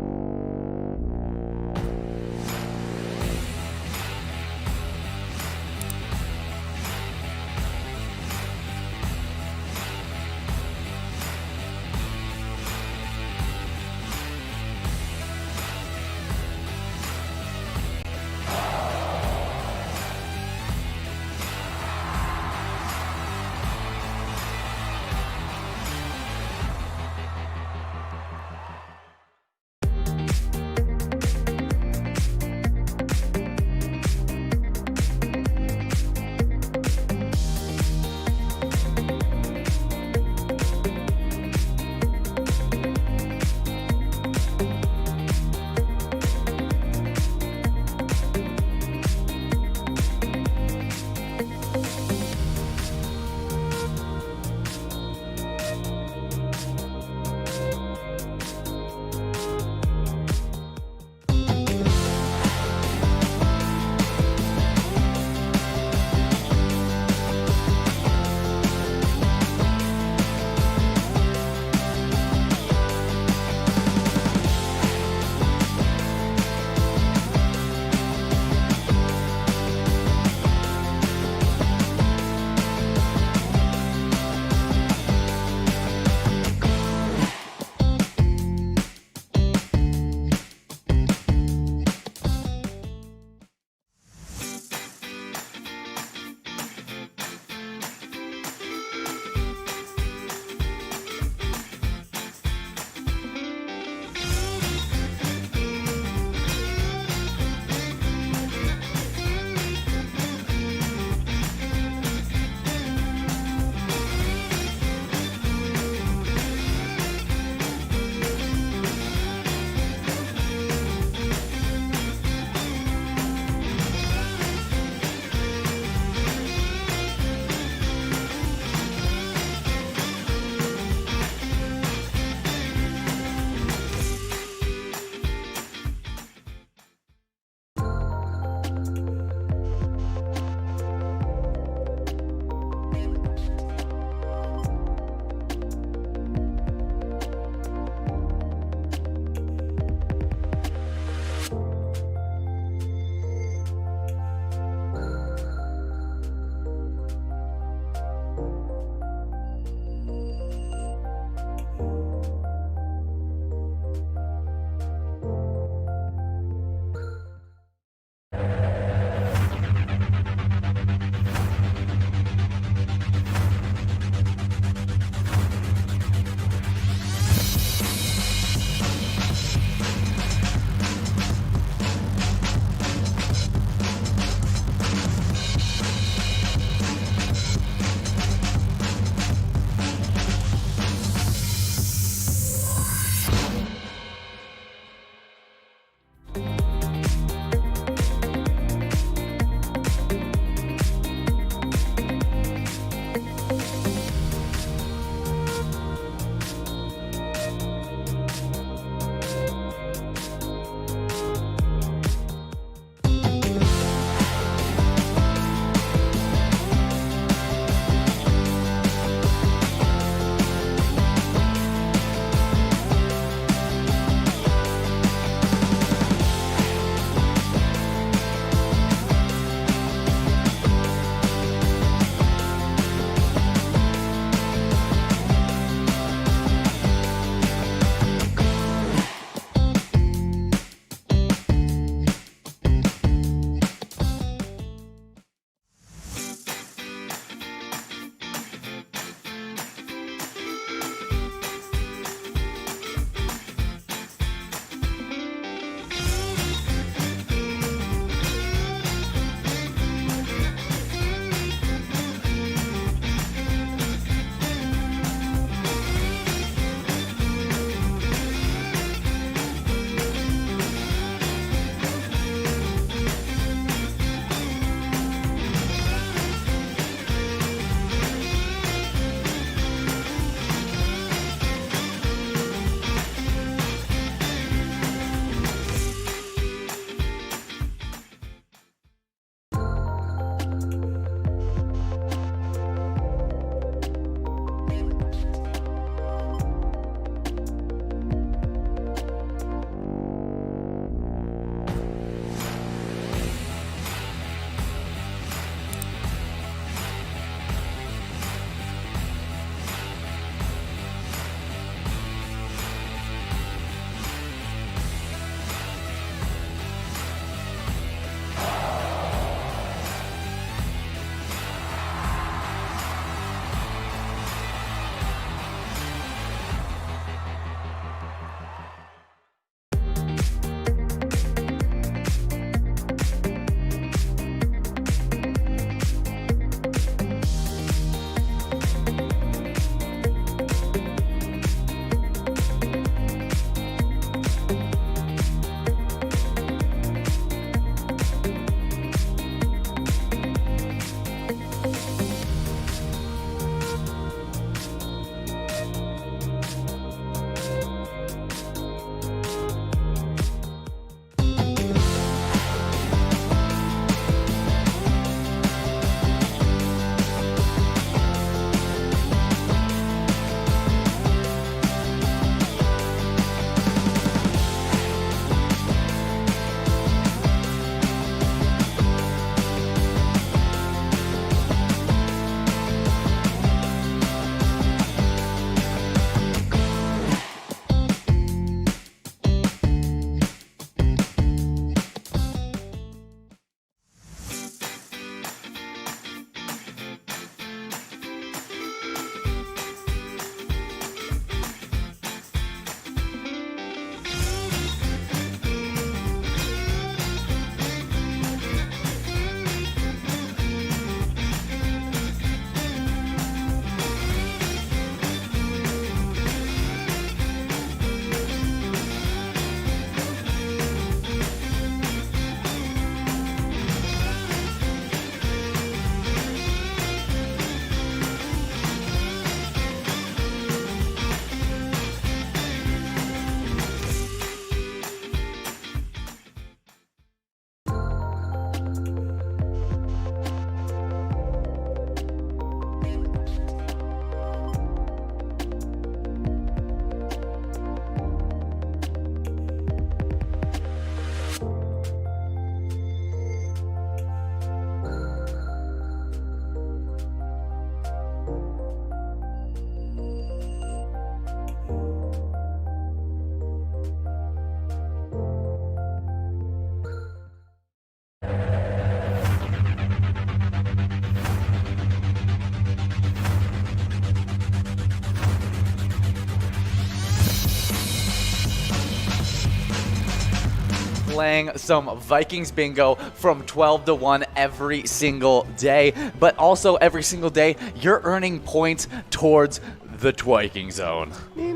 playing some Vikings bingo from 12 to 1 every single day. But also every single day, you're earning points towards the Twiking Zone. In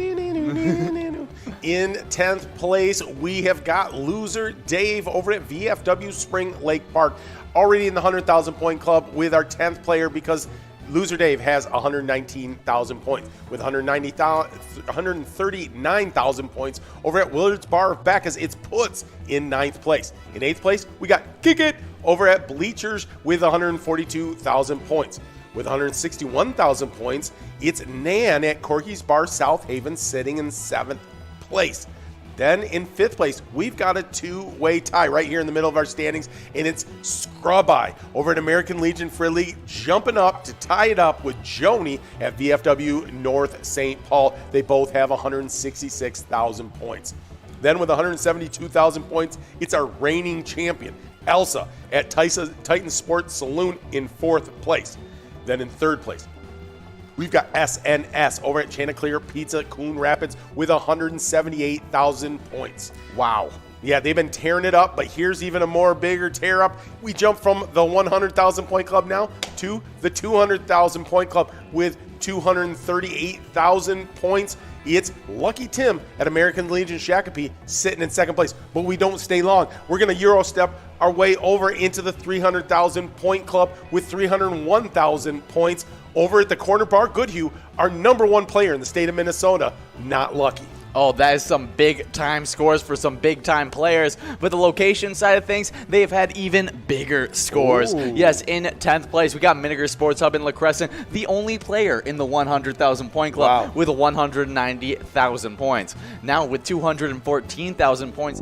10th place, we have got loser Dave over at VFW Spring Lake Park, already in the 100,000 point club with our 10th player, because loser Dave has 119,000 points with 139,000 points over at Willard's Bar of Bacchus. It's Puts in 9th place. In 8th place, we got Kick It over at Bleachers with 142,000 points. With 161,000 points, it's Nan at Corky's Bar South Haven sitting in 7th place. Then in 5th place, we've got a two-way tie right here in the middle of our standings, and it's Scrub Eye over at American Legion Fridley, jumping up to tie it up with Joni at VFW North St. Paul. They both have 166,000 points. Then with 172,000 points, it's our reigning champion, Elsa at Titan Sports Saloon in 4th place. Then in 3rd place, we've got SNS over at Chanticleer Pizza Coon Rapids with 178,000 points. Wow. Yeah, they've been tearing it up, but here's even a more bigger tear up. We jump from the 100,000 point club now to the 200,000 point club with 238,000 points. It's Lucky Tim at American Legion Shakopee sitting in 2nd place, but we don't stay long. We're going to Euro step our way over into the 300,000 point club with 301,000 points over at the Corner Bar Goodhue, our number 1 player in the state of Minnesota, Not Lucky. Oh, that is some big-time scores for some big-time players. But the location side of things, they've had even bigger scores. Ooh. Yes, in 10th place, we got Miniger Sports Hub in La Crescent, the only player in the 100,000 point club with 190,000 points. Now with 214,000 points,